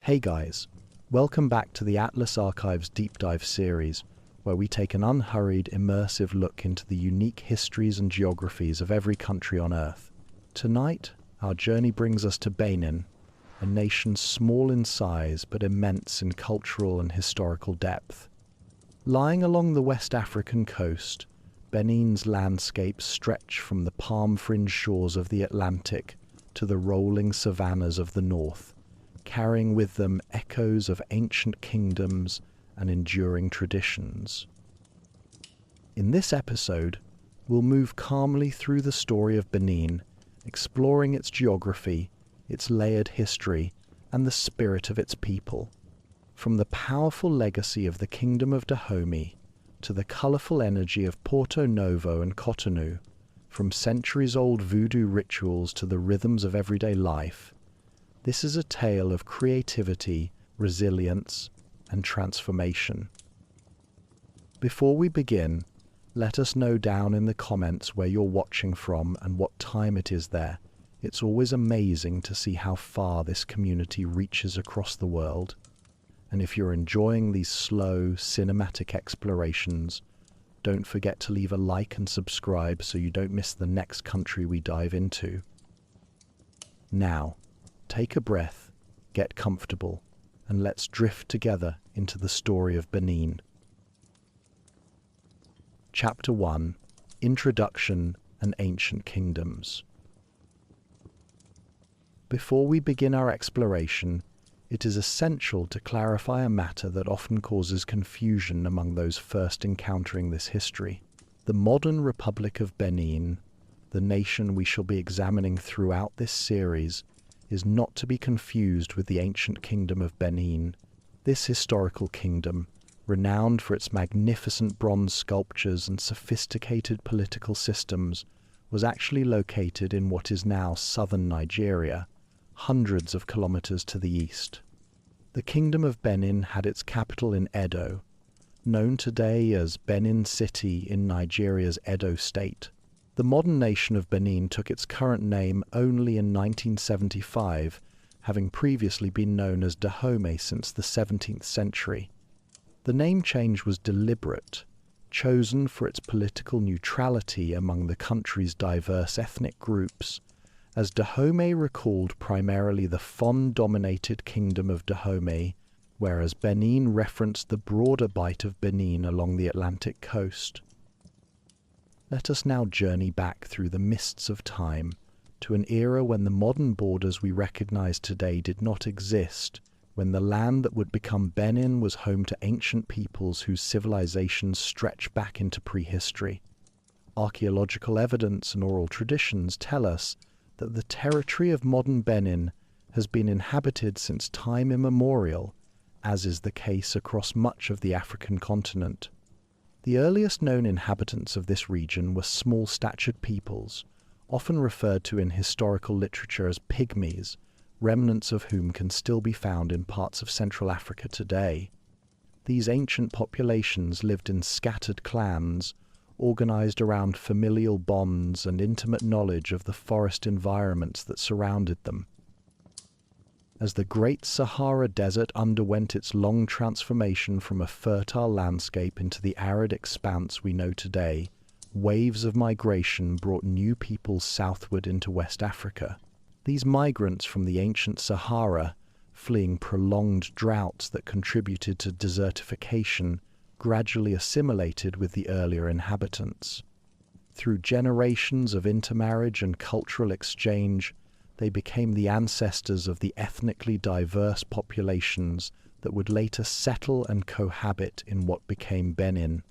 Hey guys, welcome back to the Atlas Archives Deep Dive series, where we take an unhurried, immersive look into the unique histories and geographies of every country on Earth. Tonight, our journey brings us to Benin, a nation small in size but immense in cultural and historical depth. Lying along the West African coast, Benin's landscapes stretch from the palm-fringed shores of the Atlantic to the rolling savannas of the north, carrying with them echoes of ancient kingdoms and enduring traditions. In this episode, we'll move calmly through the story of Benin, exploring its geography, its layered history, and the spirit of its people. From the powerful legacy of the Kingdom of Dahomey to the colourful energy of Porto Novo and Cotonou, from centuries-old voodoo rituals to the rhythms of everyday life, this is a tale of creativity, resilience, and transformation. Before we begin, let us know down in the comments where you're watching from and what time it is there. It's always amazing to see how far this community reaches across the world. And if you're enjoying these slow, cinematic explorations, don't forget to leave a like and subscribe so you don't miss the next country we dive into. Now, take a breath, get comfortable, and let's drift together into the story of Benin. Chapter 1: Introduction and Ancient Kingdoms. Before we begin our exploration, it is essential to clarify a matter that often causes confusion among those first encountering this history. The modern Republic of Benin, the nation we shall be examining throughout this series, is not to be confused with the ancient Kingdom of Benin. This historical kingdom, renowned for its magnificent bronze sculptures and sophisticated political systems, was actually located in what is now southern Nigeria, hundreds of kilometers to the east. The Kingdom of Benin had its capital in Edo, known today as Benin City in Nigeria's Edo state. The modern nation of Benin took its current name only in 1975, having previously been known as Dahomey since the 17th century. The name change was deliberate, chosen for its political neutrality among the country's diverse ethnic groups, as Dahomey recalled primarily the Fon-dominated Kingdom of Dahomey, whereas Benin referenced the broader Bight of Benin along the Atlantic coast. Let us now journey back through the mists of time to an era when the modern borders we recognize today did not exist, when the land that would become Benin was home to ancient peoples whose civilizations stretch back into prehistory. Archaeological evidence and oral traditions tell us that the territory of modern Benin has been inhabited since time immemorial, as is the case across much of the African continent. The earliest known inhabitants of this region were small-statured peoples, often referred to in historical literature as pygmies, remnants of whom can still be found in parts of Central Africa today. These ancient populations lived in scattered clans, organized around familial bonds and intimate knowledge of the forest environments that surrounded them. As the Great Sahara Desert underwent its long transformation from a fertile landscape into the arid expanse we know today, waves of migration brought new peoples southward into West Africa. These migrants from the ancient Sahara, fleeing prolonged droughts that contributed to desertification, gradually assimilated with the earlier inhabitants. Through generations of intermarriage and cultural exchange, they became the ancestors of the ethnically diverse populations that would later settle and cohabit in what became Benin.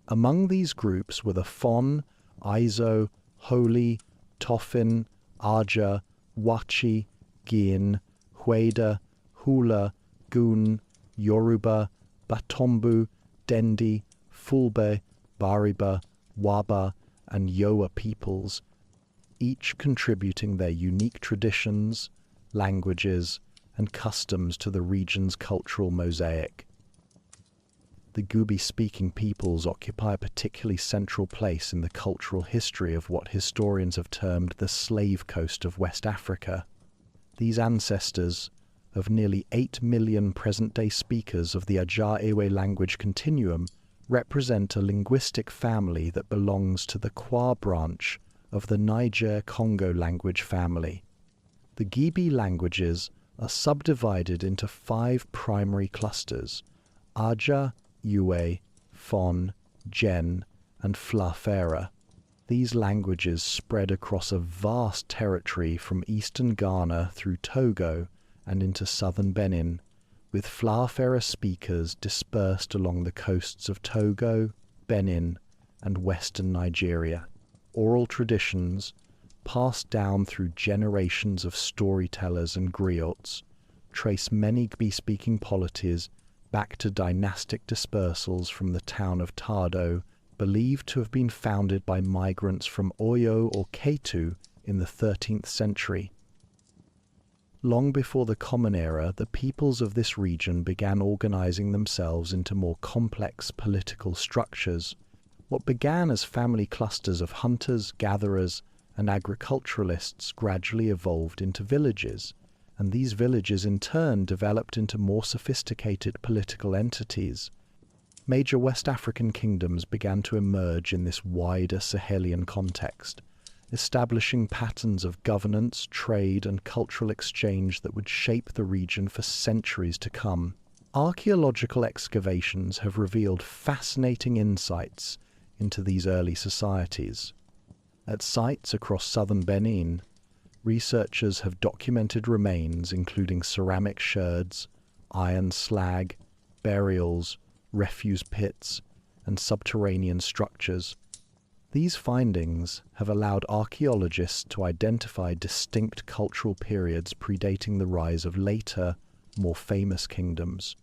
Among these groups were the Fon, Izo, Holi, Tofin, Aja, Wachi, Gien, Hweda, Hula, Gun, Yoruba, Batombu, Dendi, Fulbe, Bariba, Waba, and Yoa peoples, each contributing their unique traditions, languages, and customs to the region's cultural mosaic. The Gubi-speaking peoples occupy a particularly central place in the cultural history of what historians have termed the slave coast of West Africa. These ancestors, of nearly 8 million present-day speakers of the Aja-Ewe language continuum represent a linguistic family that belongs to the Kwa branch of the Niger-Congo language family. The Gibi languages are subdivided into 5 primary clusters: Aja, Ewe, Fon, Gen, and Flafera. These languages spread across a vast territory from eastern Ghana through Togo and into southern Benin, with Flafera speakers dispersed along the coasts of Togo, Benin, and western Nigeria. Oral traditions, passed down through generations of storytellers and griots, trace many Gbi-speaking polities back to dynastic dispersals from the town of Tado, believed to have been founded by migrants from Oyo or Ketu in the 13th century. Long before the Common Era, the peoples of this region began organizing themselves into more complex political structures. What began as family clusters of hunters, gatherers, and agriculturalists gradually evolved into villages, and these villages in turn developed into more sophisticated political entities. Major West African kingdoms began to emerge in this wider Sahelian context, establishing patterns of governance, trade, and cultural exchange that would shape the region for centuries to come. Archaeological excavations have revealed fascinating insights into these early societies. At sites across southern Benin, researchers have documented remains including ceramic sherds, iron slag, burials, refuse pits, and subterranean structures. These findings have allowed archaeologists to identify distinct cultural periods predating the rise of later, more famous kingdoms.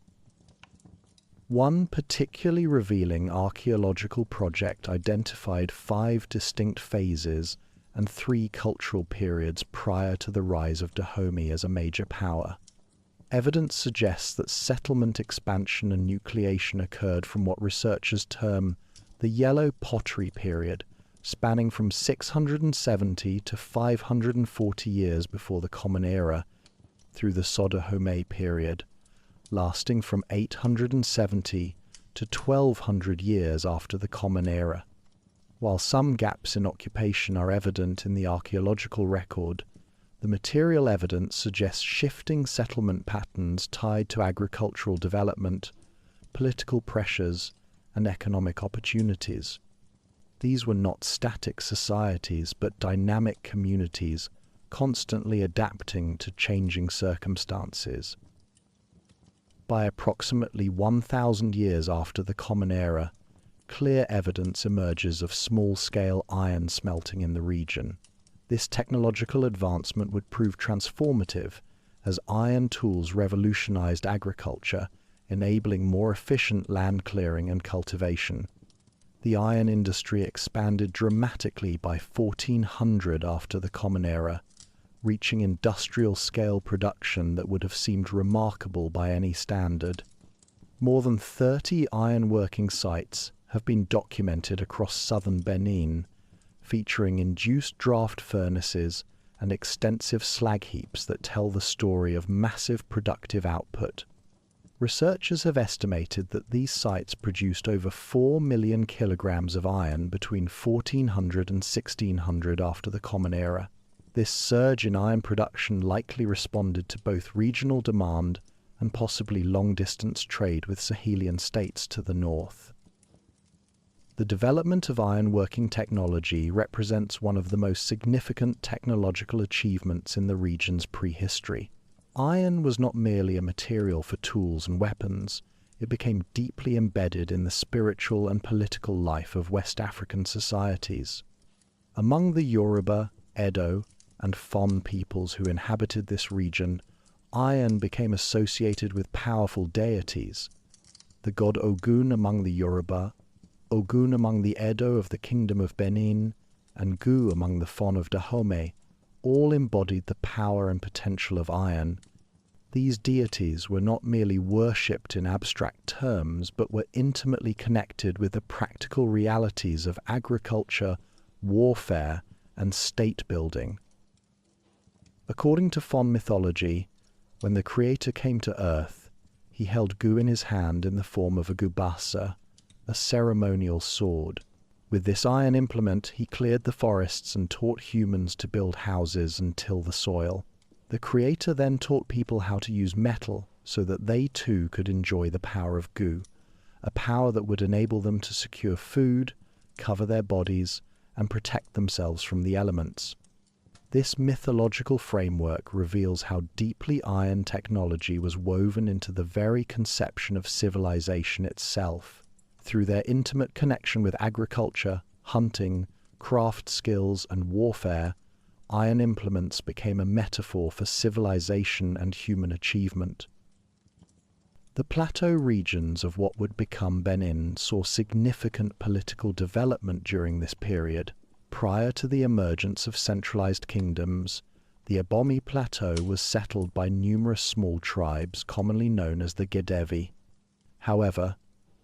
One particularly revealing archaeological project identified 5 distinct phases and 3 cultural periods prior to the rise of Dahomey as a major power. Evidence suggests that settlement expansion and nucleation occurred from what researchers term the Yellow Pottery period, spanning from 670 to 540 years before the Common Era, through the Dahomey period, lasting from 870 to 1200 years after the Common Era. While some gaps in occupation are evident in the archaeological record, the material evidence suggests shifting settlement patterns tied to agricultural development, political pressures, and economic opportunities. These were not static societies, but dynamic communities, constantly adapting to changing circumstances. By approximately 1,000 years after the Common Era, clear evidence emerges of small-scale iron smelting in the region. This technological advancement would prove transformative, as iron tools revolutionized agriculture, enabling more efficient land clearing and cultivation. The iron industry expanded dramatically by 1400 after the Common Era, reaching industrial-scale production that would have seemed remarkable by any standard. More than 30 iron-working sites have been documented across southern Benin, featuring induced draft furnaces and extensive slag heaps that tell the story of massive productive output. Researchers have estimated that these sites produced over 4 million kilograms of iron between 1400 and 1600 after the Common Era. This surge in iron production likely responded to both regional demand and possibly long-distance trade with Sahelian states to the north. The development of iron-working technology represents one of the most significant technological achievements in the region's prehistory. Iron was not merely a material for tools and weapons, it became deeply embedded in the spiritual and political life of West African societies. Among the Yoruba, Edo, and Fon peoples who inhabited this region, iron became associated with powerful deities. The god Ogun among the Yoruba, Ogun among the Edo of the Kingdom of Benin, and Gu among the Fon of Dahomey, all embodied the power and potential of iron. These deities were not merely worshipped in abstract terms, but were intimately connected with the practical realities of agriculture, warfare, and state building. According to Fon mythology, When the Creator came to earth, he held Gu in his hand in the form of a gubasa, a ceremonial sword. With this iron implement, he cleared the forests and taught humans to build houses and till the soil. The Creator then taught people how to use metal so that they too could enjoy the power of Gu, a power that would enable them to secure food, cover their bodies, and protect themselves from the elements. This mythological framework reveals how deeply iron technology was woven into the very conception of civilization itself. Through their intimate connection with agriculture, hunting, craft skills, and warfare, iron implements became a metaphor for civilization and human achievement. The plateau regions of what would become Benin saw significant political development during this period. Prior to the emergence of centralized kingdoms, the Abomey Plateau was settled by numerous small tribes commonly known as the Gedevi. However,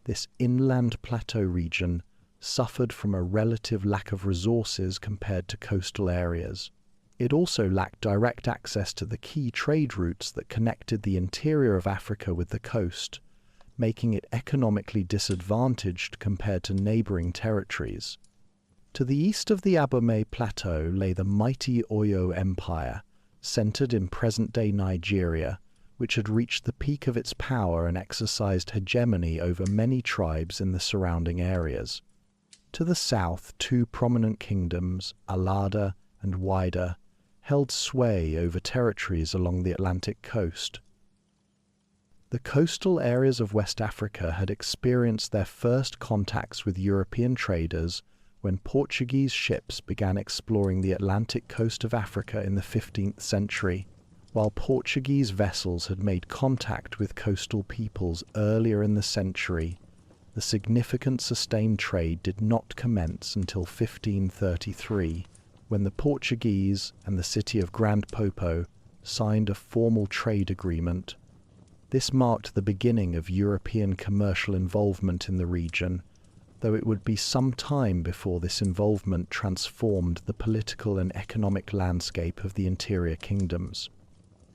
this inland plateau region suffered from a relative lack of resources compared to coastal areas. It also lacked direct access to the key trade routes that connected the interior of Africa with the coast, making it economically disadvantaged compared to neighboring territories. To the east of the Abomey Plateau lay the mighty Oyo Empire, centered in present-day Nigeria, which had reached the peak of its power and exercised hegemony over many tribes in the surrounding areas. To the south, two prominent kingdoms, Alada and Wida, held sway over territories along the Atlantic coast. The coastal areas of West Africa had experienced their first contacts with European traders when Portuguese ships began exploring the Atlantic coast of Africa in the 15th century. While Portuguese vessels had made contact with coastal peoples earlier in the century, the significant sustained trade did not commence until 1533, when the Portuguese and the city of Grand Popo signed a formal trade agreement. This marked the beginning of European commercial involvement in the region, though it would be some time before this involvement transformed the political and economic landscape of the interior kingdoms.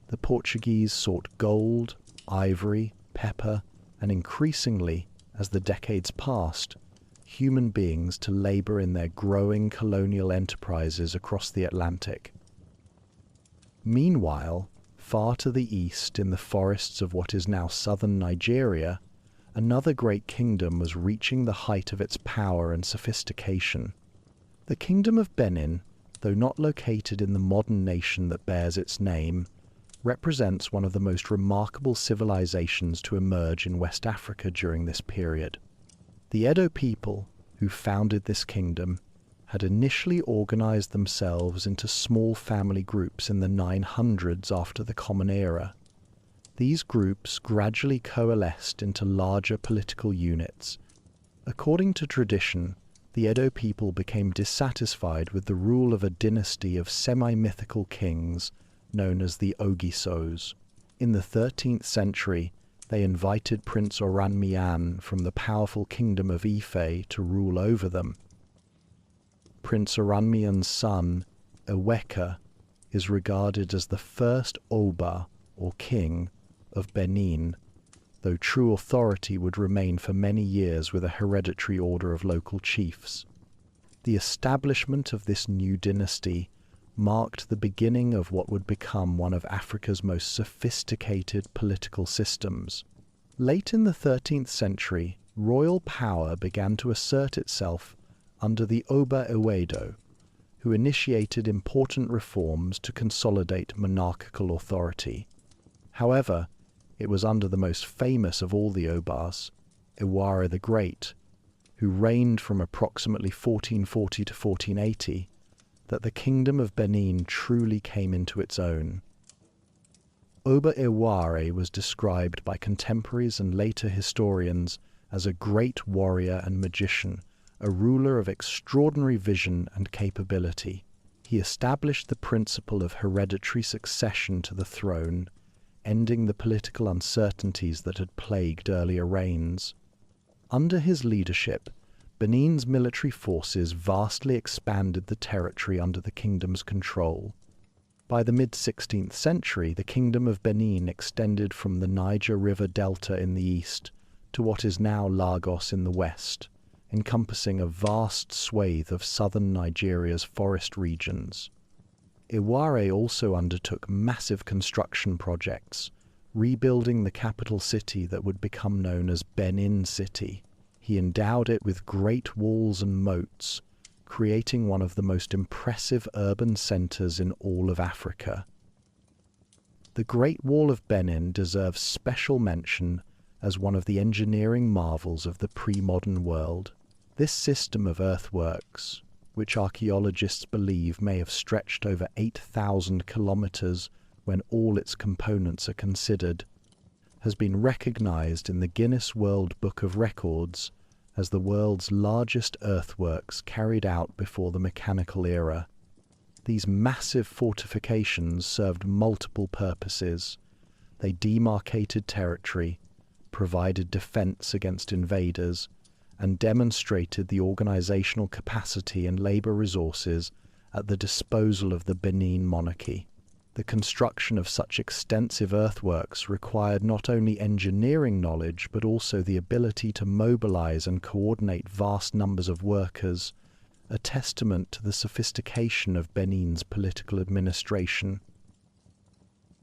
The Portuguese sought gold, ivory, pepper, and increasingly, as the decades passed, human beings to labor in their growing colonial enterprises across the Atlantic. Meanwhile, far to the east in the forests of what is now southern Nigeria, another great kingdom was reaching the height of its power and sophistication. The Kingdom of Benin, though not located in the modern nation that bears its name, represents one of the most remarkable civilizations to emerge in West Africa during this period. The Edo people, who founded this kingdom, had initially organized themselves into small family groups in the 900s after the Common Era. These groups gradually coalesced into larger political units. According to tradition, the Edo people became dissatisfied with the rule of a dynasty of semi-mythical kings known as the Ogisos. In the 13th century, they invited Prince Oranmiyan from the powerful kingdom of Ife to rule over them. Prince Oranmiyan's son, Eweka, is regarded as the first Oba, or king, of Benin, though true authority would remain for many years with a hereditary order of local chiefs. The establishment of this new dynasty marked the beginning of what would become one of Africa's most sophisticated political systems. Late in the 13th century, royal power began to assert itself under the Oba Ewedo, who initiated important reforms to consolidate monarchical authority. However, it was under the most famous of all the Obas, Ewara the Great, who reigned from approximately 1440 to 1480, that the Kingdom of Benin truly came into its own. Oba Eware was described by contemporaries and later historians as a great warrior and magician, a ruler of extraordinary vision and capability. He established the principle of hereditary succession to the throne, ending the political uncertainties that had plagued earlier reigns. Under his leadership, Benin's military forces vastly expanded the territory under the kingdom's control. By the mid-16th century, the Kingdom of Benin extended from the Niger River delta in the east to what is now Lagos in the west, encompassing a vast swathe of southern Nigeria's forest regions. Iware also undertook massive construction projects, rebuilding the capital city that would become known as Benin City. He endowed it with great walls and moats, creating one of the most impressive urban centers in all of Africa. The Great Wall of Benin deserves special mention as one of the engineering marvels of the pre-modern world. This system of earthworks, which archaeologists believe may have stretched over 8,000 kilometers when all its components are considered, has been recognized in the Guinness World Book of Records as the world's largest earthworks carried out before the mechanical era. These massive fortifications served multiple purposes. They demarcated territory, provided defense against invaders, and demonstrated the organizational capacity and labor resources at the disposal of the Benin monarchy. The construction of such extensive earthworks required not only engineering knowledge but also the ability to mobilize and coordinate vast numbers of workers, a testament to the sophistication of Benin's political administration.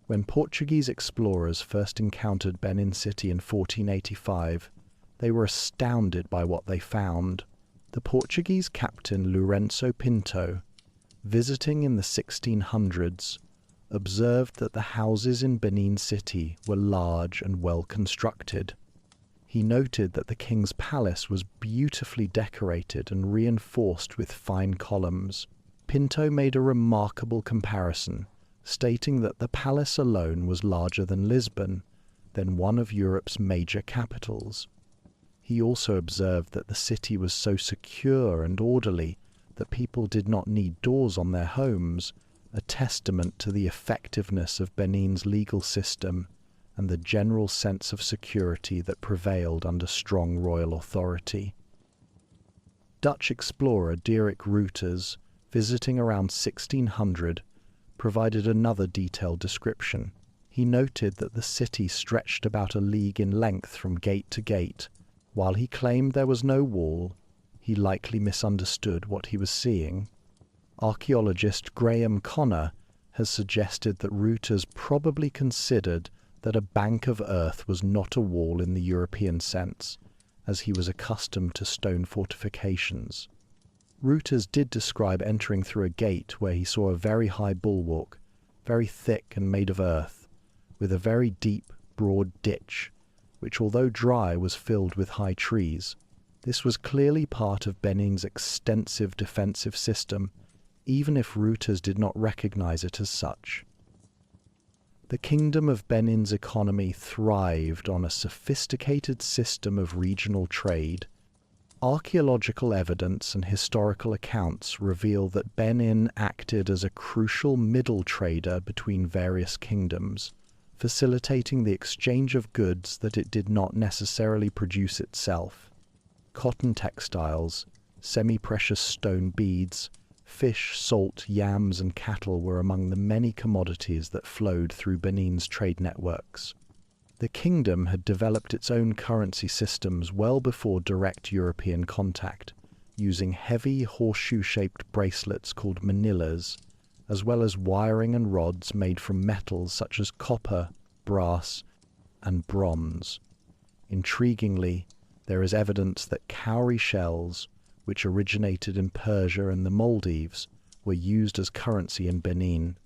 When Portuguese explorers first encountered Benin City in 1485, they were astounded by what they found. The Portuguese captain Lourenço Pinto, visiting in the 1600s, observed that the houses in Benin City were large and well constructed. He noted that the king's palace was beautifully decorated and reinforced with fine columns. Pinto made a remarkable comparison, stating that the palace alone was larger than Lisbon, then one of Europe's major capitals. He also observed that the city was so secure and orderly that people did not need doors on their homes, a testament to the effectiveness of Benin's legal system and the general sense of security that prevailed under strong royal authority. Dutch explorer Dirk Reuters, visiting around 1600, provided another detailed description. He noted that the city stretched about a league in length from gate to gate. While he claimed there was no wall, he likely misunderstood what he was seeing. Archaeologist Graham Connor has suggested that Reuters probably considered that a bank of earth was not a wall in the European sense, as he was accustomed to stone fortifications. Reuters did describe entering through a gate where he saw a very high bulwark, very thick and made of earth, with a very deep, broad ditch, which although dry was filled with high trees. This was clearly part of Benin's extensive defensive system, even if Reuters did not recognize it as such. The Kingdom of Benin's economy thrived on a sophisticated system of regional trade. Archaeological evidence and historical accounts reveal that Benin acted as a crucial middle trader between various kingdoms, facilitating the exchange of goods that it did not necessarily produce itself. Cotton textiles, semi-precious stone beads, fish, salt, yams, and cattle were among the many commodities that flowed through Benin's trade networks. The kingdom had developed its own currency systems well before direct European contact, using heavy horseshoe-shaped bracelets called manillas, as well as wiring and rods made from metals such as copper, brass, and bronze. Intriguingly, there is evidence that cowrie shells, which originated in Persia and the Maldives, were used as currency in Benin.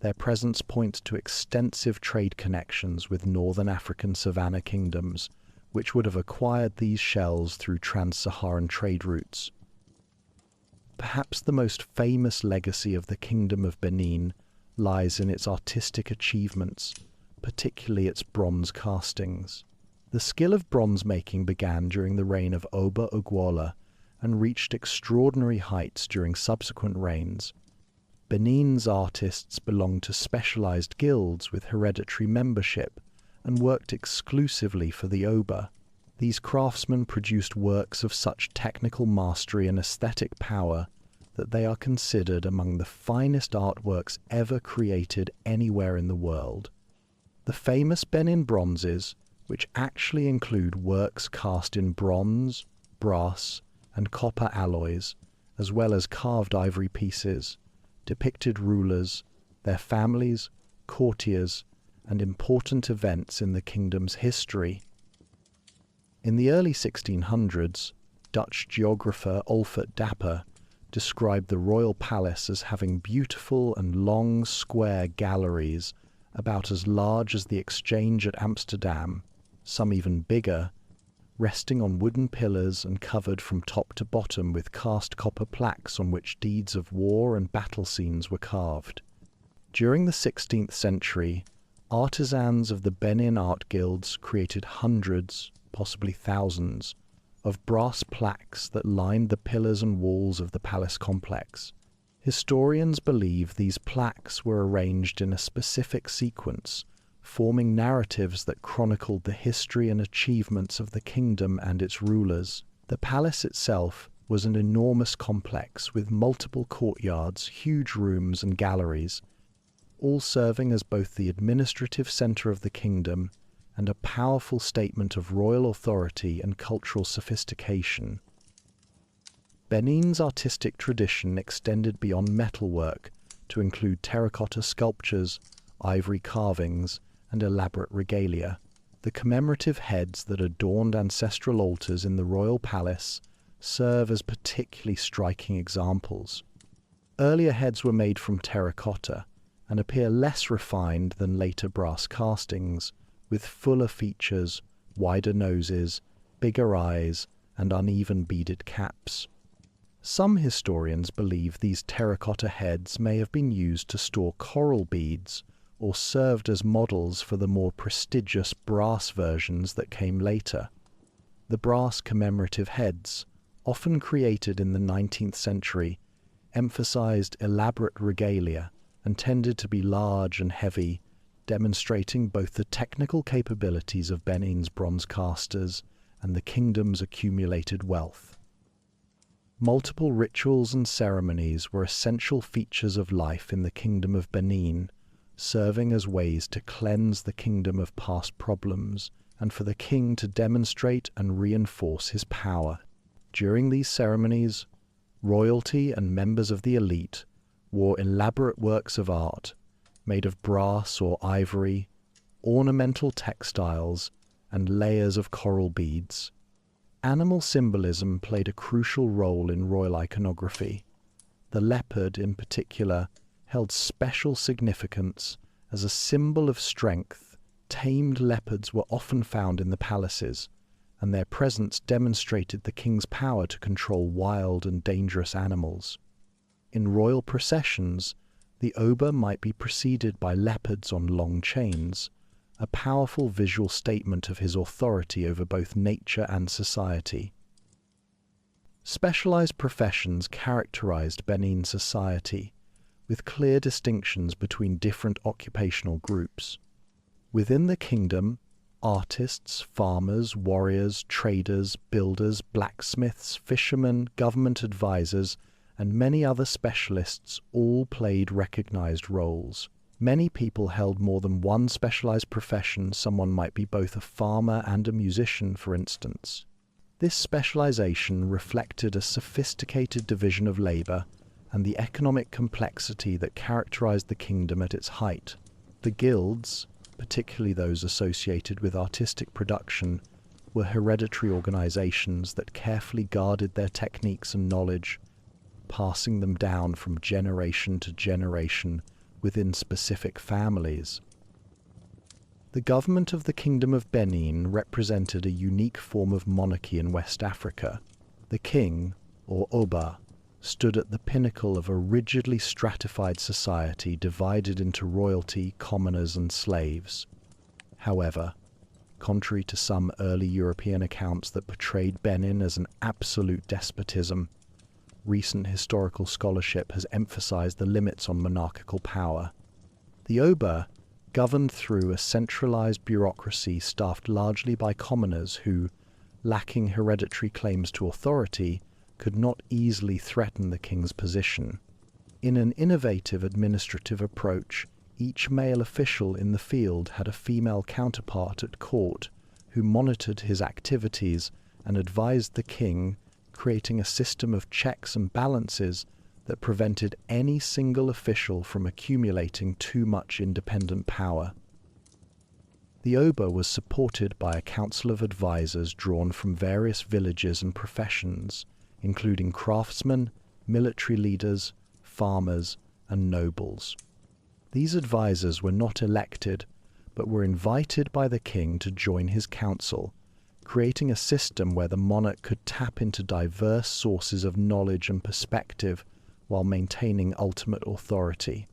Their presence points to extensive trade connections with northern African savanna kingdoms, which would have acquired these shells through trans-Saharan trade routes. Perhaps the most famous legacy of the Kingdom of Benin lies in its artistic achievements, particularly its bronze castings. The skill of bronze making began during the reign of Oba Ogwala and reached extraordinary heights during subsequent reigns. Benin's artists belonged to specialized guilds with hereditary membership and worked exclusively for the Oba. These craftsmen produced works of such technical mastery and aesthetic power that they are considered among the finest artworks ever created anywhere in the world. The famous Benin bronzes, which actually include works cast in bronze, brass, and copper alloys, as well as carved ivory pieces, depicted rulers, their families, courtiers, and important events in the kingdom's history. In the early 1600s, Dutch geographer Olfert Dapper described the royal palace as having beautiful and long square galleries about as large as the Exchange at Amsterdam, some even bigger, resting on wooden pillars and covered from top to bottom with cast copper plaques on which deeds of war and battle scenes were carved. During the 16th century, artisans of the Benin art guilds created hundreds, possibly thousands, of brass plaques that lined the pillars and walls of the palace complex. Historians believe these plaques were arranged in a specific sequence, forming narratives that chronicled the history and achievements of the kingdom and its rulers. The palace itself was an enormous complex with multiple courtyards, huge rooms and galleries, all serving as both the administrative center of the kingdom and a powerful statement of royal authority and cultural sophistication. Benin's artistic tradition extended beyond metalwork to include terracotta sculptures, ivory carvings, and elaborate regalia. The commemorative heads that adorned ancestral altars in the royal palace serve as particularly striking examples. Earlier heads were made from terracotta and appear less refined than later brass castings, with fuller features, wider noses, bigger eyes, and uneven beaded caps. Some historians believe these terracotta heads may have been used to store coral beads or served as models for the more prestigious brass versions that came later. The brass commemorative heads, often created in the 19th century, emphasized elaborate regalia and tended to be large and heavy, demonstrating both the technical capabilities of Benin's bronze casters and the kingdom's accumulated wealth. Multiple rituals and ceremonies were essential features of life in the Kingdom of Benin, serving as ways to cleanse the kingdom of past problems and for the king to demonstrate and reinforce his power. During these ceremonies, royalty and members of the elite wore elaborate works of art made of brass or ivory, ornamental textiles, and layers of coral beads. Animal symbolism played a crucial role in royal iconography. The leopard, in particular, held special significance as a symbol of strength. Tamed leopards were often found in the palaces, and their presence demonstrated the king's power to control wild and dangerous animals. In royal processions, the oba might be preceded by leopards on long chains, a powerful visual statement of his authority over both nature and society. Specialized professions characterized Benin society, with clear distinctions between different occupational groups. Within the kingdom, artists, farmers, warriors, traders, builders, blacksmiths, fishermen, government advisors, and many other specialists all played recognized roles. Many people held more than one specialized profession. Someone might be both a farmer and a musician, for instance. This specialization reflected a sophisticated division of labor and the economic complexity that characterized the kingdom at its height. The guilds, particularly those associated with artistic production, were hereditary organizations that carefully guarded their techniques and knowledge, passing them down from generation to generation within specific families. The government of the Kingdom of Benin represented a unique form of monarchy in West Africa. The king, or Oba, stood at the pinnacle of a rigidly stratified society divided into royalty, commoners, and slaves. However, contrary to some early European accounts that portrayed Benin as an absolute despotism, recent historical scholarship has emphasized the limits on monarchical power. The Oba governed through a centralized bureaucracy staffed largely by commoners who, lacking hereditary claims to authority, could not easily threaten the king's position. In an innovative administrative approach, each male official in the field had a female counterpart at court who monitored his activities and advised the king, creating a system of checks and balances that prevented any single official from accumulating too much independent power. The Oba was supported by a council of advisors drawn from various villages and professions, including craftsmen, military leaders, farmers, and nobles. These advisors were not elected, but were invited by the king to join his council, creating a system where the monarch could tap into diverse sources of knowledge and perspective while maintaining ultimate authority.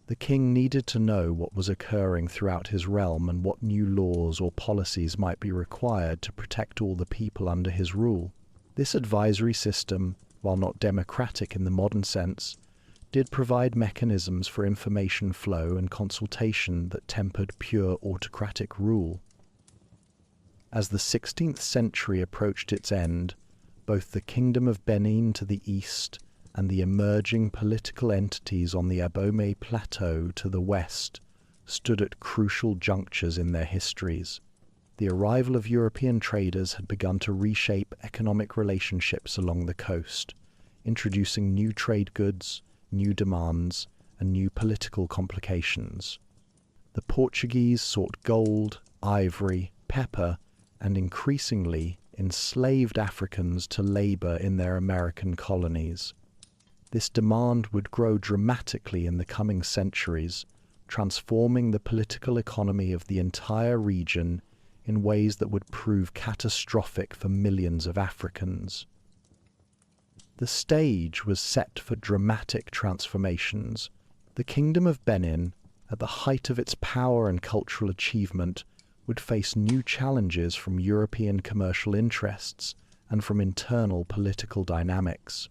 The king needed to know what was occurring throughout his realm and what new laws or policies might be required to protect all the people under his rule. This advisory system, while not democratic in the modern sense, did provide mechanisms for information flow and consultation that tempered pure autocratic rule. As the 16th century approached its end, both the Kingdom of Benin to the east and the emerging political entities on the Abomey Plateau to the west stood at crucial junctures in their histories. The arrival of European traders had begun to reshape economic relationships along the coast, introducing new trade goods, new demands, and new political complications. The Portuguese sought gold, ivory, pepper, and increasingly enslaved Africans to labor in their American colonies. This demand would grow dramatically in the coming centuries, transforming the political economy of the entire region in ways that would prove catastrophic for millions of Africans. The stage was set for dramatic transformations. The Kingdom of Benin, at the height of its power and cultural achievement, would face new challenges from European commercial interests and from internal political dynamics.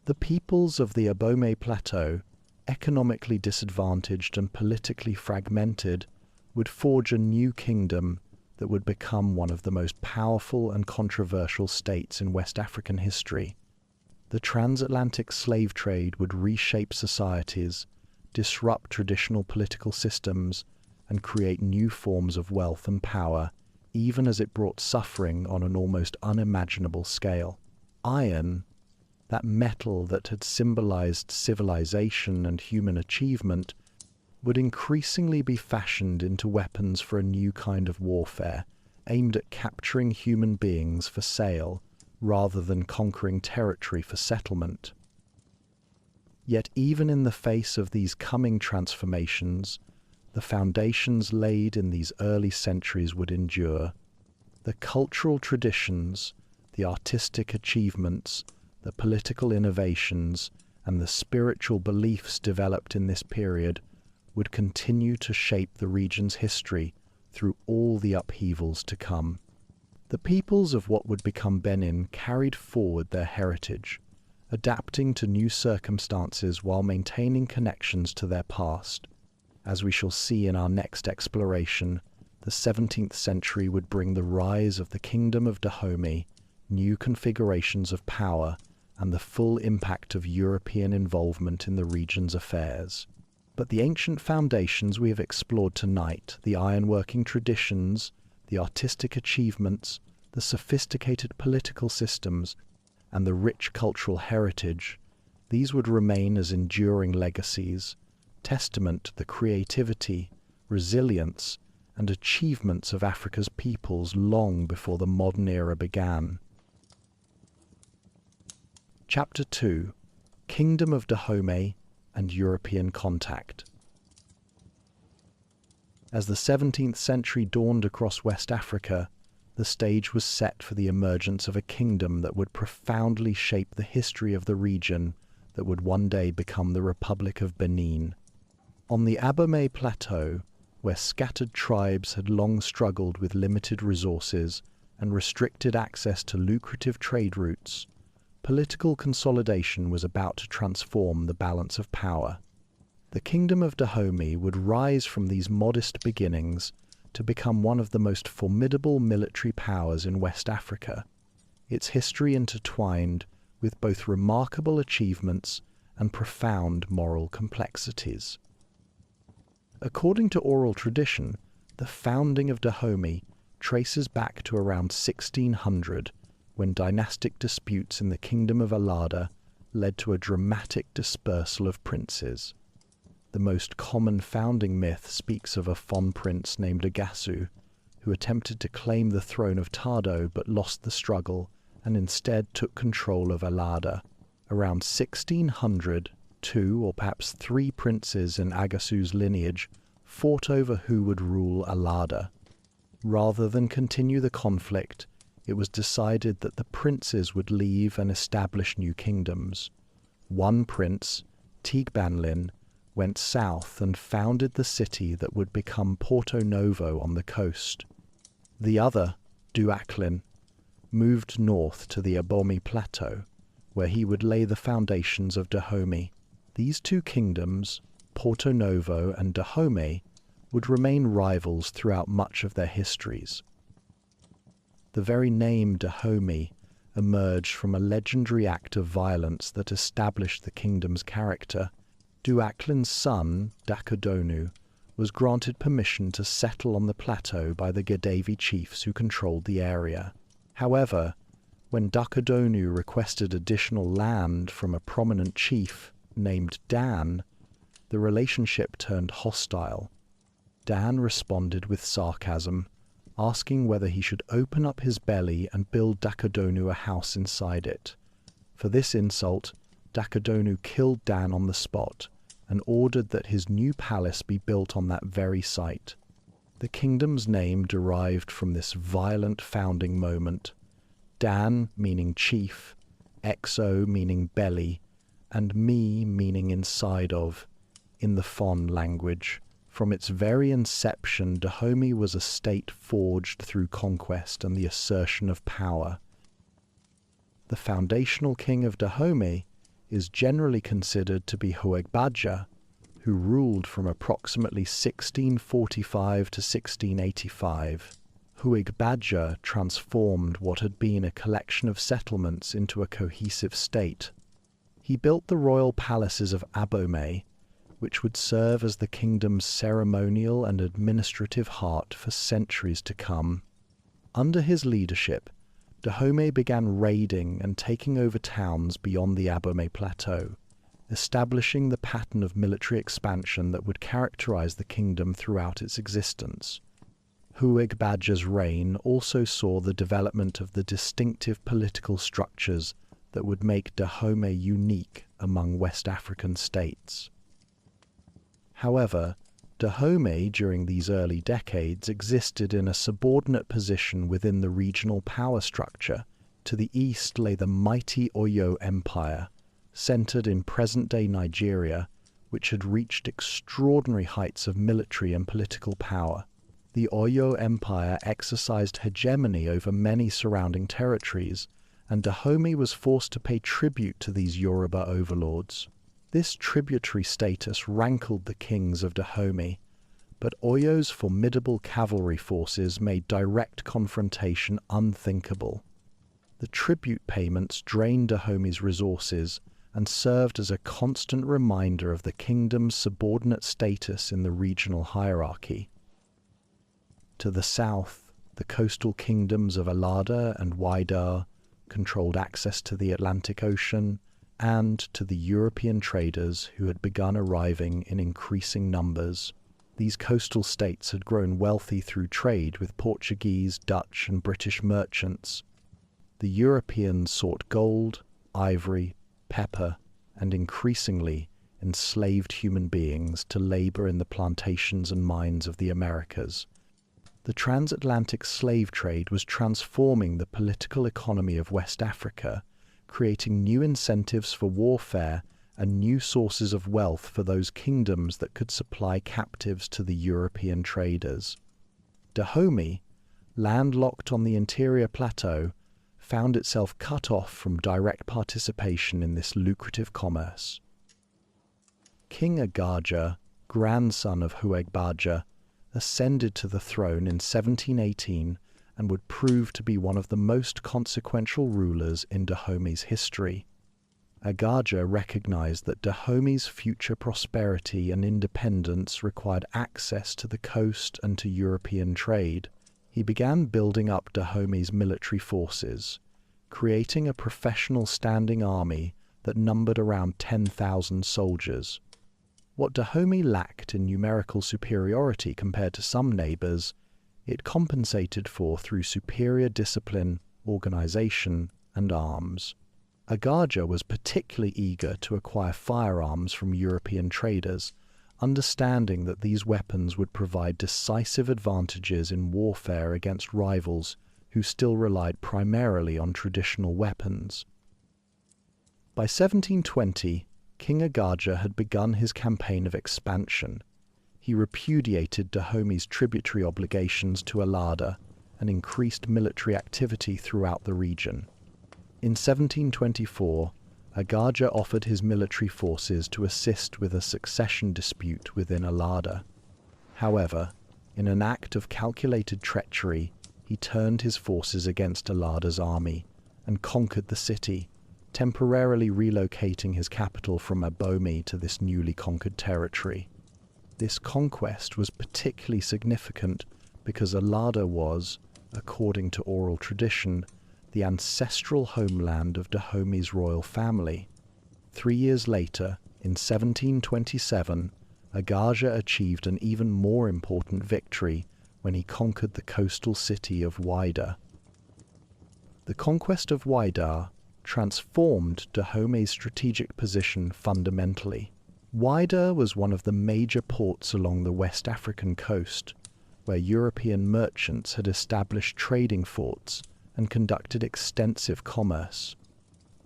The peoples of the Abomey Plateau, economically disadvantaged and politically fragmented, would forge a new kingdom that would become one of the most powerful and controversial states in West African history. The transatlantic slave trade would reshape societies, disrupt traditional political systems, and create new forms of wealth and power, even as it brought suffering on an almost unimaginable scale. Iron, that metal that had symbolized civilization and human achievement, would increasingly be fashioned into weapons for a new kind of warfare, aimed at capturing human beings for sale, rather than conquering territory for settlement. Yet even in the face of these coming transformations, the foundations laid in these early centuries would endure. The cultural traditions, the artistic achievements, the political innovations, and the spiritual beliefs developed in this period would continue to shape the region's history through all the upheavals to come. The peoples of what would become Benin carried forward their heritage, adapting to new circumstances while maintaining connections to their past. As we shall see in our next exploration, the 17th century would bring the rise of the Kingdom of Dahomey, new configurations of power, and the full impact of European involvement in the region's affairs. But the ancient foundations we have explored tonight, the ironworking traditions, the artistic achievements, the sophisticated political systems, and the rich cultural heritage, these would remain as enduring legacies, testament to the creativity, resilience, and achievements of Africa's peoples long before the modern era began. Chapter 2: Kingdom of Dahomey and European Contact. As the 17th century dawned across West Africa, the stage was set for the emergence of a kingdom that would profoundly shape the history of the region that would one day become the Republic of Benin. On the Abomey Plateau, where scattered tribes had long struggled with limited resources and restricted access to lucrative trade routes, political consolidation was about to transform the balance of power. The Kingdom of Dahomey would rise from these modest beginnings to become one of the most formidable military powers in West Africa, its history intertwined with both remarkable achievements and profound moral complexities. According to oral tradition, the founding of Dahomey traces back to around 1600, when dynastic disputes in the Kingdom of Alada led to a dramatic dispersal of princes. The most common founding myth speaks of a Fon prince named Agasu, who attempted to claim the throne of Tado but lost the struggle and instead took control of Alada. Around 1600, two or perhaps three princes in Agasu's lineage fought over who would rule Alada. Rather than continue the conflict, it was decided that the princes would leave and establish new kingdoms. One prince, Tigbanlin, went south and founded the city that would become Porto Novo on the coast. The other, Duaklin, moved north to the Abomey plateau, where he would lay the foundations of Dahomey. These two kingdoms, Porto Novo and Dahomey, would remain rivals throughout much of their histories. The very name Dahomey emerged from a legendary act of violence that established the kingdom's character. Duaklin's son, Dakadonu, was granted permission to settle on the plateau by the Gadavi chiefs who controlled the area. However, when Dakadonu requested additional land from a prominent chief named Dan, the relationship turned hostile. Dan responded with sarcasm, asking whether he should open up his belly and build Dakadonu a house inside it. For this insult, Dakadonu killed Dan on the spot and ordered that his new palace be built on that very site. The kingdom's name derived from this violent founding moment. Dan meaning chief, Exo meaning belly, and me meaning inside of, in the Fon language. From its very inception, Dahomey was a state forged through conquest and the assertion of power. The foundational king of Dahomey is generally considered to be Huegbadja, who ruled from approximately 1645 to 1685. Huegbadja transformed what had been a collection of settlements into a cohesive state. He built the royal palaces of Abomey, which would serve as the kingdom's ceremonial and administrative heart for centuries to come. Under his leadership, Dahomey began raiding and taking over towns beyond the Abomey plateau, establishing the pattern of military expansion that would characterize the kingdom throughout its existence. Huegbadja's reign also saw the development of the distinctive political structures that would make Dahomey unique among West African states. However, Dahomey during these early decades existed in a subordinate position within the regional power structure. To the east lay the mighty Oyo Empire, centered in present-day Nigeria, which had reached extraordinary heights of military and political power. The Oyo Empire exercised hegemony over many surrounding territories, and Dahomey was forced to pay tribute to these Yoruba overlords. This tributary status rankled the kings of Dahomey, but Oyo's formidable cavalry forces made direct confrontation unthinkable. The tribute payments drained Dahomey's resources and served as a constant reminder of the kingdom's subordinate status in the regional hierarchy. To the south, the coastal kingdoms of Alada and Wydar controlled access to the Atlantic Ocean and to the European traders who had begun arriving in increasing numbers. These coastal states had grown wealthy through trade with Portuguese, Dutch, and British merchants. The Europeans sought gold, ivory, pepper, and increasingly enslaved human beings to labor in the plantations and mines of the Americas. The transatlantic slave trade was transforming the political economy of West Africa, creating new incentives for warfare and new sources of wealth for those kingdoms that could supply captives to the European traders. Dahomey, landlocked on the interior plateau, found itself cut off from direct participation in this lucrative commerce. King Agaja, grandson of Huegbadja, ascended to the throne in 1718 and would prove to be one of the most consequential rulers in Dahomey's history. Agaja recognized that Dahomey's future prosperity and independence required access to the coast and to European trade. He began building up Dahomey's military forces, creating a professional standing army that numbered around 10,000 soldiers. What Dahomey lacked in numerical superiority compared to some neighbors, it compensated for through superior discipline, organization, and arms. Agaja was particularly eager to acquire firearms from European traders, understanding that these weapons would provide decisive advantages in warfare against rivals who still relied primarily on traditional weapons. By 1720, King Agaja had begun his campaign of expansion. He repudiated Dahomey's tributary obligations to Alada and increased military activity throughout the region. In 1724, Agaja offered his military forces to assist with a succession dispute within Alada. However, in an act of calculated treachery, he turned his forces against Alada's army and conquered the city, temporarily relocating his capital from Abomey to this newly conquered territory. This conquest was particularly significant because Alada was, according to oral tradition, the ancestral homeland of Dahomey's royal family. 3 years later, in 1727, Agaja achieved an even more important victory when he conquered the coastal city of Whydah. The conquest of Whydah transformed Dahomey's strategic position fundamentally. Whydah was one of the major ports along the West African coast, where European merchants had established trading forts and conducted extensive commerce.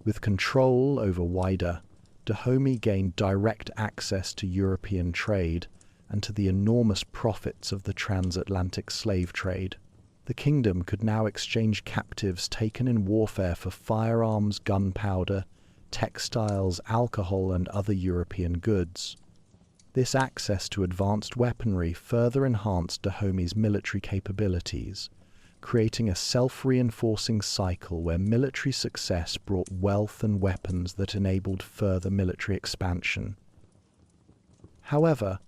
With control over Whydah, Dahomey gained direct access to European trade and to the enormous profits of the transatlantic slave trade. The kingdom could now exchange captives taken in warfare for firearms, gunpowder, textiles, alcohol, and other European goods. This access to advanced weaponry further enhanced Dahomey's military capabilities, creating a self-reinforcing cycle where military success brought wealth and weapons that enabled further military expansion. However,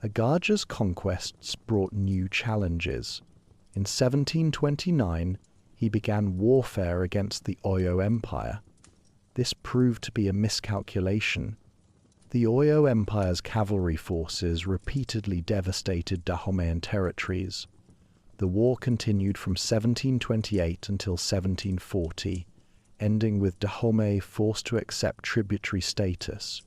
Agaja's conquests brought new challenges. In 1729, he began warfare against the Oyo Empire. This proved to be a miscalculation. The Oyo Empire's cavalry forces repeatedly devastated Dahomeyan territories. The war continued from 1728 until 1740, ending with Dahomey forced to accept tributary status.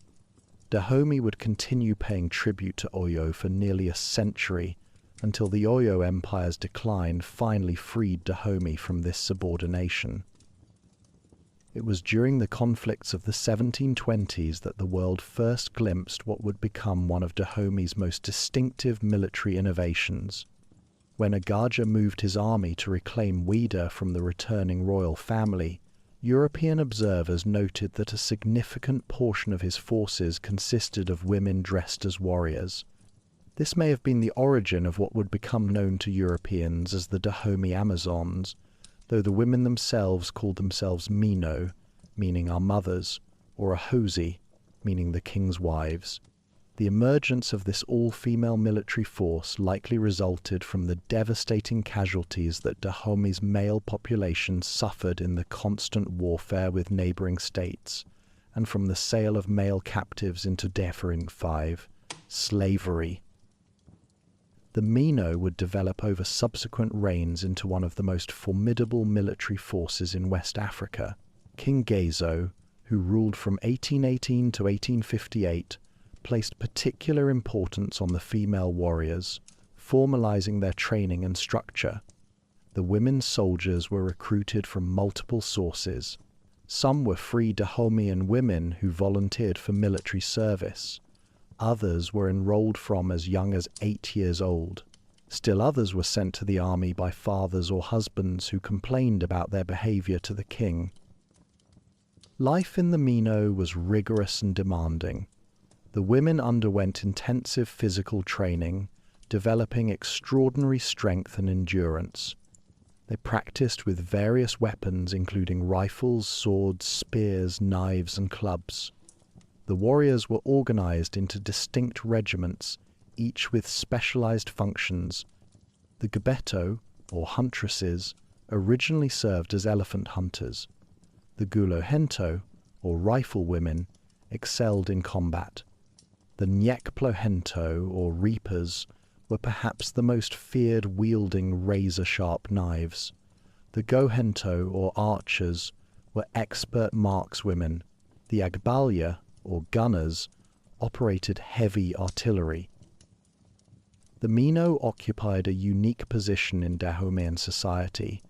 Dahomey would continue paying tribute to Oyo for nearly a century, until the Oyo Empire's decline finally freed Dahomey from this subordination. It was during the conflicts of the 1720s that the world first glimpsed what would become one of Dahomey's most distinctive military innovations. When Agaja moved his army to reclaim Whydah from the returning royal family, European observers noted that a significant portion of his forces consisted of women dressed as warriors. This may have been the origin of what would become known to Europeans as the Dahomey Amazons, though the women themselves called themselves Mino, meaning our mothers, or Ahosi, meaning the king's wives. The emergence of this all-female military force likely resulted from the devastating casualties that Dahomey's male population suffered in the constant warfare with neighboring states, and from the sale of male captives into Defering 5, slavery. The Mino would develop over subsequent reigns into one of the most formidable military forces in West Africa. King Gezo, who ruled from 1818 to 1858, placed particular importance on the female warriors, formalizing their training and structure. The women soldiers were recruited from multiple sources. Some were free Dahomeyan women who volunteered for military service. Others were enrolled from as young as 8 years old. Still others were sent to the army by fathers or husbands who complained about their behavior to the king. Life in the Mino was rigorous and demanding. The women underwent intensive physical training, developing extraordinary strength and endurance. They practiced with various weapons including rifles, swords, spears, knives, and clubs. The warriors were organized into distinct regiments, each with specialized functions. The Gebeto, or huntresses, originally served as elephant hunters. The Gulohento, or rifle women, excelled in combat. The Nyekplohento, or reapers, were perhaps the most feared, wielding razor-sharp knives. The Gohento, or archers, were expert markswomen. The Agbalya, or gunners, operated heavy artillery. The Mino occupied a unique position in Dahomeyan society.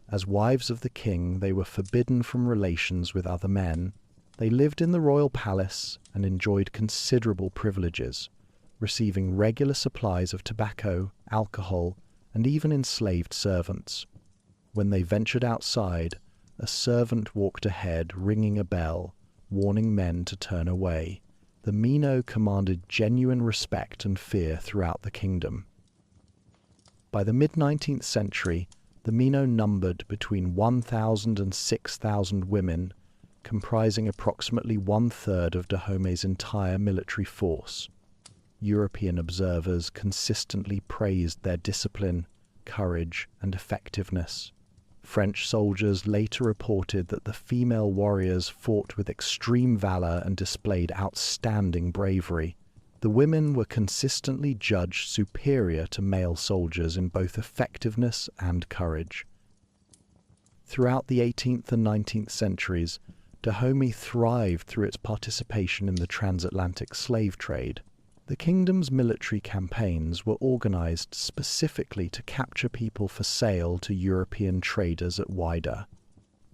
As wives of the king, they were forbidden from relations with other men. They lived in the royal palace and enjoyed considerable privileges, receiving regular supplies of tobacco, alcohol, and even enslaved servants. When they ventured outside, a servant walked ahead, ringing a bell, warning men to turn away. The Mino commanded genuine respect and fear throughout the kingdom. By the mid-19th century, the Mino numbered between 1,000 and 6,000 women, comprising approximately one-third of Dahomey's entire military force. European observers consistently praised their discipline, courage, and effectiveness. French soldiers later reported that the female warriors fought with extreme valor and displayed outstanding bravery. The women were consistently judged superior to male soldiers in both effectiveness and courage. Throughout the 18th and 19th centuries, Dahomey thrived through its participation in the transatlantic slave trade. The kingdom's military campaigns were organized specifically to capture people for sale to European traders at Whydah.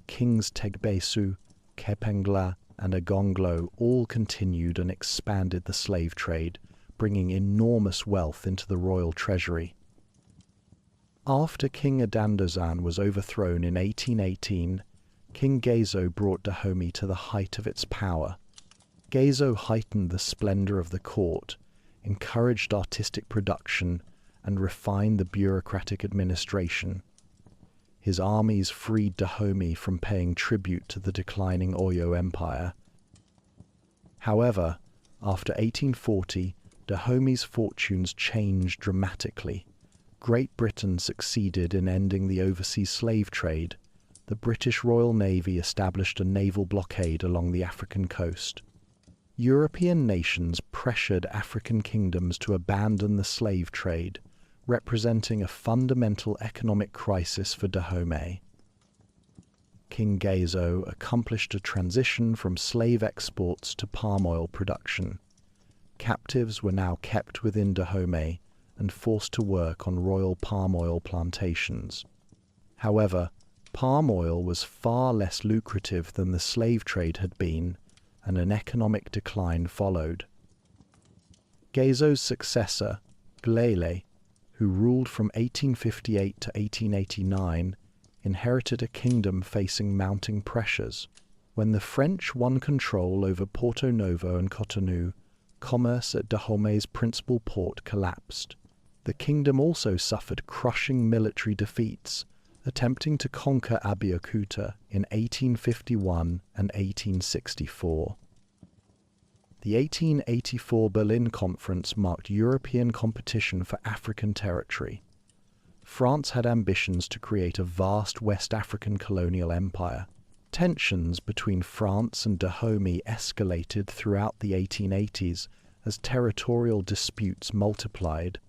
Kings Tegbesu, Kepengla, and Agonglo all continued and expanded the slave trade, bringing enormous wealth into the royal treasury. After King Adandozan was overthrown in 1818, King Gezo brought Dahomey to the height of its power. Gezo heightened the splendor of the court, encouraged artistic production, and refined the bureaucratic administration. His armies freed Dahomey from paying tribute to the declining Oyo Empire. However, after 1840, Dahomey's fortunes changed dramatically. Great Britain succeeded in ending the overseas slave trade. The British Royal Navy established a naval blockade along the African coast. European nations pressured African kingdoms to abandon the slave trade, representing a fundamental economic crisis for Dahomey. King Gezo accomplished a transition from slave exports to palm oil production. Captives were now kept within Dahomey and forced to work on royal palm oil plantations. However, palm oil was far less lucrative than the slave trade had been, and an economic decline followed. Gezo's successor, Glele, who ruled from 1858 to 1889, inherited a kingdom facing mounting pressures. When the French won control over Porto Novo and Cotonou, commerce at Dahomey's principal port collapsed. The kingdom also suffered crushing military defeats, attempting to conquer Abeokuta in 1851 and 1864. The 1884 Berlin Conference marked European competition for African territory. France had ambitions to create a vast West African colonial empire. Tensions between France and Dahomey escalated throughout the 1880s as territorial disputes multiplied.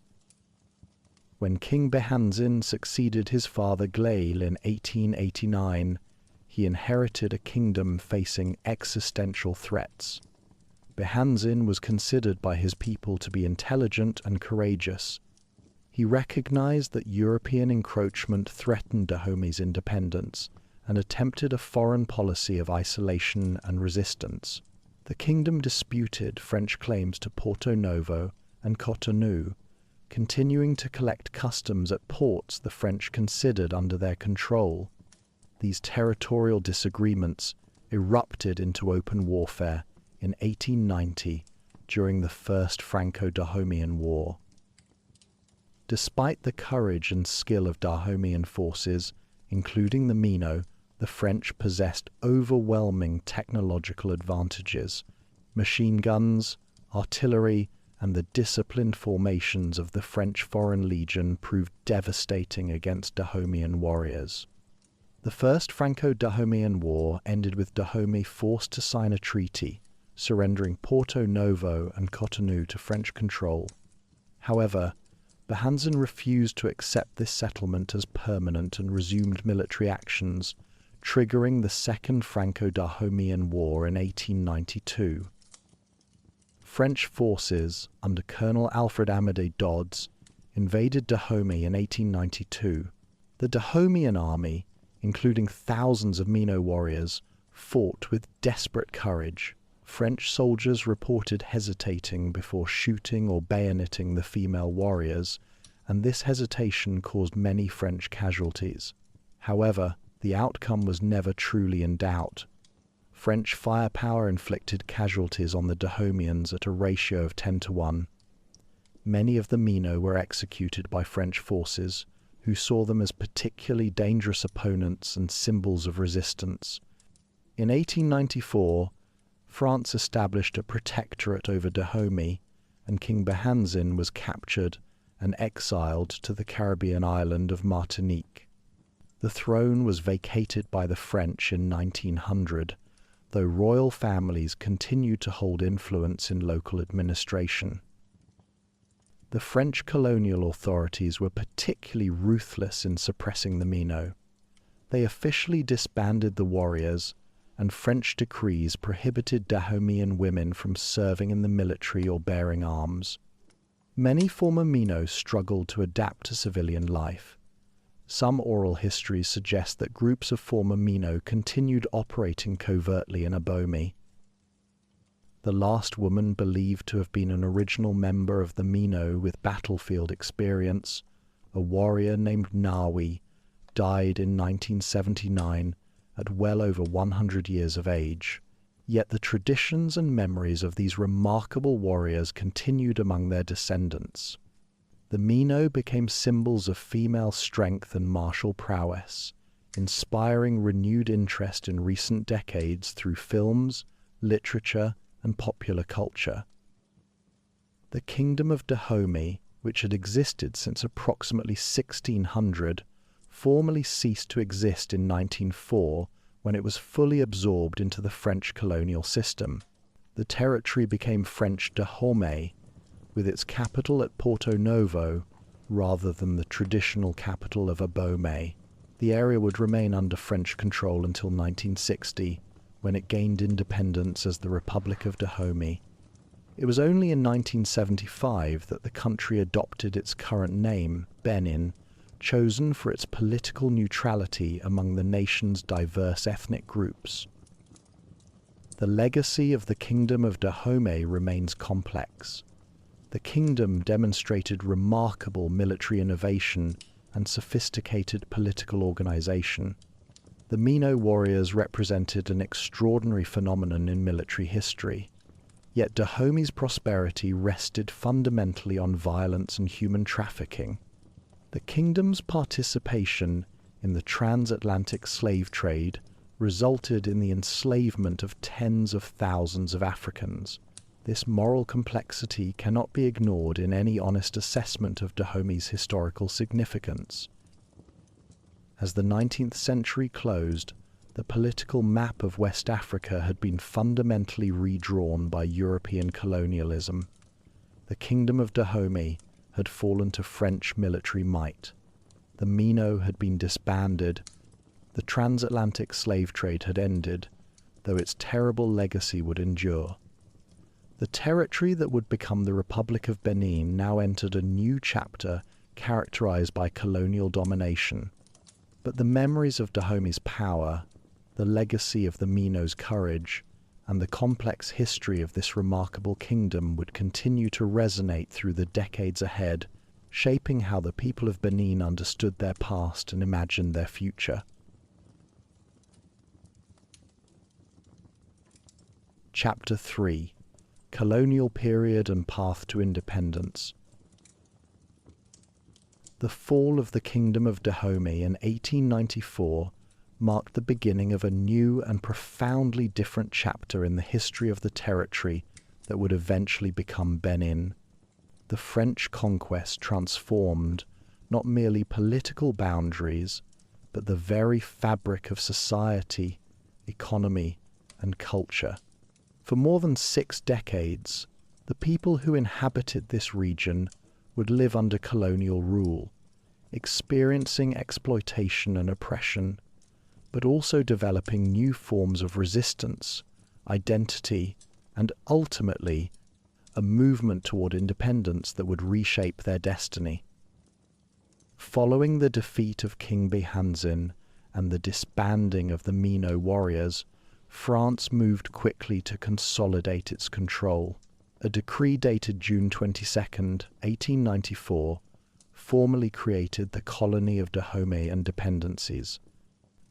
When King Behanzin succeeded his father Glele in 1889, he inherited a kingdom facing existential threats. Behanzin was considered by his people to be intelligent and courageous. He recognized that European encroachment threatened Dahomey's independence and attempted a foreign policy of isolation and resistance. The kingdom disputed French claims to Porto Novo and Cotonou, continuing to collect customs at ports the French considered under their control. These territorial disagreements erupted into open warfare in 1890 during the First Franco-Dahomeyan War. Despite the courage and skill of Dahomeyan forces, including the Mino, the French possessed overwhelming technological advantages. Machine guns, artillery, and the disciplined formations of the French Foreign Legion proved devastating against Dahomeyan warriors. The First Franco-Dahomeyan War ended with Dahomey forced to sign a treaty, surrendering Porto Novo and Cotonou to French control. However, Behanzin refused to accept this settlement as permanent and resumed military actions, triggering the Second Franco-Dahomeyan War in 1892. French forces, under Colonel Alfred Amédée Dodds, invaded Dahomey in 1892. The Dahomeyan army, including thousands of Mino warriors, fought with desperate courage. French soldiers reported hesitating before shooting or bayoneting the female warriors, and this hesitation caused many French casualties. However, the outcome was never truly in doubt. French firepower inflicted casualties on the Dahomeyans at a ratio of 10-1. Many of the Mino were executed by French forces, who saw them as particularly dangerous opponents and symbols of resistance. In 1894, France established a protectorate over Dahomey, and King Behanzin was captured and exiled to the Caribbean island of Martinique. The throne was vacated by the French in 1900, though royal families continued to hold influence in local administration. The French colonial authorities were particularly ruthless in suppressing the Mino. They officially disbanded the warriors, and French decrees prohibited Dahomeyan women from serving in the military or bearing arms. Many former Mino struggled to adapt to civilian life. Some oral histories suggest that groups of former Mino continued operating covertly in Abomey. The last woman believed to have been an original member of the Mino with battlefield experience, a warrior named Nawi, died in 1979 at well over 100 years of age. Yet the traditions and memories of these remarkable warriors continued among their descendants. The Mino became symbols of female strength and martial prowess, inspiring renewed interest in recent decades through films, literature, and popular culture. The Kingdom of Dahomey, which had existed since approximately 1600, formally ceased to exist in 1904 when it was fully absorbed into the French colonial system. The territory became French Dahomey, with its capital at Porto Novo rather than the traditional capital of Abomey. The area would remain under French control until 1960, when it gained independence as the Republic of Dahomey. It was only in 1975 that the country adopted its current name, Benin, chosen for its political neutrality among the nation's diverse ethnic groups. The legacy of the Kingdom of Dahomey remains complex. The kingdom demonstrated remarkable military innovation and sophisticated political organization. The Mino warriors represented an extraordinary phenomenon in military history, yet Dahomey's prosperity rested fundamentally on violence and human trafficking. The kingdom's participation in the transatlantic slave trade resulted in the enslavement of tens of thousands of Africans. This moral complexity cannot be ignored in any honest assessment of Dahomey's historical significance. As the 19th century closed, the political map of West Africa had been fundamentally redrawn by European colonialism. The Kingdom of Dahomey had fallen to French military might. The Mino had been disbanded. The transatlantic slave trade had ended, though its terrible legacy would endure. The territory that would become the Republic of Benin now entered a new chapter characterized by colonial domination. But the memories of Dahomey's power, the legacy of the Mino's courage, and the complex history of this remarkable kingdom would continue to resonate through the decades ahead, shaping how the people of Benin understood their past and imagined their future. Chapter 3: Colonial Period and Path to Independence. The fall of the Kingdom of Dahomey in 1894 marked the beginning of a new and profoundly different chapter in the history of the territory that would eventually become Benin. The French conquest transformed not merely political boundaries, but the very fabric of society, economy, and culture. For more than 6 decades, the people who inhabited this region would live under colonial rule, experiencing exploitation and oppression, but also developing new forms of resistance, identity, and ultimately a movement toward independence that would reshape their destiny. Following the defeat of King Behanzin and the disbanding of the Mino warriors, France moved quickly to consolidate its control. A decree dated June 22, 1894, formally created the Colony of Dahomey and dependencies.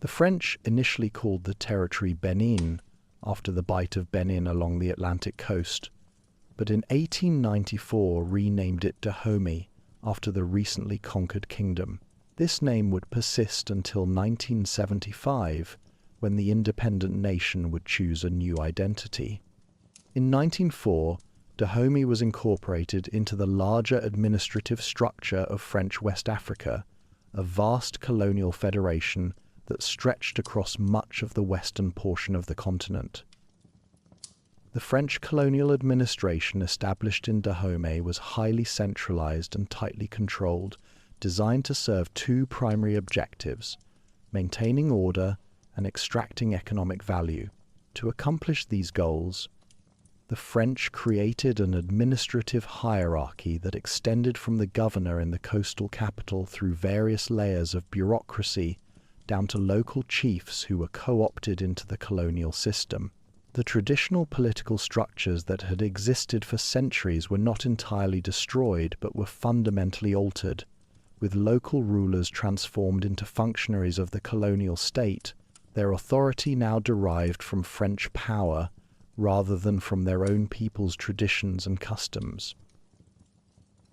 The French initially called the territory Benin, after the Bight of Benin along the Atlantic coast, but in 1894 renamed it Dahomey after the recently conquered kingdom. This name would persist until 1975, when the independent nation would choose a new identity. In 1904, Dahomey was incorporated into the larger administrative structure of French West Africa, a vast colonial federation that stretched across much of the western portion of the continent. The French colonial administration established in Dahomey was highly centralized and tightly controlled, designed to serve 2 primary objectives: maintaining order and extracting economic value. To accomplish these goals, the French created an administrative hierarchy that extended from the governor in the coastal capital through various layers of bureaucracy down to local chiefs who were co-opted into the colonial system. The traditional political structures that had existed for centuries were not entirely destroyed, but were fundamentally altered, with local rulers transformed into functionaries of the colonial state, their authority now derived from French power rather than from their own people's traditions and customs.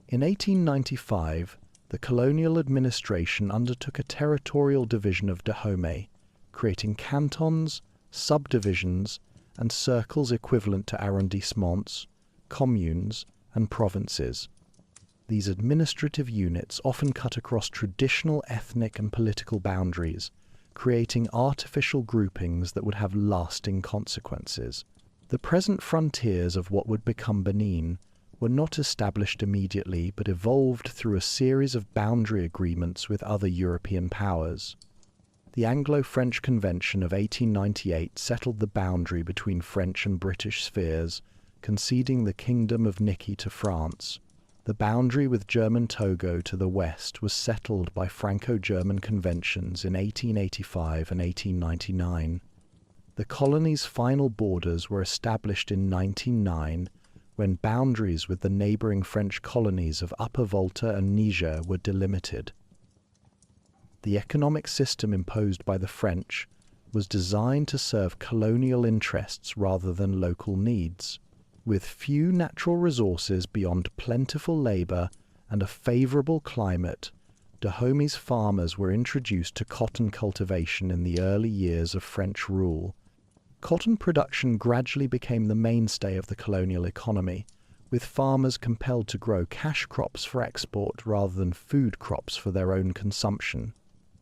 In 1895, the colonial administration undertook a territorial division of Dahomey, creating cantons, subdivisions, and circles equivalent to arrondissements, communes, and provinces. These administrative units often cut across traditional ethnic and political boundaries, creating artificial groupings that would have lasting consequences. The present frontiers of what would become Benin were not established immediately, but evolved through a series of boundary agreements with other European powers. The Anglo-French Convention of 1898 settled the boundary between French and British spheres, conceding the Kingdom of Niki to France. The boundary with German Togo to the west was settled by Franco-German conventions in 1885 and 1899. The colony's final borders were established in 1909, when boundaries with the neighbouring French colonies of Upper Volta and Niger were delimited. The economic system imposed by the French was designed to serve colonial interests rather than local needs. With few natural resources beyond plentiful labour and a favourable climate, Dahomey's farmers were introduced to cotton cultivation in the early years of French rule. Cotton production gradually became the mainstay of the colonial economy, with farmers compelled to grow cash crops for export rather than food crops for their own consumption.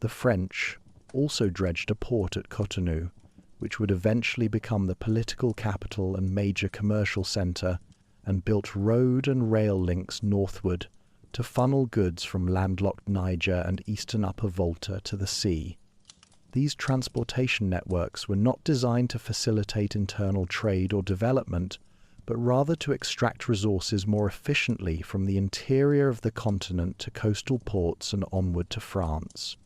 The French also dredged a port at Cotonou, which would eventually become the political capital and major commercial centre, and built road and rail links northward to funnel goods from landlocked Niger and eastern Upper Volta to the sea. These transportation networks were not designed to facilitate internal trade or development, but rather to extract resources more efficiently from the interior of the continent to coastal ports and onward to France.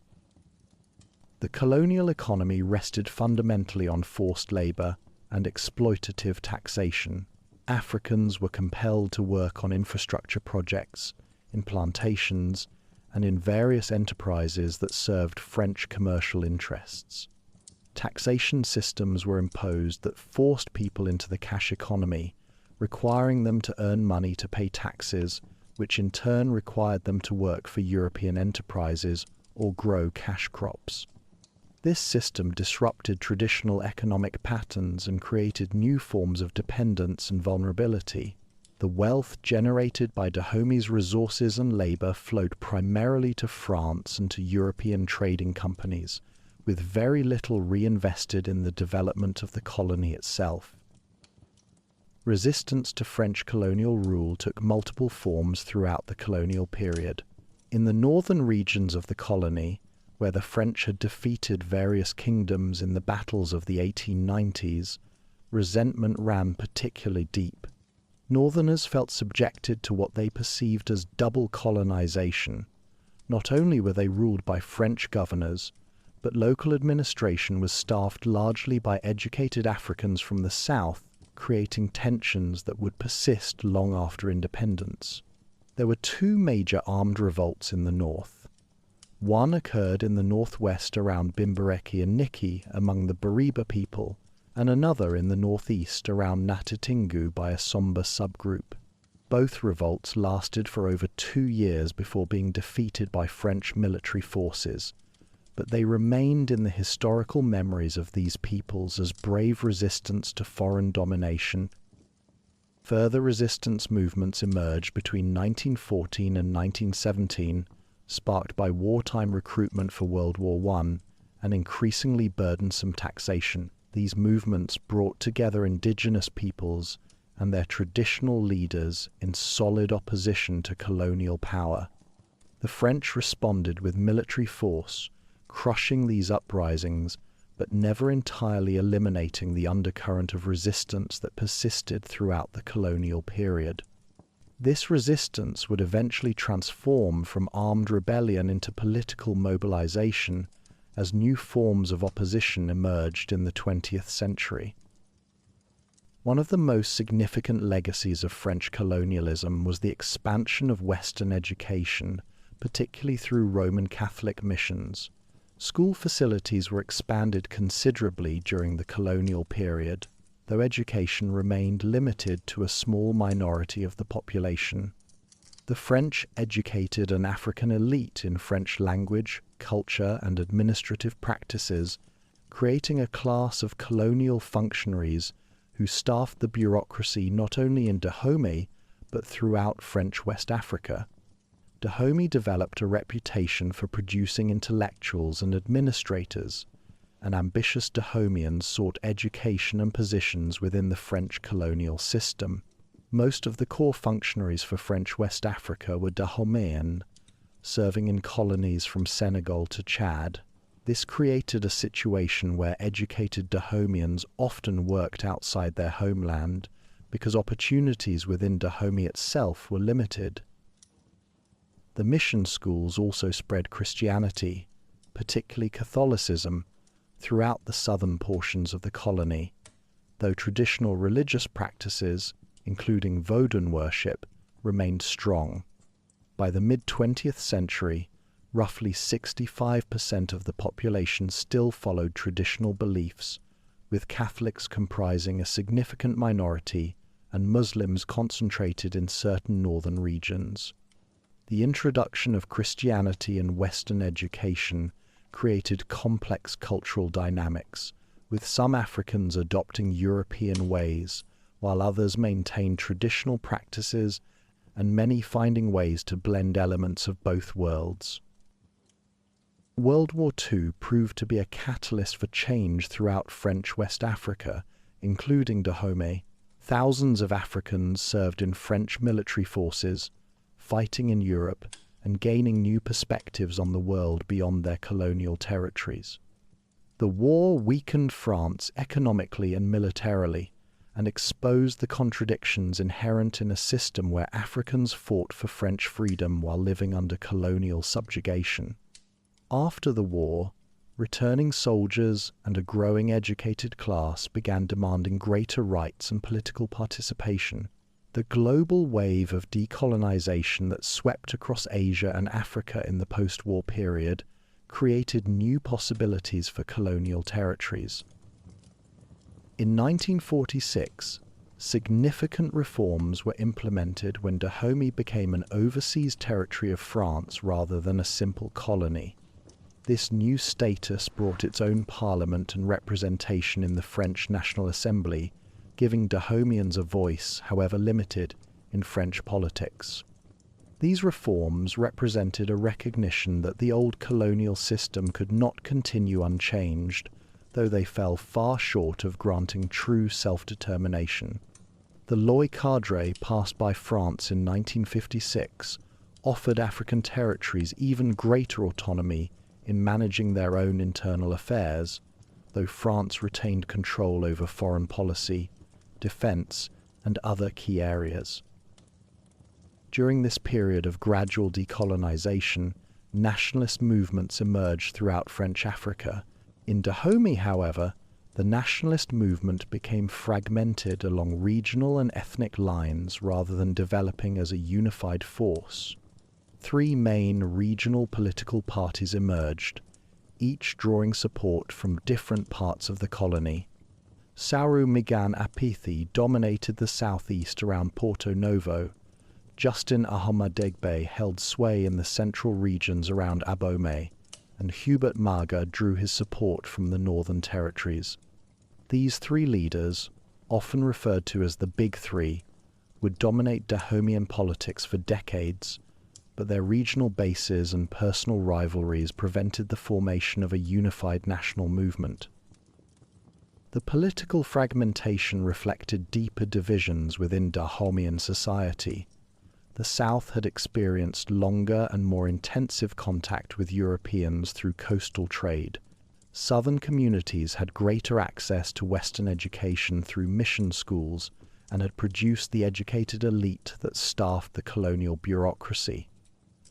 The colonial economy rested fundamentally on forced labour and exploitative taxation. Africans were compelled to work on infrastructure projects, in plantations, and in various enterprises that served French commercial interests. Taxation systems were imposed that forced people into the cash economy, requiring them to earn money to pay taxes, which in turn required them to work for European enterprises or grow cash crops. This system disrupted traditional economic patterns and created new forms of dependence and vulnerability. The wealth generated by Dahomey's resources and labor flowed primarily to France and to European trading companies, with very little reinvested in the development of the colony itself. Resistance to French colonial rule took multiple forms throughout the colonial period. In the northern regions of the colony, where the French had defeated various kingdoms in the battles of the 1890s, resentment ran particularly deep. Northerners felt subjected to what they perceived as double colonization. Not only were they ruled by French governors, but local administration was staffed largely by educated Africans from the south, creating tensions that would persist long after independence. There were two major armed revolts in the north. One occurred in the northwest around Bimbereki and Niki among the Bariba people, and another in the northeast around Natatingu by a Somba subgroup. Both revolts lasted for over 2 years before being defeated by French military forces, but they remained in the historical memories of these peoples as brave resistance to foreign domination. Further resistance movements emerged between 1914 and 1917, sparked by wartime recruitment for World War I and increasingly burdensome taxation. These movements brought together indigenous peoples and their traditional leaders in solid opposition to colonial power. The French responded with military force, crushing these uprisings, but never entirely eliminating the undercurrent of resistance that persisted throughout the colonial period. This resistance would eventually transform from armed rebellion into political mobilization as new forms of opposition emerged in the 20th century. One of the most significant legacies of French colonialism was the expansion of Western education, particularly through Roman Catholic missions. School facilities were expanded considerably during the colonial period, though education remained limited to a small minority of the population. The French educated an African elite in French language, culture, and administrative practices, creating a class of colonial functionaries who staffed the bureaucracy not only in Dahomey, but throughout French West Africa. Dahomey developed a reputation for producing intellectuals and administrators, and ambitious Dahomeyans sought education and positions within the French colonial system. Most of the core functionaries for French West Africa were Dahomeyan, serving in colonies from Senegal to Chad. This created a situation where educated Dahomeyans often worked outside their homeland because opportunities within Dahomey itself were limited. The mission schools also spread Christianity, particularly Catholicism, throughout the southern portions of the colony, though traditional religious practices, including Vodun worship, remained strong. By the mid-20th century, roughly 65% of the population still followed traditional beliefs, with Catholics comprising a significant minority and Muslims concentrated in certain northern regions. The introduction of Christianity and Western education created complex cultural dynamics, with some Africans adopting European ways, while others maintained traditional practices and many finding ways to blend elements of both worlds. World War II proved to be a catalyst for change throughout French West Africa, including Dahomey. Thousands of Africans served in French military forces, fighting in Europe and gaining new perspectives on the world beyond their colonial territories. The war weakened France economically and militarily, and exposed the contradictions inherent in a system where Africans fought for French freedom while living under colonial subjugation. After the war, returning soldiers and a growing educated class began demanding greater rights and political participation. The global wave of decolonization that swept across Asia and Africa in the post-war period created new possibilities for colonial territories. In 1946, Significant reforms were implemented when Dahomey became an overseas territory of France rather than a simple colony. This new status brought its own parliament and representation in the French National Assembly, giving Dahomeyans a voice, however limited, in French politics. These reforms represented a recognition that the old colonial system could not continue unchanged, though they fell far short of granting true self-determination. The Loi Cadre passed by France in 1956 offered African territories even greater autonomy in managing their own internal affairs, though France retained control over foreign policy, defense, and other key areas. During this period of gradual decolonization, nationalist movements emerged throughout French Africa. In Dahomey, however, the nationalist movement became fragmented along regional and ethnic lines rather than developing as a unified force. Three main regional political parties emerged, each drawing support from different parts of the colony. Sauru Migan Apithi dominated the southeast around Porto Novo. Justin Ahomadegbe held sway in the central regions around Abomey, and Hubert Maga drew his support from the northern territories. These three leaders, often referred to as the Big Three, would dominate Dahomeyan politics for decades, but their regional bases and personal rivalries prevented the formation of a unified national movement. The political fragmentation reflected deeper divisions within Dahomeyan society. The South had experienced longer and more intensive contact with Europeans through coastal trade. Southern communities had greater access to Western education through mission schools and had produced the educated elite that staffed the colonial bureaucracy.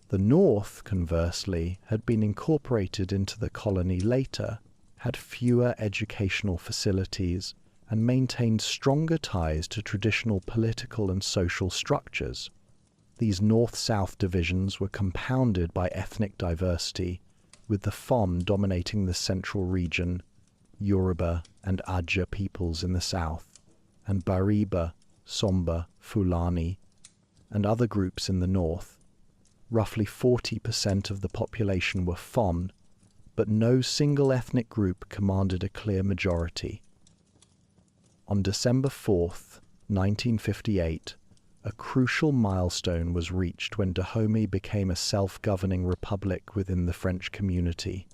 The North, conversely, had been incorporated into the colony later, had fewer educational facilities, and maintained stronger ties to traditional political and social structures. These north-south divisions were compounded by ethnic diversity, with the Fon dominating the central region, Yoruba and Adja peoples in the south, and Bariba, Somba, Fulani, and other groups in the north. Roughly 40% of the population were Fon, but no single ethnic group commanded a clear majority. On December 4th, 1958, a crucial milestone was reached when Dahomey became a self-governing republic within the French community.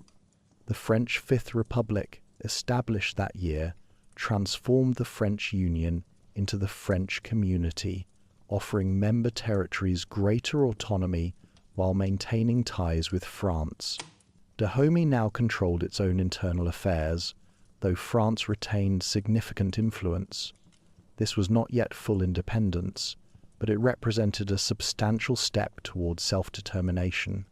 The French Fifth Republic, established that year, transformed the French Union into the French Community, offering member territories greater autonomy while maintaining ties with France. Dahomey now controlled its own internal affairs, though France retained significant influence. This was not yet full independence, but it represented a substantial step towards self-determination.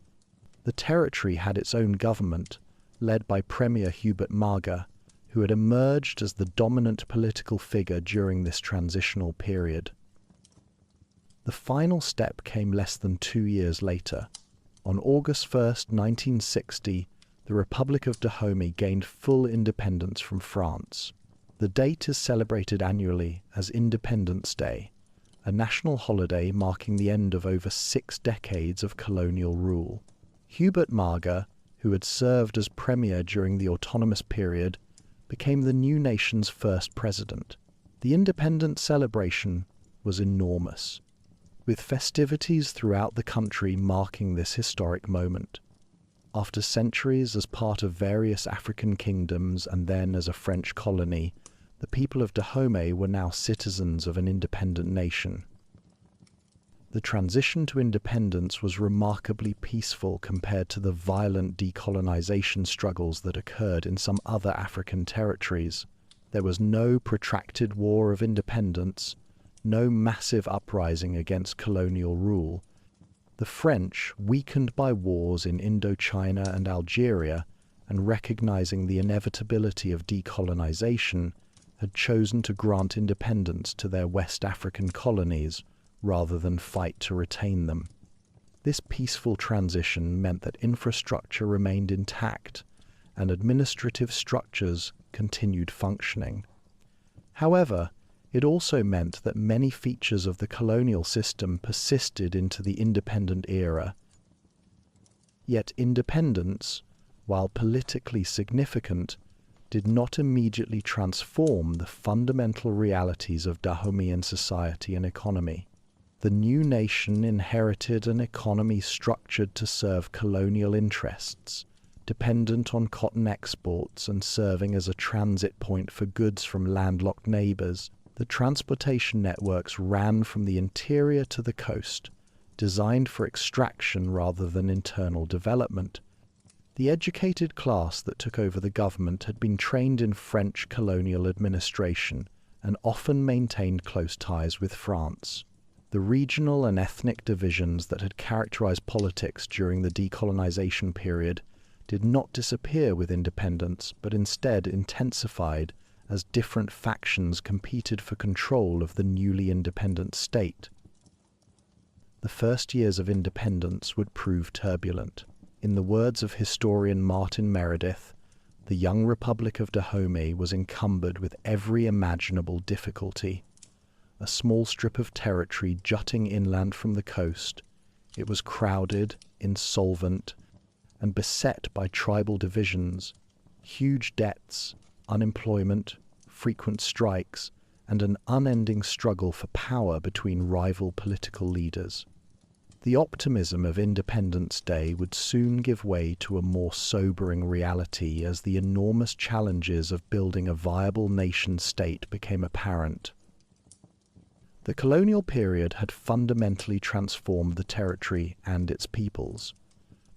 The territory had its own government, led by Premier Hubert Maga, who had emerged as the dominant political figure during this transitional period. The final step came less than 2 years later. On August 1st, 1960, the Republic of Dahomey gained full independence from France. The date is celebrated annually as Independence Day, a national holiday marking the end of over 6 decades of colonial rule. Hubert Maga, who had served as premier during the autonomous period, became the new nation's first president. The independence celebration was enormous, with festivities throughout the country marking this historic moment. After centuries as part of various African kingdoms and then as a French colony, the people of Dahomey were now citizens of an independent nation. The transition to independence was remarkably peaceful compared to the violent decolonization struggles that occurred in some other African territories. There was no protracted war of independence, no massive uprising against colonial rule. The French, weakened by wars in Indochina and Algeria, and recognizing the inevitability of decolonization, had chosen to grant independence to their West African colonies rather than fight to retain them. This peaceful transition meant that infrastructure remained intact and administrative structures continued functioning. However, It also meant that many features of the colonial system persisted into the independent era. Yet independence, while politically significant, did not immediately transform the fundamental realities of Dahomeyan society and economy. The new nation inherited an economy structured to serve colonial interests, dependent on cotton exports and serving as a transit point for goods from landlocked neighbors. The transportation networks ran from the interior to the coast, designed for extraction rather than internal development. The educated class that took over the government had been trained in French colonial administration and often maintained close ties with France. The regional and ethnic divisions that had characterized politics during the decolonization period did not disappear with independence, but instead intensified as different factions competed for control of the newly independent state. The first years of independence would prove turbulent. In the words of historian Martin Meredith, the young Republic of Dahomey was encumbered with every imaginable difficulty. A small strip of territory jutting inland from the coast, it was crowded, insolvent, and beset by tribal divisions, huge debts, unemployment, frequent strikes, and an unending struggle for power between rival political leaders. The optimism of Independence Day would soon give way to a more sobering reality as the enormous challenges of building a viable nation-state became apparent. The colonial period had fundamentally transformed the territory and its peoples.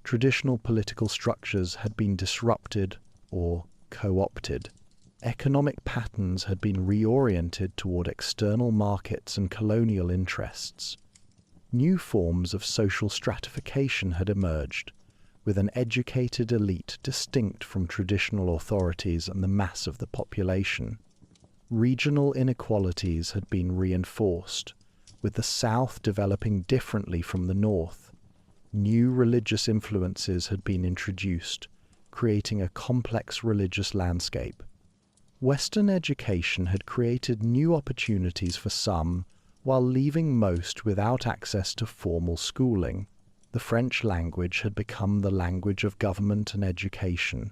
Traditional political structures had been disrupted or co-opted. Economic patterns had been reoriented toward external markets and colonial interests. New forms of social stratification had emerged, with an educated elite distinct from traditional authorities and the mass of the population. Regional inequalities had been reinforced, with the South developing differently from the North. New religious influences had been introduced, creating a complex religious landscape. Western education had created new opportunities for some, while leaving most without access to formal schooling. The French language had become the language of government and education,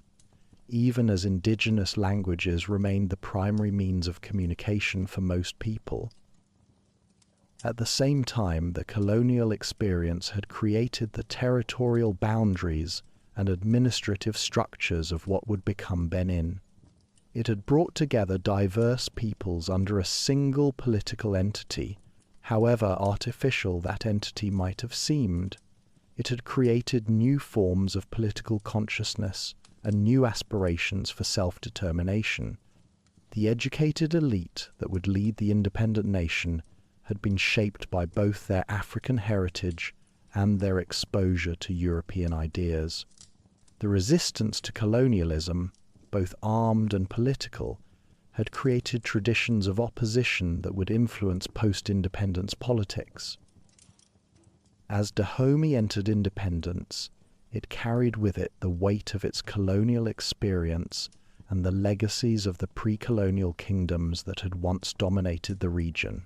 even as indigenous languages remained the primary means of communication for most people. At the same time, the colonial experience had created the territorial boundaries and administrative structures of what would become Benin. It had brought together diverse peoples under a single political entity, however artificial that entity might have seemed. It had created new forms of political consciousness and new aspirations for self-determination. The educated elite that would lead the independent nation had been shaped by both their African heritage and their exposure to European ideas. The resistance to colonialism, both armed and political, had created traditions of opposition that would influence post-independence politics. As Dahomey entered independence, it carried with it the weight of its colonial experience and the legacies of the pre-colonial kingdoms that had once dominated the region.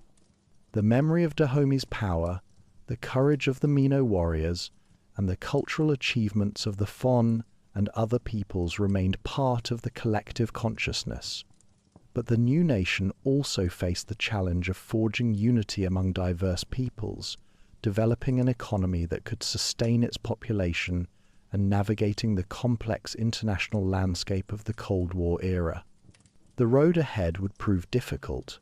The memory of Dahomey's power, the courage of the Mino warriors, and the cultural achievements of the Fon and other peoples remained part of the collective consciousness. But the new nation also faced the challenge of forging unity among diverse peoples, developing an economy that could sustain its population, and navigating the complex international landscape of the Cold War era. The road ahead would prove difficult,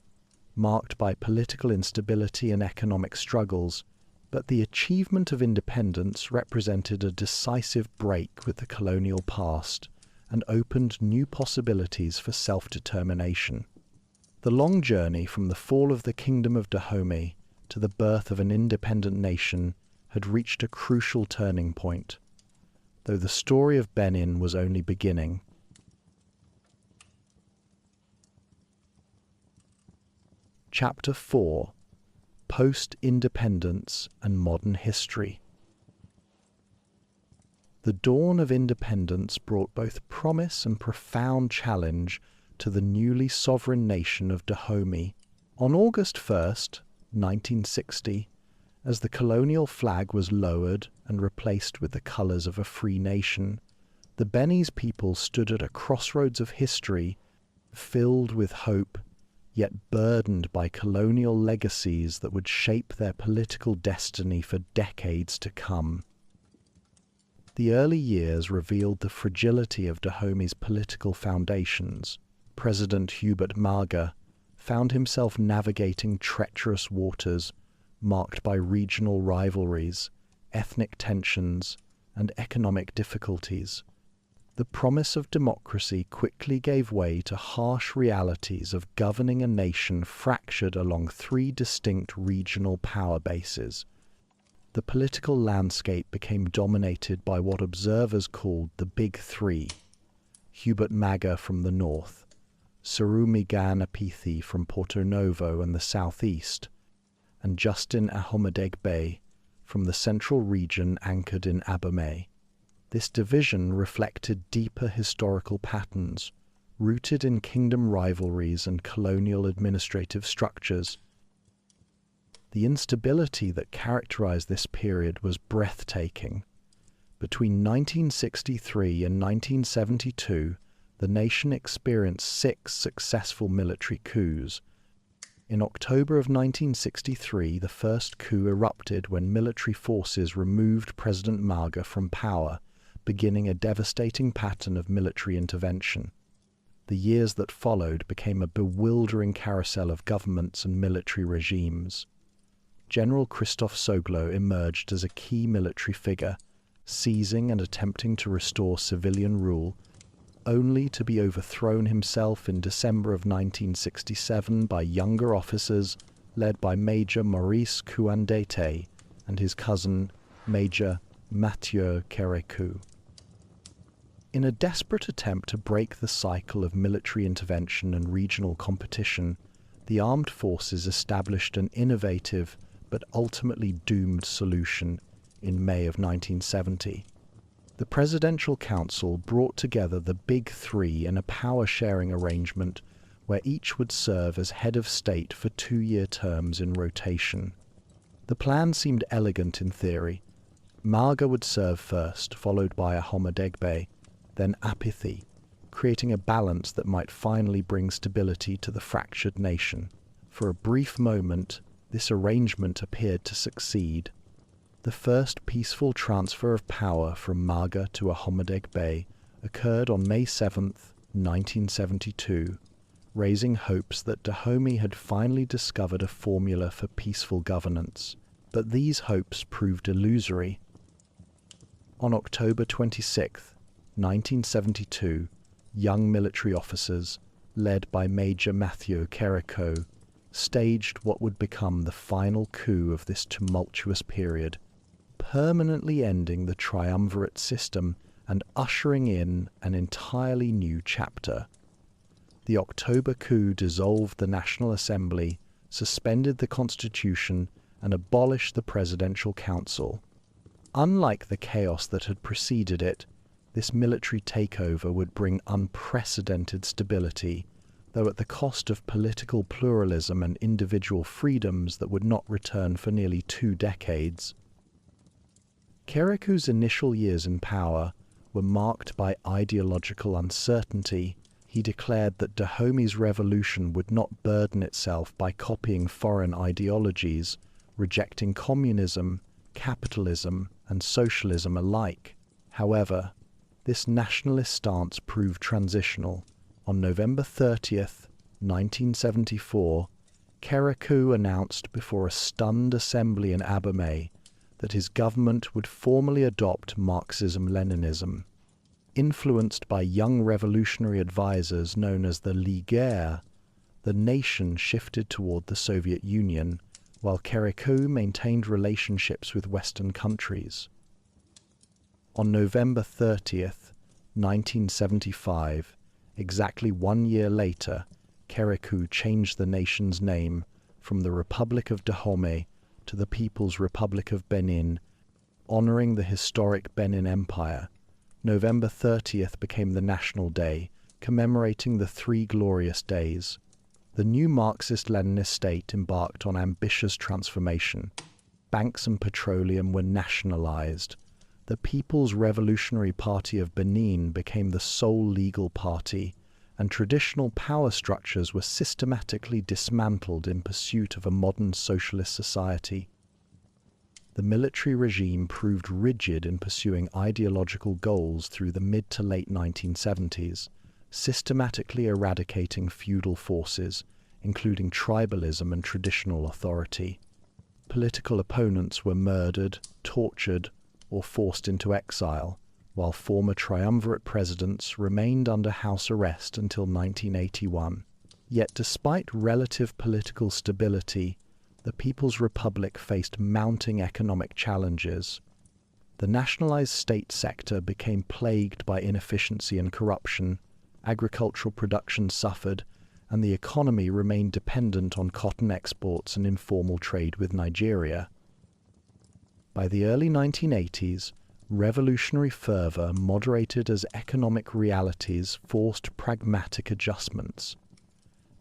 marked by political instability and economic struggles, but the achievement of independence represented a decisive break with the colonial past and opened new possibilities for self-determination. The long journey from the fall of the Kingdom of Dahomey to the birth of an independent nation had reached a crucial turning point, though the story of Benin was only beginning. Chapter 4: Post-Independence and Modern History. The dawn of independence brought both promise and profound challenge to the newly sovereign nation of Dahomey. On August 1st, 1960, as the colonial flag was lowered and replaced with the colours of a free nation, the Beninese people stood at a crossroads of history, filled with hope, yet burdened by colonial legacies that would shape their political destiny for decades to come. The early years revealed the fragility of Dahomey's political foundations. President Hubert Maga found himself navigating treacherous waters marked by regional rivalries, ethnic tensions, and economic difficulties. The promise of democracy quickly gave way to harsh realities of governing a nation fractured along three distinct regional power bases. The political landscape became dominated by what observers called the Big Three: Hubert Maga from the north, Sarumigan Apithi from Porto Novo and the southeast, and Justin Ahomedegbe from the central region anchored in Abomey. This division reflected deeper historical patterns, rooted in kingdom rivalries and colonial administrative structures. The instability that characterized this period was breathtaking. Between 1963 and 1972, the nation experienced 6 successful military coups. In October of 1963, the first coup erupted when military forces removed President Maga from power, beginning a devastating pattern of military intervention. The years that followed became a bewildering carousel of governments and military regimes. General Christophe Soglo emerged as a key military figure, seizing and attempting to restore civilian rule, only to be overthrown himself in December of 1967 by younger officers led by Major Maurice Kouandete and his cousin Major Mathieu Kérékou. In a desperate attempt to break the cycle of military intervention and regional competition, the armed forces established an innovative but ultimately doomed solution in May of 1970. The Presidential Council brought together the Big Three in a power-sharing arrangement where each would serve as head of state for 2-year terms in rotation. The plan seemed elegant in theory. Maga would serve first, followed by Ahomedegbe, then Apithi, creating a balance that might finally bring stability to the fractured nation. For a brief moment, this arrangement appeared to succeed. The first peaceful transfer of power from Maga to Ahomedegbe occurred on May 7, 1972, raising hopes that Dahomey had finally discovered a formula for peaceful governance. But these hopes proved illusory. On October 26, 1972, young military officers, led by Major Mathieu Kérékou, staged what would become the final coup of this tumultuous period, permanently ending the triumvirate system and ushering in an entirely new chapter. The October coup dissolved the National Assembly, suspended the Constitution, and abolished the Presidential Council. Unlike the chaos that had preceded it, this military takeover would bring unprecedented stability, though at the cost of political pluralism and individual freedoms that would not return for nearly 2 decades. Kérékou's initial years in power were marked by ideological uncertainty. He declared that Dahomey's revolution would not burden itself by copying foreign ideologies, rejecting communism, capitalism, and socialism alike. However, this nationalist stance proved transitional. On November 30th, 1974, Kérékou announced before a stunned assembly in Abomey that his government would formally adopt Marxism-Leninism. Influenced by young revolutionary advisors known as the Ligueurs, the nation shifted toward the Soviet Union, while Kérékou maintained relationships with Western countries. On November 30th, 1975, exactly 1 year later, Kérékou changed the nation's name from the Republic of Dahomey to the People's Republic of Benin, honoring the historic Benin Empire. November 30th became the National Day, commemorating the 3 glorious days. The new Marxist-Leninist state embarked on ambitious transformation. Banks and petroleum were nationalized. The People's Revolutionary Party of Benin became the sole legal party, and traditional power structures were systematically dismantled in pursuit of a modern socialist society. The military regime proved rigid in pursuing ideological goals through the mid to late 1970s, systematically eradicating feudal forces, including tribalism and traditional authority. Political opponents were murdered, tortured, or forced into exile, while former triumvirate presidents remained under house arrest until 1981. Yet despite relative political stability, the People's Republic faced mounting economic challenges. The nationalized state sector became plagued by inefficiency and corruption, agricultural production suffered, and the economy remained dependent on cotton exports and informal trade with Nigeria. By the early 1980s, revolutionary fervor moderated as economic realities forced pragmatic adjustments.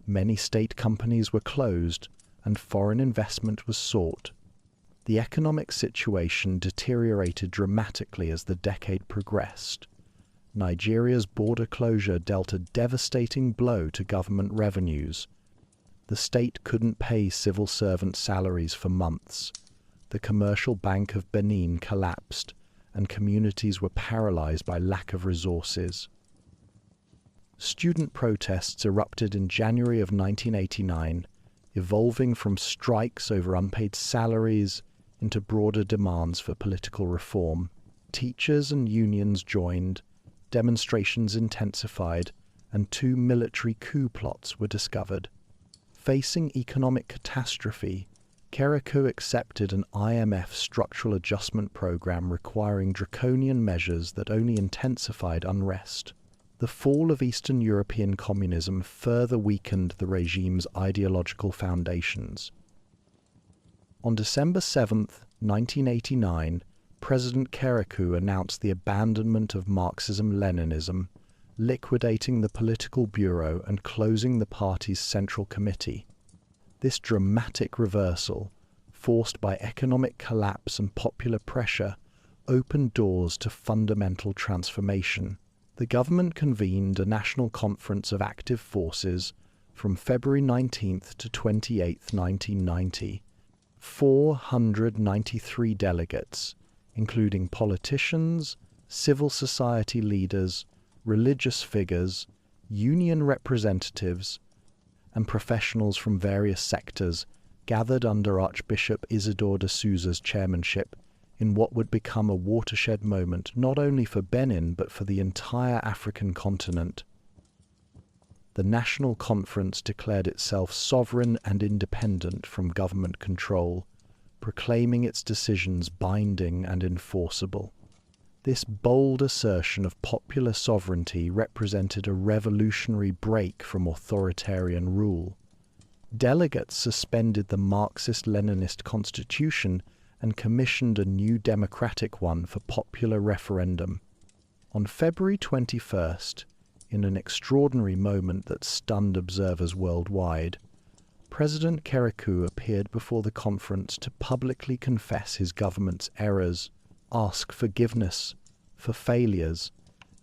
Many state companies were closed, and foreign investment was sought. The economic situation deteriorated dramatically as the decade progressed. Nigeria's border closure dealt a devastating blow to government revenues. The state couldn't pay civil servant salaries for months. The commercial bank of Benin collapsed, and communities were paralyzed by lack of resources. Student protests erupted in January of 1989, evolving from strikes over unpaid salaries into broader demands for political reform. Teachers and unions joined, demonstrations intensified, and 2 military coup plots were discovered. Facing economic catastrophe, Kerikou accepted an IMF structural adjustment program requiring draconian measures that only intensified unrest. The fall of Eastern European communism further weakened the regime's ideological foundations. On December 7, 1989, President Kerikou announced the abandonment of Marxism-Leninism, liquidating the political bureau and closing the party's central committee. This dramatic reversal, forced by economic collapse and popular pressure, opened doors to fundamental transformation. The government convened a national conference of active forces from February 19 to 28, 1990. 493 delegates, including politicians, civil society leaders, religious figures, union representatives, and professionals from various sectors, gathered under Archbishop Isidore de Souza's chairmanship in what would become a watershed moment not only for Benin but for the entire African continent. The National Conference declared itself sovereign and independent from government control, proclaiming its decisions binding and enforceable. This bold assertion of popular sovereignty represented a revolutionary break from authoritarian rule. Delegates suspended the Marxist-Leninist constitution and commissioned a new democratic one for popular referendum. On February 21st, in an extraordinary moment that stunned observers worldwide, President Kerikou appeared before the conference to publicly confess his government's errors, ask forgiveness for failures,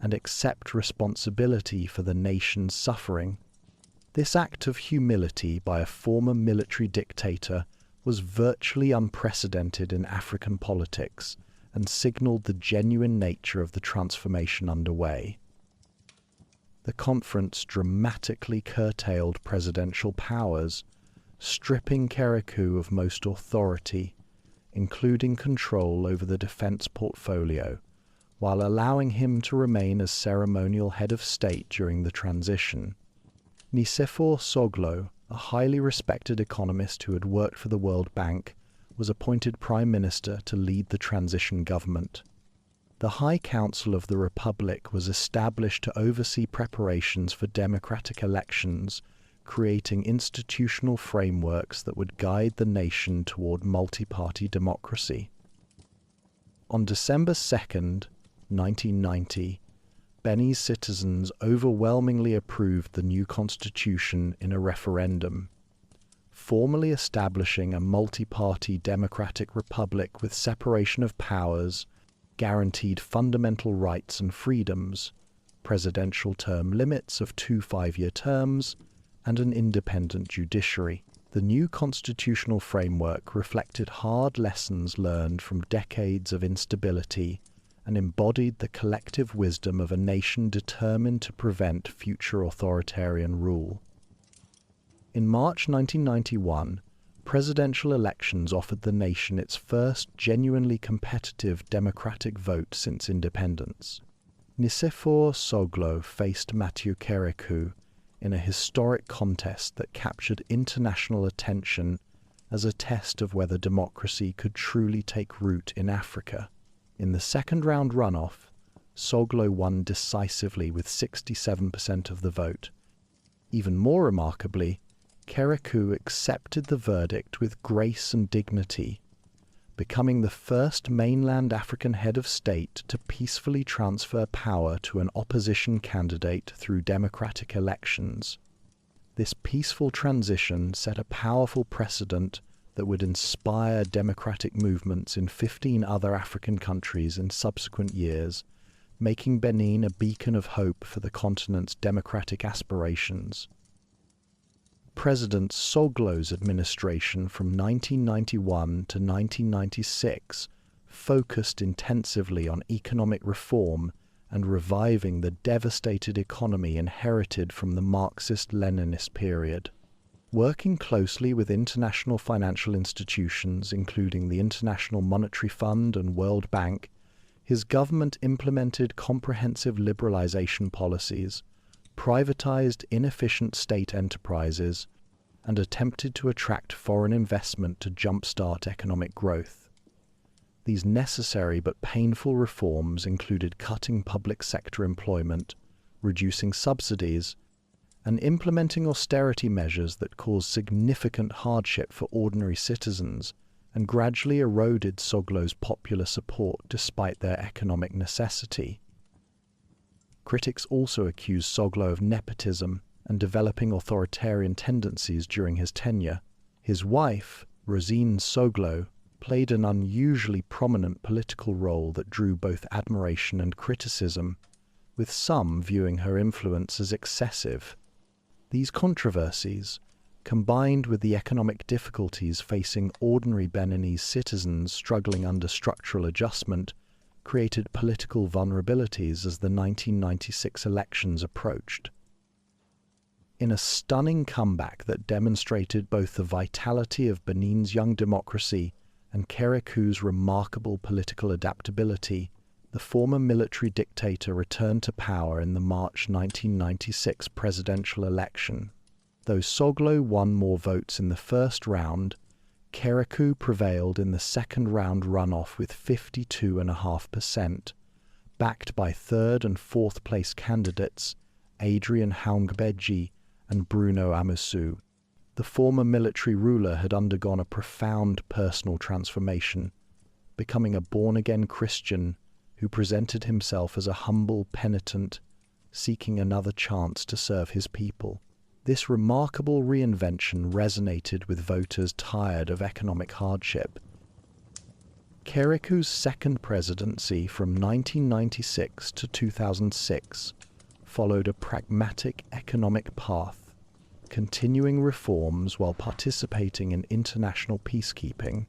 and accept responsibility for the nation's suffering. This act of humility by a former military dictator was virtually unprecedented in African politics and signaled the genuine nature of the transformation underway. The conference dramatically curtailed presidential powers, stripping Kerikou of most authority, including control over the defense portfolio, while allowing him to remain as ceremonial head of state during the transition. Nicéphore Soglo, a highly respected economist who had worked for the World Bank, was appointed Prime Minister to lead the transition government. The High Council of the Republic was established to oversee preparations for democratic elections, creating institutional frameworks that would guide the nation toward multi-party democracy. On December 2, 1990, Benin's citizens overwhelmingly approved the new constitution in a referendum, formally establishing a multi-party democratic republic with separation of powers, guaranteed fundamental rights and freedoms, presidential term limits of 2 5-year terms, and an independent judiciary. The new constitutional framework reflected hard lessons learned from decades of instability and embodied the collective wisdom of a nation determined to prevent future authoritarian rule. In March 1991, presidential elections offered the nation its first genuinely competitive democratic vote since independence. Nicéphore Soglo faced Mathieu Kérékou in a historic contest that captured international attention as a test of whether democracy could truly take root in Africa. In the second-round runoff, Soglo won decisively with 67% of the vote. Even more remarkably, Kérékou accepted the verdict with grace and dignity, becoming the first mainland African head of state to peacefully transfer power to an opposition candidate through democratic elections. This peaceful transition set a powerful precedent that would inspire democratic movements in 15 other African countries in subsequent years, making Benin a beacon of hope for the continent's democratic aspirations. President Soglo's administration from 1991 to 1996 focused intensively on economic reform and reviving the devastated economy inherited from the Marxist-Leninist period. Working closely with international financial institutions, including the International Monetary Fund and World Bank, his government implemented comprehensive liberalization policies, privatized inefficient state enterprises, and attempted to attract foreign investment to jumpstart economic growth. These necessary but painful reforms included cutting public sector employment, reducing subsidies, and implementing austerity measures that caused significant hardship for ordinary citizens and gradually eroded Soglo's popular support despite their economic necessity. Critics also accused Soglo of nepotism and developing authoritarian tendencies during his tenure. His wife, Rosine Soglo, played an unusually prominent political role that drew both admiration and criticism, with some viewing her influence as excessive. These controversies, combined with the economic difficulties facing ordinary Beninese citizens struggling under structural adjustment, created political vulnerabilities as the 1996 elections approached. In a stunning comeback that demonstrated both the vitality of Benin's young democracy and Kérékou's remarkable political adaptability, the former military dictator returned to power in the March 1996 presidential election. Though Soglo won more votes in the first round, Kérékou prevailed in the second-round runoff with 52.5%, backed by third- and fourth-place candidates Adrien Haungbeji and Bruno Amusu. The former military ruler had undergone a profound personal transformation, becoming a born-again Christian who presented himself as a humble penitent, seeking another chance to serve his people. This remarkable reinvention resonated with voters tired of economic hardship. Kérékou's second presidency from 1996 to 2006 followed a pragmatic economic path, continuing reforms while participating in international peacekeeping.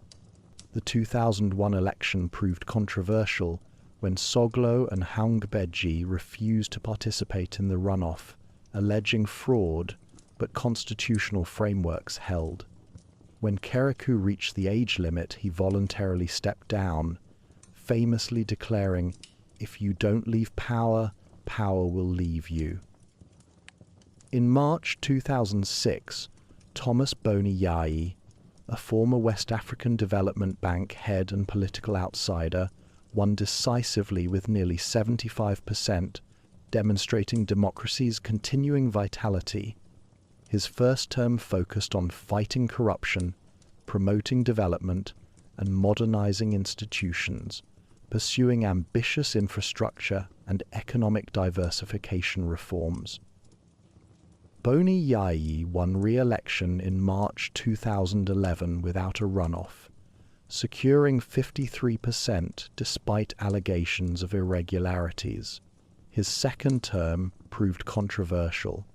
The 2001 election proved controversial when Soglo and Haungbeji refused to participate in the runoff, alleging fraud, but constitutional frameworks held. When Kérékou reached the age limit, he voluntarily stepped down, famously declaring, "If you don't leave power, power will leave you." In March 2006, Thomas Boni Yayi, a former West African Development Bank head and political outsider, won decisively with nearly 75%, demonstrating democracy's continuing vitality. His first term focused on fighting corruption, promoting development, and modernizing institutions, pursuing ambitious infrastructure and economic diversification reforms. Boni Yayi won re-election in March 2011 without a runoff, securing 53% despite allegations of irregularities. His second term proved controversial.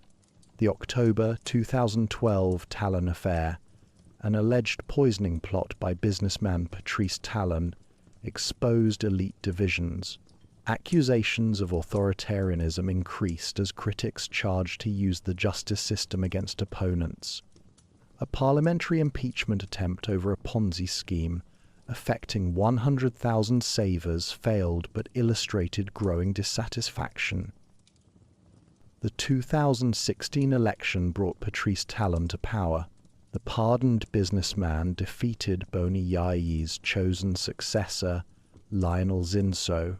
The October 2012 Talon affair, an alleged poisoning plot by businessman Patrice Talon, exposed elite divisions. Accusations of authoritarianism increased as critics charged he used the justice system against opponents. A parliamentary impeachment attempt over a Ponzi scheme affecting 100,000 savers failed but illustrated growing dissatisfaction. The 2016 election brought Patrice Talon to power. The pardoned businessman defeated Boni Yayi's chosen successor, Lionel Zinsou,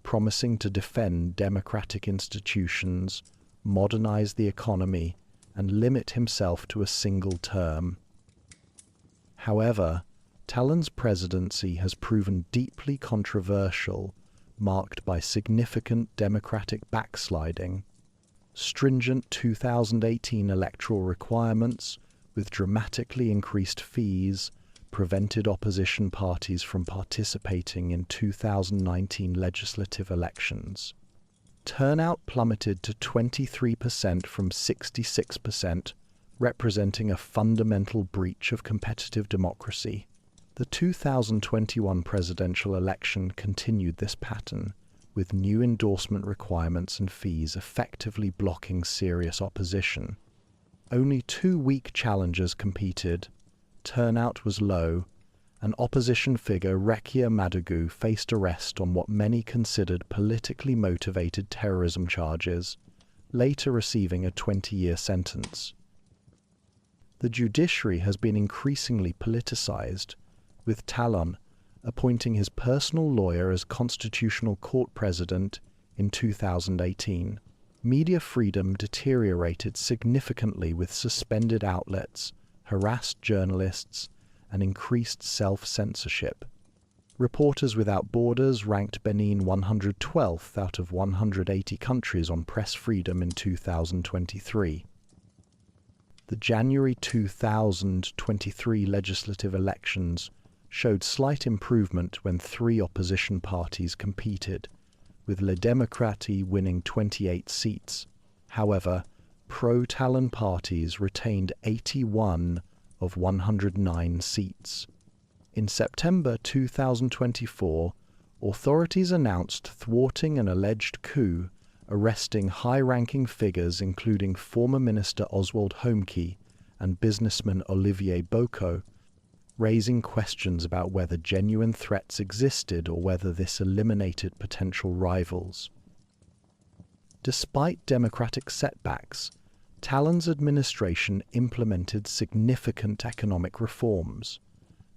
promising to defend democratic institutions, modernize the economy, and limit himself to a single term. However, Talon's presidency has proven deeply controversial, marked by significant democratic backsliding. Stringent 2018 electoral requirements, with dramatically increased fees, prevented opposition parties from participating in 2019 legislative elections. Turnout plummeted to 23% from 66%, representing a fundamental breach of competitive democracy. The 2021 presidential election continued this pattern, with new endorsement requirements and fees effectively blocking serious opposition. Only 2 weak challengers competed. Turnout was low. An opposition figure, Rekia Madugu, faced arrest on what many considered politically motivated terrorism charges, later receiving a 20-year sentence. The judiciary has been increasingly politicized, with Talon appointing his personal lawyer as Constitutional Court President in 2018. Media freedom deteriorated significantly with suspended outlets, harassed journalists, and increased self-censorship. Reporters Without Borders ranked Benin 112th out of 180 countries on press freedom in 2023. The January 2023 legislative elections showed slight improvement when 3 opposition parties competed, with Les Démocrates winning 28 seats. However, pro-Talon parties retained 81 of 109 seats. In September 2024, authorities announced thwarting an alleged coup, arresting high-ranking figures including former Minister Oswald Homke and businessman Olivier Boko, raising questions about whether genuine threats existed or whether this eliminated potential rivals. Despite democratic setbacks, Talon's administration implemented significant economic reforms.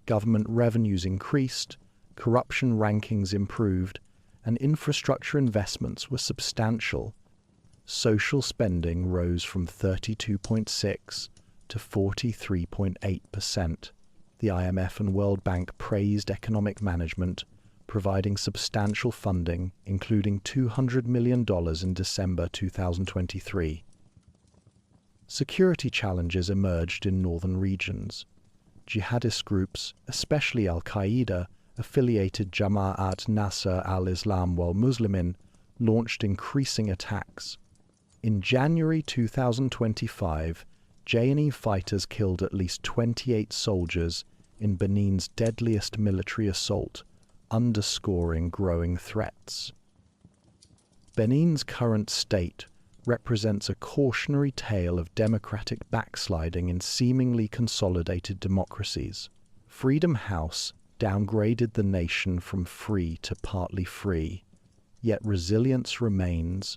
Government revenues increased, corruption rankings improved, and infrastructure investments were substantial. Social spending rose from 32.6% to 43.8%. The IMF and World Bank praised economic management, providing substantial funding, including $200 million in December 2023. Security challenges emerged in northern regions. Jihadist groups, especially Al-Qaeda, affiliated Jama'at Nasr al-Islam wal Muslimin, launched increasing attacks. In January 2025, J&E fighters killed at least 28 soldiers in Benin's deadliest military assault, underscoring growing threats. Benin's current state represents a cautionary tale of democratic backsliding in seemingly consolidated democracies. Freedom House downgraded the nation from free to partly free, yet resilience remains.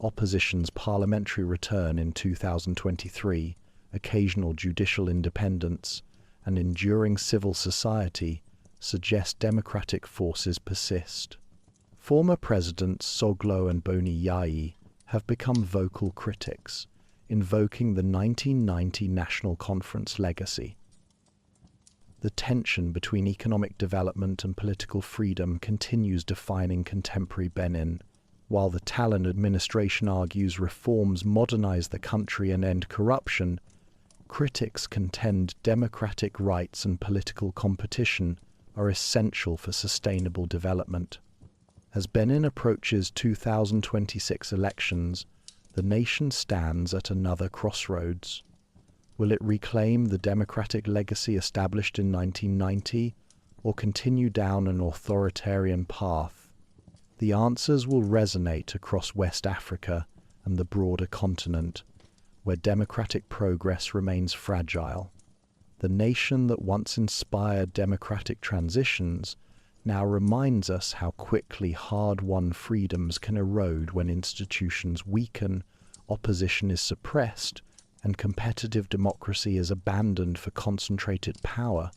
Opposition's parliamentary return in 2023, occasional judicial independence, and enduring civil society suggest democratic forces persist. Former presidents Soglo and Boni Yayi have become vocal critics, invoking the 1990 National Conference legacy. The tension between economic development and political freedom continues defining contemporary Benin. While the Talon administration argues reforms modernize the country and end corruption, critics contend democratic rights and political competition are essential for sustainable development. As Benin approaches 2026 elections, the nation stands at another crossroads. Will it reclaim the democratic legacy established in 1990, or continue down an authoritarian path? The answers will resonate across West Africa and the broader continent, where democratic progress remains fragile. The nation that once inspired democratic transitions now reminds us how quickly hard-won freedoms can erode when institutions weaken, opposition is suppressed, and competitive democracy is abandoned for concentrated power.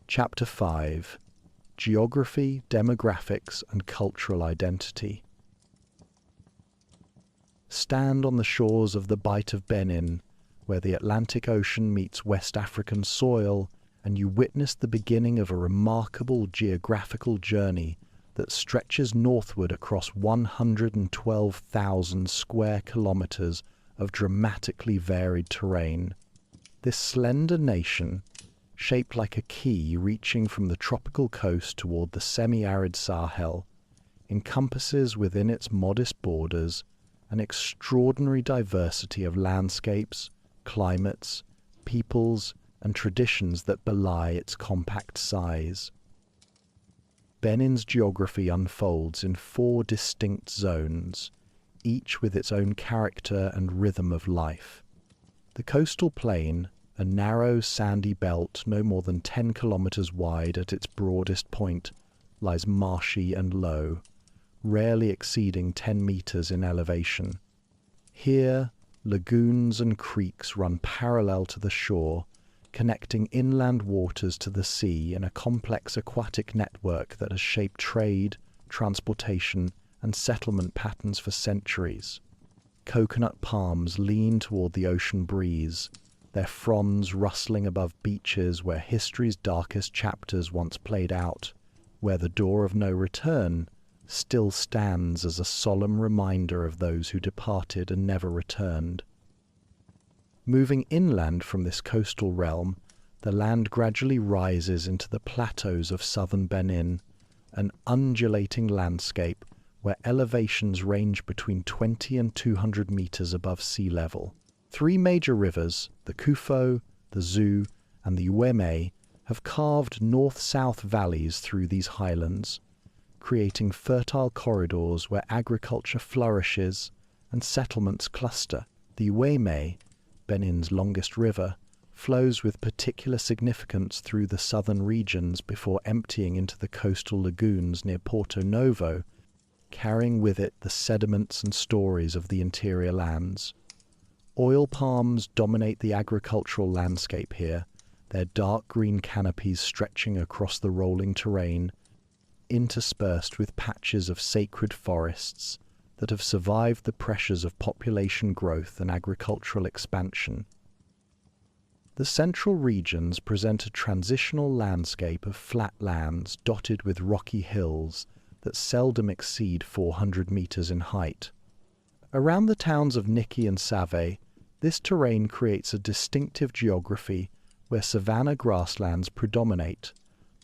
Chapter 5: Geography, Demographics, and Cultural Identity. Stand on the shores of the Bight of Benin, where the Atlantic Ocean meets West African soil, and you witness the beginning of a remarkable geographical journey that stretches northward across 112,000 square kilometers of dramatically varied terrain. This slender nation, shaped like a key reaching from the tropical coast toward the semi-arid Sahel, encompasses within its modest borders an extraordinary diversity of landscapes, climates, peoples, and traditions that belie its compact size. Benin's geography unfolds in 4 distinct zones, each with its own character and rhythm of life. The coastal plain, a narrow sandy belt no more than 10 kilometers wide at its broadest point, lies marshy and low, rarely exceeding 10 meters in elevation. Here, lagoons and creeks run parallel to the shore, connecting inland waters to the sea in a complex aquatic network that has shaped trade, transportation, and settlement patterns for centuries. Coconut palms lean toward the ocean breeze, their fronds rustling above beaches where history's darkest chapters once played out, where the door of no return still stands as a solemn reminder of those who departed and never returned. Moving inland from this coastal realm, the land gradually rises into the plateaus of southern Benin, an undulating landscape where elevations range between 20 and 200 meters above sea level. 3 major rivers, the Kufo, the Zu, and the Abomey, have carved north-south valleys through these highlands, creating fertile corridors where agriculture flourishes and settlements cluster. The Abomey, Benin's longest river, flows with particular significance through the southern regions before emptying into the coastal lagoons near Porto Novo, carrying with it the sediments and stories of the interior lands. Oil palms dominate the agricultural landscape here, their dark green canopies stretching across the rolling terrain, interspersed with patches of sacred forests that have survived the pressures of population growth and agricultural expansion. The central regions present a transitional landscape of flat lands dotted with rocky hills that seldom exceed 400 meters in height. Around the towns of Niki and Save, this terrain creates a distinctive geography where savanna grasslands predominate,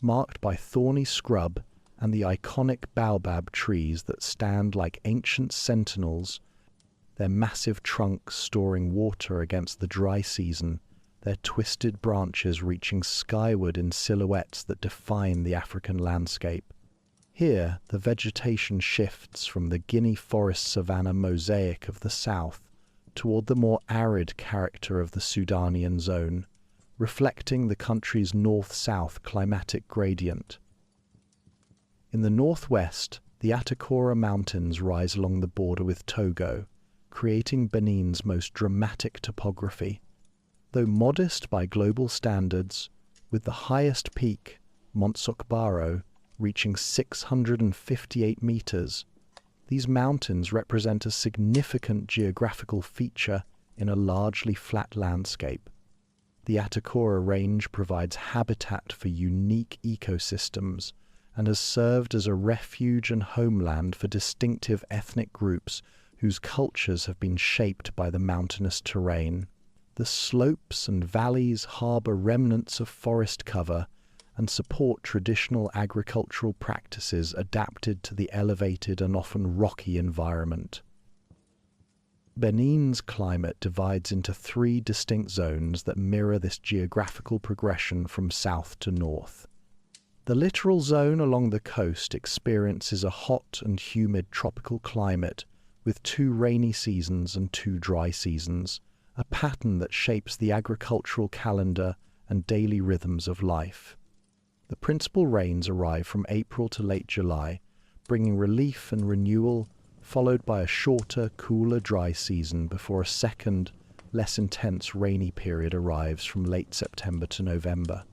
marked by thorny scrub and the iconic baobab trees that stand like ancient sentinels, their massive trunks storing water against the dry season, their twisted branches reaching skyward in silhouettes that define the African landscape. Here, the vegetation shifts from the Guinea forest savanna mosaic of the south toward the more arid character of the Sudanian zone, reflecting the country's north-south climatic gradient. In the northwest, the Atakora Mountains rise along the border with Togo, creating Benin's most dramatic topography. Though modest by global standards, with the highest peak, Montsokbaro, reaching 658 meters, these mountains represent a significant geographical feature in a largely flat landscape. The Atacora Range provides habitat for unique ecosystems and has served as a refuge and homeland for distinctive ethnic groups whose cultures have been shaped by the mountainous terrain. The slopes and valleys harbour remnants of forest cover and support traditional agricultural practices adapted to the elevated and often rocky environment. Benin's climate divides into three distinct zones that mirror this geographical progression from south to north. The littoral zone along the coast experiences a hot and humid tropical climate with 2 rainy seasons and 2 dry seasons, a pattern that shapes the agricultural calendar and daily rhythms of life. The principal rains arrive from April to late July, bringing relief and renewal, followed by a shorter, cooler dry season before a second, less intense rainy period arrives from late September to November.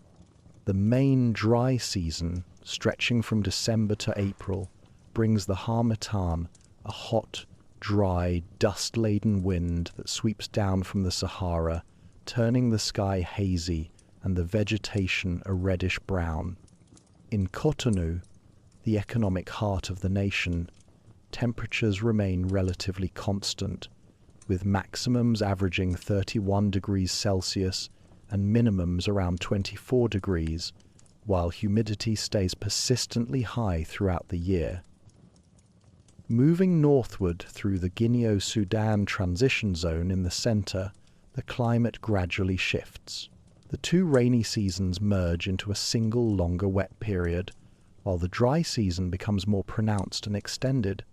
The main dry season, stretching from December to April, brings the harmattan, a hot, dry, dust-laden wind that sweeps down from the Sahara, turning the sky hazy and the vegetation a reddish-brown. In Cotonou, the economic heart of the nation, temperatures remain relatively constant, with maximums averaging 31 degrees Celsius and minimums around 24 degrees, while humidity stays persistently high throughout the year. Moving northward through the Guinea-Sudan transition zone in the center, the climate gradually shifts. The 2 rainy seasons merge into a single longer wet period, while the dry season becomes more pronounced and extended.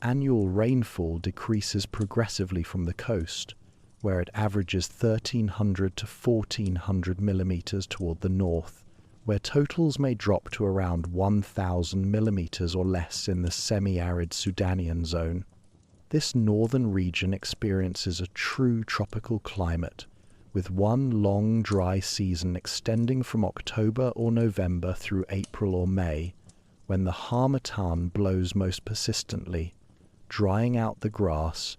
Annual rainfall decreases progressively from the coast, where it averages 1,300 to 1,400 millimeters toward the north, where totals may drop to around 1,000 millimeters or less in the semi-arid Sudanian zone. This northern region experiences a true tropical climate, with one long dry season extending from October or November through April or May, when the harmattan blows most persistently, drying out the grass,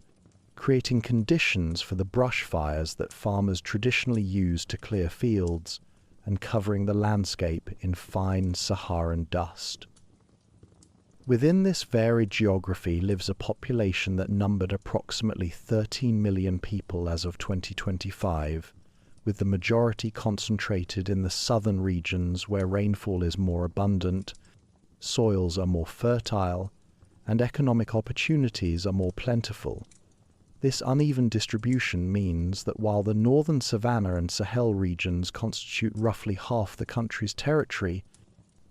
creating conditions for the brush fires that farmers traditionally use to clear fields, and covering the landscape in fine Saharan dust. Within this varied geography lives a population that numbered approximately 13 million people as of 2025, with the majority concentrated in the southern regions where rainfall is more abundant, soils are more fertile, and economic opportunities are more plentiful. This uneven distribution means that while the northern Savannah and Sahel regions constitute roughly half the country's territory,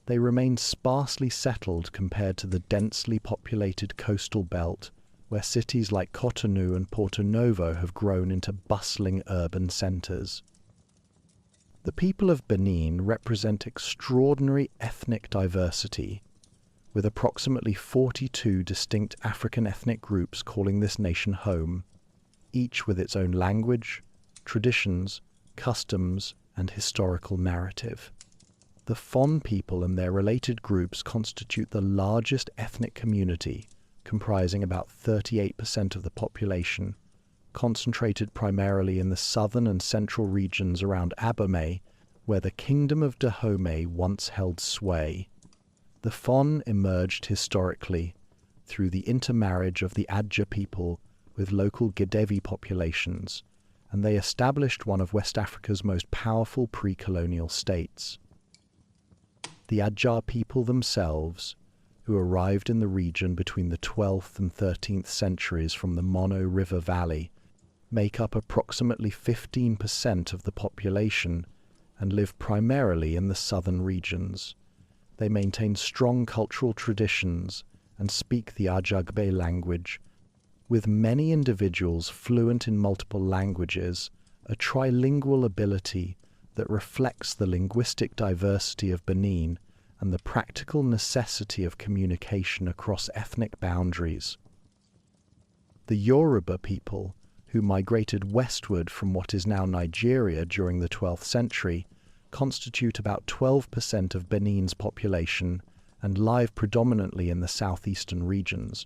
they remain sparsely settled compared to the densely populated coastal belt, where cities like Cotonou and Porto Novo have grown into bustling urban centers. The people of Benin represent extraordinary ethnic diversity, with approximately 42 distinct African ethnic groups calling this nation home, each with its own language, traditions, customs, and historical narrative. The Fon people and their related groups constitute the largest ethnic community, comprising about 38% of the population, concentrated primarily in the southern and central regions around Abomey, where the Kingdom of Dahomey once held sway. The Fon emerged historically through the intermarriage of the Adja people with local Gedevi populations, and they established one of West Africa's most powerful pre-colonial states. The Adja people themselves, who arrived in the region between the 12th and 13th centuries from the Mono River Valley, make up approximately 15% of the population and live primarily in the southern regions. They maintain strong cultural traditions and speak the Ajagbe language, with many individuals fluent in multiple languages, a trilingual ability that reflects the linguistic diversity of Benin and the practical necessity of communication across ethnic boundaries. The Yoruba people, who migrated westward from what is now Nigeria during the 12th century, constitute about 12% of Benin's population and live predominantly in the southeastern regions,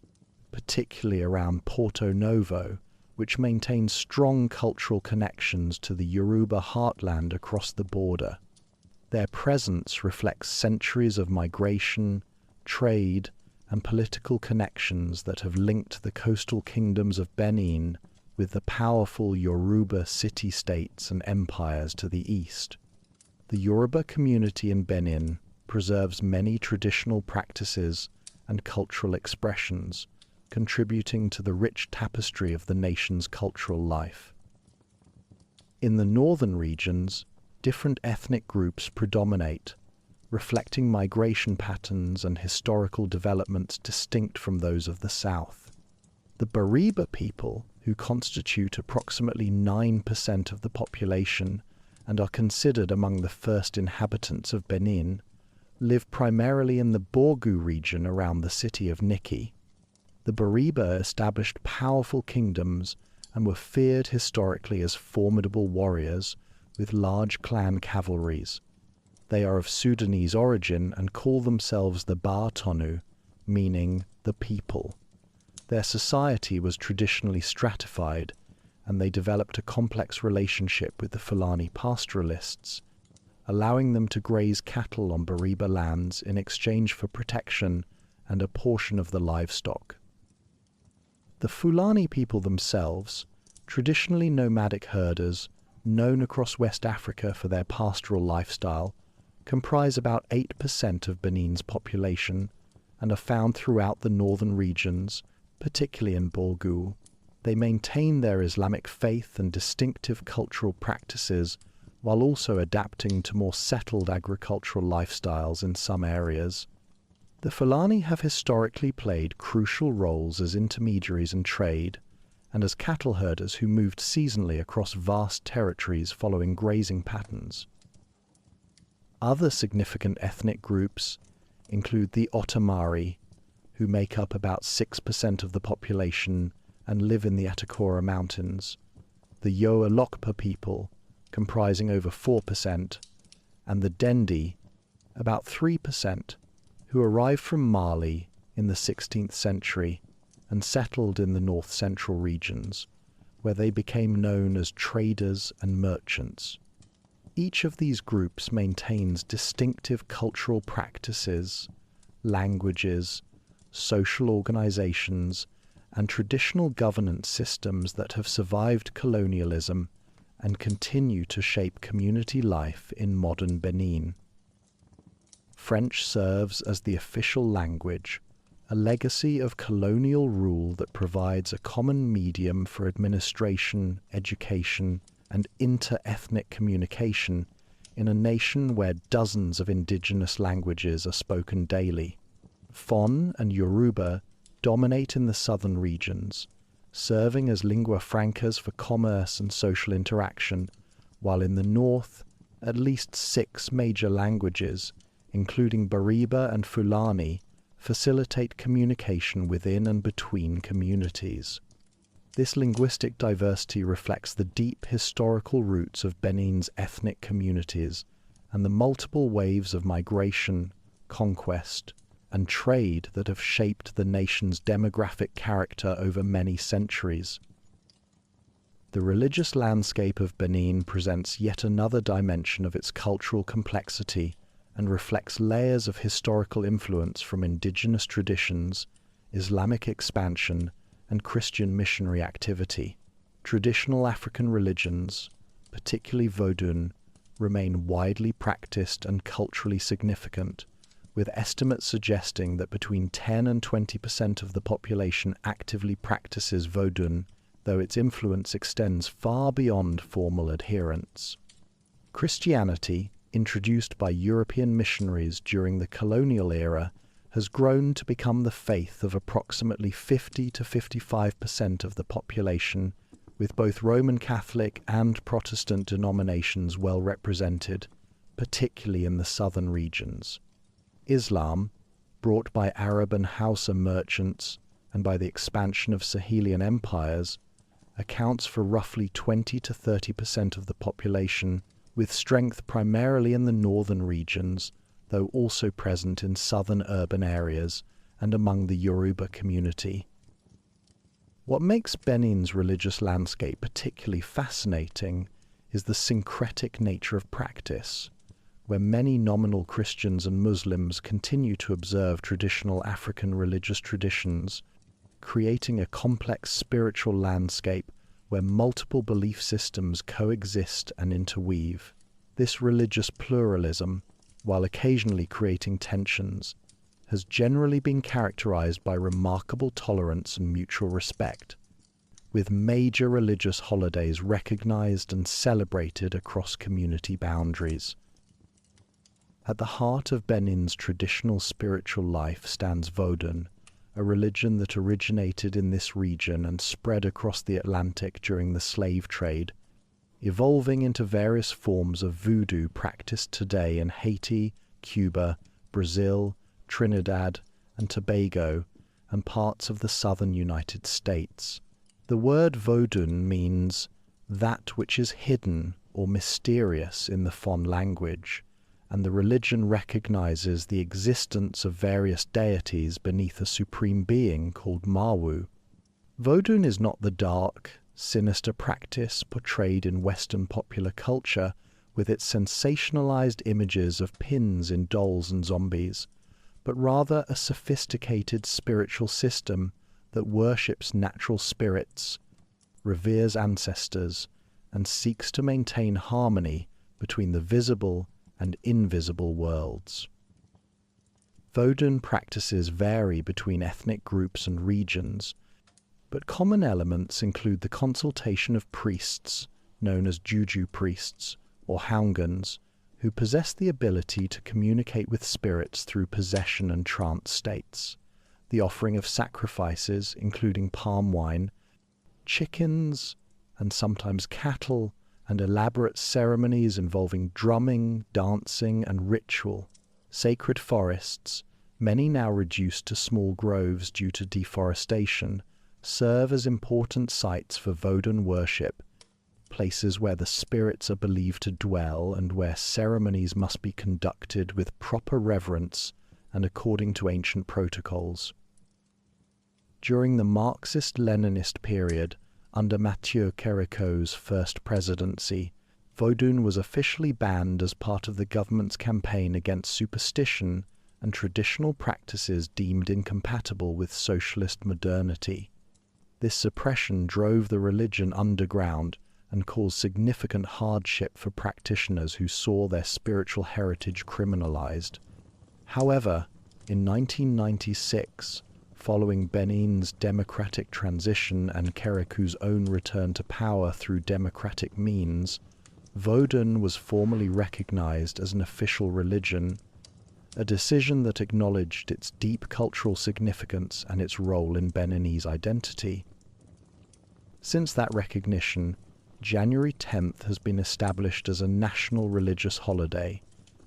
particularly around Porto Novo, which maintains strong cultural connections to the Yoruba heartland across the border. Their presence reflects centuries of migration, trade, and political connections that have linked the coastal kingdoms of Benin with the powerful Yoruba city-states and empires to the east. The Yoruba community in Benin preserves many traditional practices and cultural expressions, contributing to the rich tapestry of the nation's cultural life. In the northern regions, different ethnic groups predominate, reflecting migration patterns and historical developments distinct from those of the south. The Bariba people, who constitute approximately 9% of the population and are considered among the first inhabitants of Benin, live primarily in the Borgu region around the city of Niki. The Bariba established powerful kingdoms and were feared historically as formidable warriors with large clan cavalries. They are of Sudanese origin and call themselves the Ba Tonu, meaning the people. Their society was traditionally stratified, and they developed a complex relationship with the Fulani pastoralists, allowing them to graze cattle on Bariba lands in exchange for protection and a portion of the livestock. The Fulani people themselves, traditionally nomadic herders, known across West Africa for their pastoral lifestyle, comprise about 8% of Benin's population and are found throughout the northern regions, particularly in Borgu. They maintain their Islamic faith and distinctive cultural practices while also adapting to more settled agricultural lifestyles in some areas. The Fulani have historically played crucial roles as intermediaries in trade and as cattle herders who moved seasonally across vast territories following grazing patterns. Other significant ethnic groups include the Otomari, who make up about 6% of the population and live in the Atakora Mountains, the Yoa Lokpa people, comprising over 4%, and the Dendi, about 3%, who arrived from Mali in the 16th century and settled in the north-central regions, where they became known as traders and merchants. Each of these groups maintains distinctive cultural practices, languages, social organizations, and traditional governance systems that have survived colonialism and continue to shape community life in modern Benin. French serves as the official language, a legacy of colonial rule that provides a common medium for administration, education, and inter-ethnic communication in a nation where dozens of indigenous languages are spoken daily. Fon and Yoruba dominate in the southern regions, serving as lingua francas for commerce and social interaction, while in the north, at least 6 major languages, including Bariba and Fulani, facilitate communication within and between communities. This linguistic diversity reflects the deep historical roots of Benin's ethnic communities and the multiple waves of migration, conquest, and trade that have shaped the nation's demographic character over many centuries. The religious landscape of Benin presents yet another dimension of its cultural complexity and reflects layers of historical influence from indigenous traditions, Islamic expansion, and Christian missionary activity. Traditional African religions, particularly Vodun, remain widely practiced and culturally significant, with estimates suggesting that between 10 and 20% of the population actively practices Vodun, though its influence extends far beyond formal adherence. Christianity, introduced by European missionaries during the colonial era, has grown to become the faith of approximately 50 to 55% of the population, with both Roman Catholic and Protestant denominations well represented, particularly in the southern regions. Islam, brought by Arab and Hausa merchants and by the expansion of Sahelian empires, accounts for roughly 20 to 30% of the population, with strength primarily in the northern regions, though also present in southern urban areas and among the Yoruba community. What makes Benin's religious landscape particularly fascinating is the syncretic nature of practice, where many nominal Christians and Muslims continue to observe traditional African religious traditions, creating a complex spiritual landscape where multiple belief systems coexist and interweave. This religious pluralism, while occasionally creating tensions, has generally been characterized by remarkable tolerance and mutual respect, with major religious holidays recognized and celebrated across community boundaries. At the heart of Benin's traditional spiritual life stands Vodun, a religion that originated in this region and spread across the Atlantic during the slave trade, evolving into various forms of voodoo practiced today in Haiti, Cuba, Brazil, Trinidad and Tobago, and parts of the southern United States. The word Vodun means that which is hidden or mysterious in the Fon language, and the religion recognizes the existence of various deities beneath a supreme being called Mawu. Vodun is not the dark, sinister practice portrayed in Western popular culture with its sensationalized images of pins in dolls and zombies, but rather a sophisticated spiritual system that worships natural spirits, reveres ancestors, and seeks to maintain harmony between the visible and invisible worlds. Vodun practices vary between ethnic groups and regions, but common elements include the consultation of priests, known as juju priests or haungans, who possess the ability to communicate with spirits through possession and trance states, the offering of sacrifices, including palm wine, chickens, and sometimes cattle, and elaborate ceremonies involving drumming, dancing, and ritual. Sacred forests, many now reduced to small groves due to deforestation, serve as important sites for Vodun worship, places where the spirits are believed to dwell and where ceremonies must be conducted with proper reverence and according to ancient protocols. During the Marxist-Leninist period, under Mathieu Kéréko's first presidency, Vodun was officially banned as part of the government's campaign against superstition and traditional practices deemed incompatible with socialist modernity. This suppression drove the religion underground and caused significant hardship for practitioners who saw their spiritual heritage criminalized. However, in 1996, following Benin's democratic transition and Kéréko's own return to power through democratic means, Vodun was formally recognized as an official religion, a decision that acknowledged its deep cultural significance and its role in Beninese identity. Since that recognition, January 10th has been established as a national religious holiday,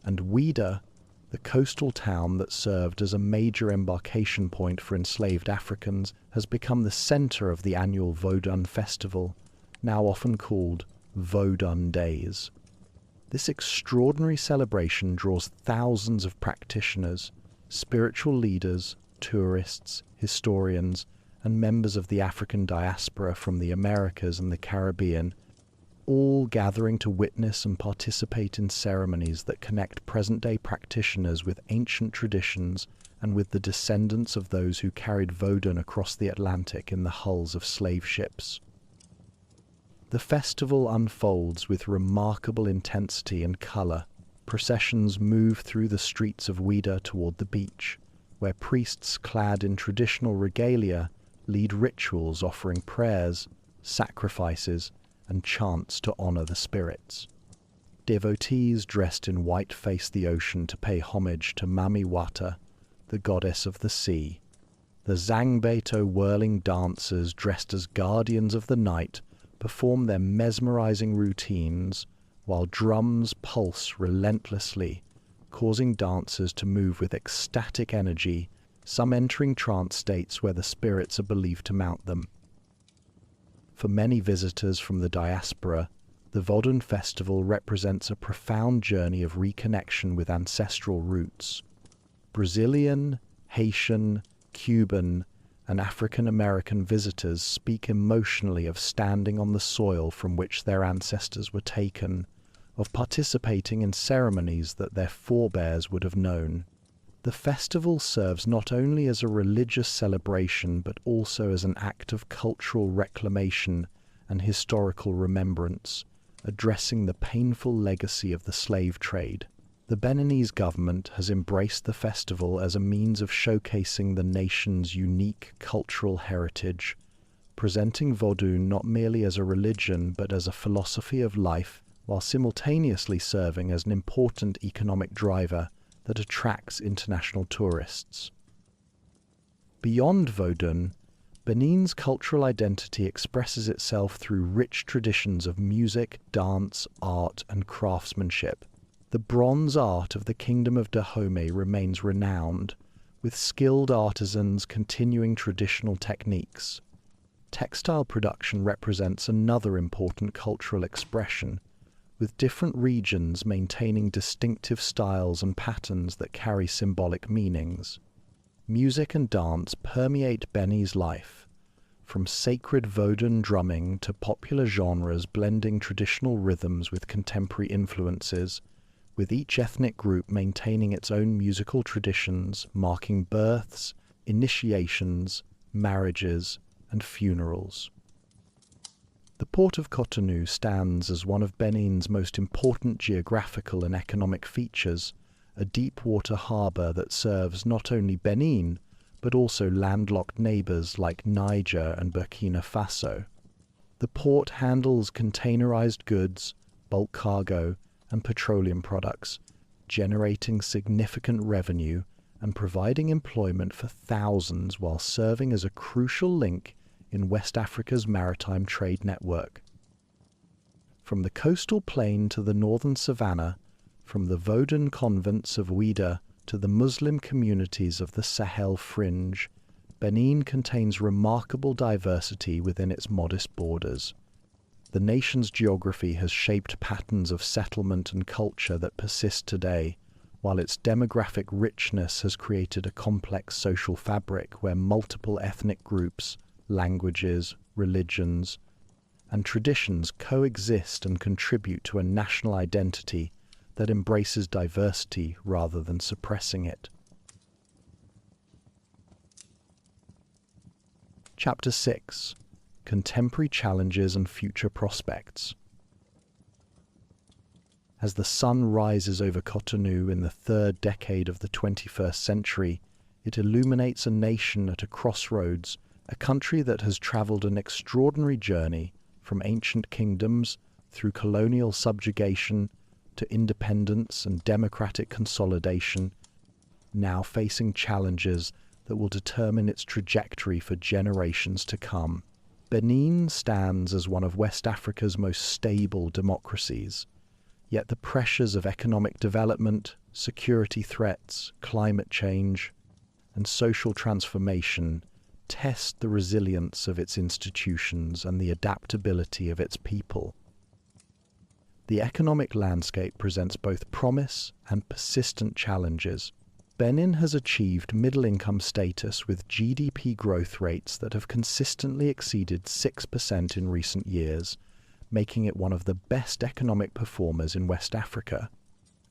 and Ouidah, the coastal town that served as a major embarkation point for enslaved Africans, has become the center of the annual Vodun festival, now often called Vodun Days. This extraordinary celebration draws thousands of practitioners, spiritual leaders, tourists, historians, and members of the African diaspora from the Americas and the Caribbean, all gathering to witness and participate in ceremonies that connect present-day practitioners with ancient traditions and with the descendants of those who carried Vodun across the Atlantic in the hulls of slave ships. The festival unfolds with remarkable intensity and color. Processions move through the streets of Ouidah toward the beach, where priests clad in traditional regalia lead rituals offering prayers, sacrifices, and chants to honor the spirits. Devotees dressed in white face the ocean to pay homage to Mami Wata, the goddess of the sea. The Zangbeto whirling dancers dressed as guardians of the night perform their mesmerizing routines, while drums pulse relentlessly, causing dancers to move with ecstatic energy, some entering trance states where the spirits are believed to mount them. For many visitors from the diaspora, the Vodun festival represents a profound journey of reconnection with ancestral roots. Brazilian, Haitian, Cuban, and African American visitors speak emotionally of standing on the soil from which their ancestors were taken, of participating in ceremonies that their forebears would have known. The festival serves not only as a religious celebration but also as an act of cultural reclamation and historical remembrance, addressing the painful legacy of the slave trade. The Beninese government has embraced the festival as a means of showcasing the nation's unique cultural heritage, presenting Vodou not merely as a religion but as a philosophy of life, while simultaneously serving as an important economic driver that attracts international tourists. Beyond Vodun, Benin's cultural identity expresses itself through rich traditions of music, dance, art, and craftsmanship. The bronze art of the Kingdom of Dahomey remains renowned, with skilled artisans continuing traditional techniques. Textile production represents another important cultural expression, with different regions maintaining distinctive styles and patterns that carry symbolic meanings. Music and dance permeate Beni's life, from sacred Vodun drumming to popular genres blending traditional rhythms with contemporary influences, with each ethnic group maintaining its own musical traditions, marking births, initiations, marriages, and funerals. The port of Cotonou stands as one of Benin's most important geographical and economic features, a deep-water harbour that serves not only Benin, but also landlocked neighbours like Niger and Burkina Faso. The port handles containerized goods, bulk cargo, and petroleum products, generating significant revenue and providing employment for thousands while serving as a crucial link in West Africa's maritime trade network. From the coastal plain to the northern savannah, from the Vodun convents of Ouida to the Muslim communities of the Sahel fringe, Benin contains remarkable diversity within its modest borders. The nation's geography has shaped patterns of settlement and culture that persist today, while its demographic richness has created a complex social fabric where multiple ethnic groups, languages, religions, and traditions coexist and contribute to a national identity that embraces diversity rather than suppressing it. Chapter 6: Contemporary Challenges and Future Prospects. As the sun rises over Cotonou in the third decade of the 21st century, it illuminates a nation at a crossroads, a country that has travelled an extraordinary journey from ancient kingdoms through colonial subjugation to independence and democratic consolidation, now facing challenges that will determine its trajectory for generations to come. Benin stands as one of West Africa's most stable democracies, yet the pressures of economic development, security threats, climate change, and social transformation test the resilience of its institutions and the adaptability of its people. The economic landscape presents both promise and persistent challenges. Benin has achieved middle-income status with GDP growth rates that have consistently exceeded 6% in recent years, making it one of the best economic performers in West Africa.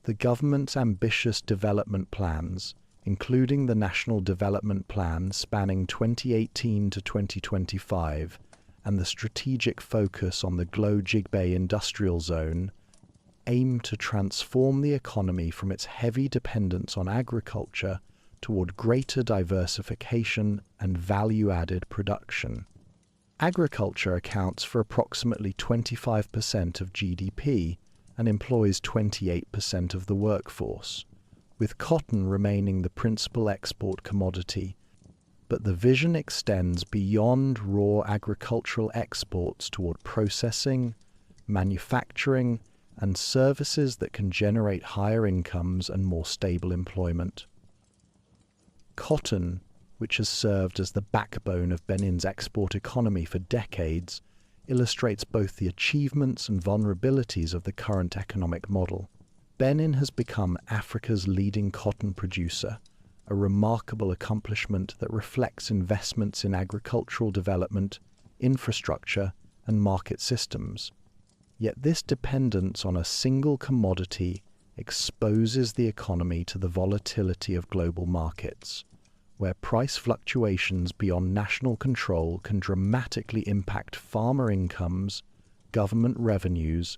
The government's ambitious development plans, including the National Development Plan spanning 2018 to 2025, and the strategic focus on the Glo-Jigbe Industrial Zone, aim to transform the economy from its heavy dependence on agriculture toward greater diversification and value-added production. Agriculture accounts for approximately 25% of GDP and employs 28% of the workforce, with cotton remaining the principal export commodity. But the vision extends beyond raw agricultural exports toward processing, manufacturing, and services that can generate higher incomes and more stable employment. Cotton, which has served as the backbone of Benin's export economy for decades, illustrates both the achievements and vulnerabilities of the current economic model. Benin has become Africa's leading cotton producer, a remarkable accomplishment that reflects investments in agricultural development, infrastructure, and market systems. Yet this dependence on a single commodity exposes the economy to the volatility of global markets, where price fluctuations beyond national control can dramatically impact farmer incomes, government revenues,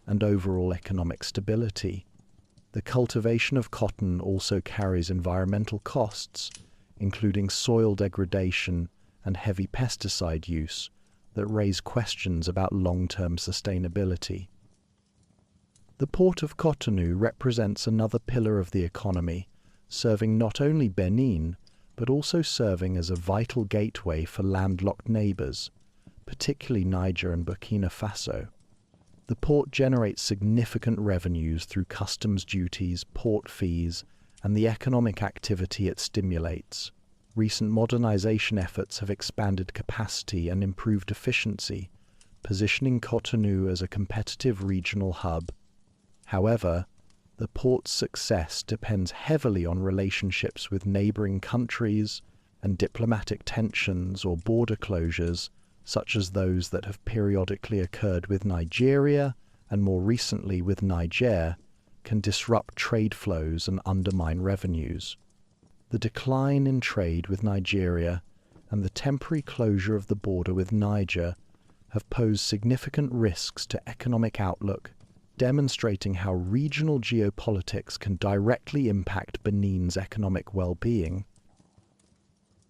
and overall economic stability. The cultivation of cotton also carries environmental costs, including soil degradation and heavy pesticide use, that raise questions about long-term sustainability. The port of Cotonou represents another pillar of the economy, serving not only Benin, but also serving as a vital gateway for landlocked neighbors, particularly Niger and Burkina Faso. The port generates significant revenues through customs duties, port fees, and the economic activity it stimulates. Recent modernization efforts have expanded capacity and improved efficiency, positioning Cotonou as a competitive regional hub. However, the port's success depends heavily on relationships with neighboring countries and diplomatic tensions or border closures, such as those that have periodically occurred with Nigeria and more recently with Niger, can disrupt trade flows and undermine revenues. The decline in trade with Nigeria and the temporary closure of the border with Niger have posed significant risks to economic outlook, demonstrating how regional geopolitics can directly impact Benin's economic well-being.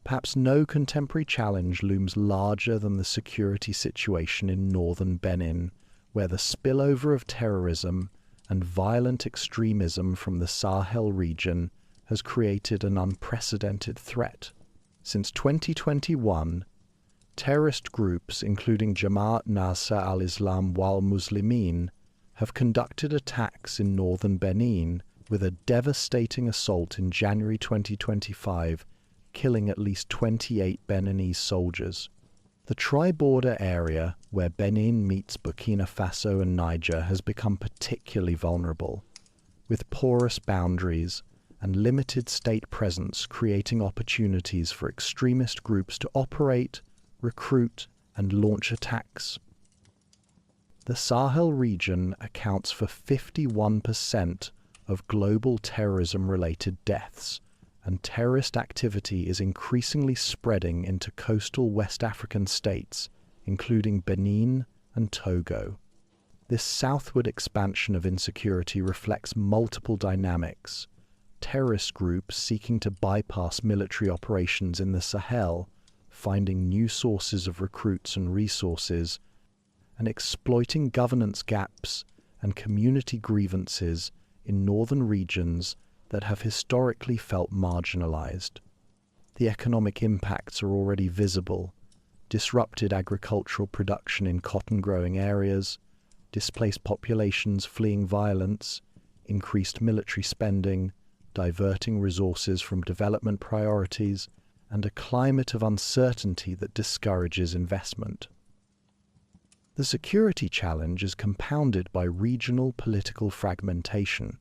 Perhaps no contemporary challenge looms larger than the security situation in northern Benin, where the spillover of terrorism and violent extremism from the Sahel region has created an unprecedented threat. Since 2021, terrorist groups including Jamaat Nasr al-Islam wal Muslimin have conducted attacks in northern Benin, with a devastating assault in January 2025 killing at least 28 Beninese soldiers. The tri-border area where Benin meets Burkina Faso and Niger has become particularly vulnerable, with porous boundaries and limited state presence creating opportunities for extremist groups to operate, recruit, and launch attacks. The Sahel region accounts for 51% of global terrorism-related deaths, and terrorist activity is increasingly spreading into coastal West African states, including Benin and Togo. This southward expansion of insecurity reflects multiple dynamics: terrorist groups seeking to bypass military operations in the Sahel, finding new sources of recruits and resources, and exploiting governance gaps and community grievances in northern regions that have historically felt marginalized. The economic impacts are already visible: disrupted agricultural production in cotton-growing areas, displaced populations fleeing violence, increased military spending, diverting resources from development priorities, and a climate of uncertainty that discourages investment. The security challenge is compounded by regional political fragmentation.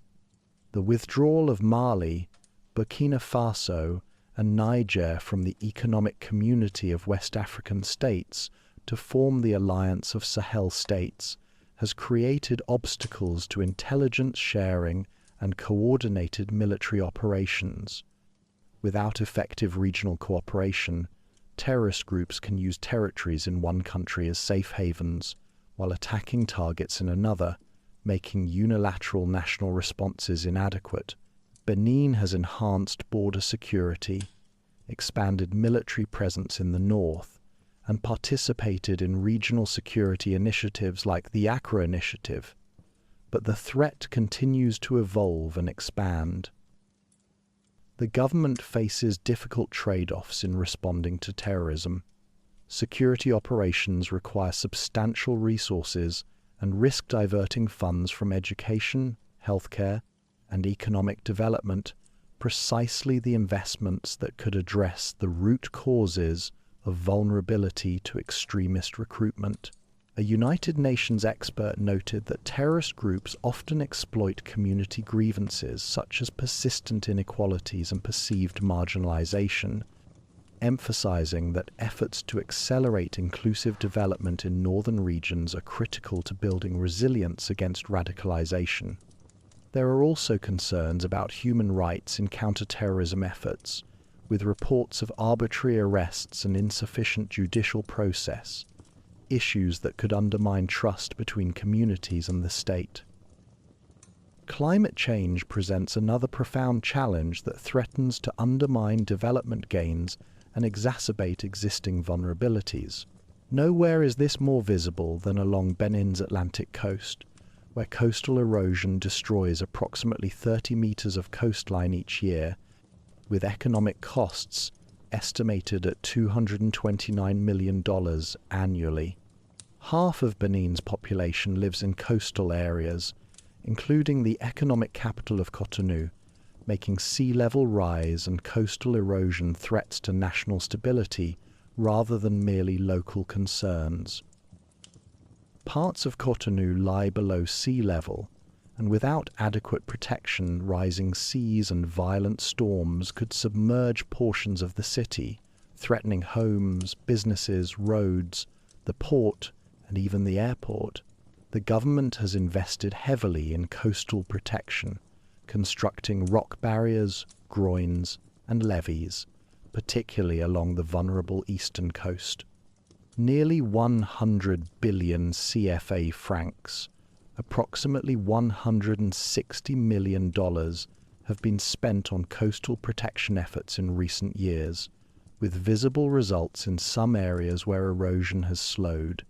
The withdrawal of Mali, Burkina Faso, and Niger from the economic community of West African states to form the Alliance of Sahel States has created obstacles to intelligence sharing and coordinated military operations. Without effective regional cooperation, terrorist groups can use territories in one country as safe havens, while attacking targets in another, making unilateral national responses inadequate. Benin has enhanced border security, expanded military presence in the north, and participated in regional security initiatives like the Accra Initiative. But the threat continues to evolve and expand. The government faces difficult trade-offs in responding to terrorism. Security operations require substantial resources and risk diverting funds from education, healthcare, and economic development, precisely the investments that could address the root causes of vulnerability to extremist recruitment. A United Nations expert noted that terrorist groups often exploit community grievances such as persistent inequalities and perceived marginalization, emphasizing that efforts to accelerate inclusive development in northern regions are critical to building resilience against radicalization. There are also concerns about human rights in counterterrorism efforts, with reports of arbitrary arrests and insufficient judicial process, issues that could undermine trust between communities and the state. Climate change presents another profound challenge that threatens to undermine development gains and exacerbate existing vulnerabilities. Nowhere is this more visible than along Benin's Atlantic coast, where coastal erosion destroys approximately 30 meters of coastline each year, with economic costs estimated at $229 million annually. Half of Benin's population lives in coastal areas, including the economic capital of Cotonou, making sea level rise and coastal erosion threats to national stability rather than merely local concerns. Parts of Cotonou lie below sea level, and without adequate protection, rising seas and violent storms could submerge portions of the city, threatening homes, businesses, roads, the port, and even the airport. The government has invested heavily in coastal protection, constructing rock barriers, groins, and levees, particularly along the vulnerable eastern coast. Nearly 100 billion CFA francs, approximately $160 million, have been spent on coastal protection efforts in recent years, with visible results in some areas where erosion has slowed.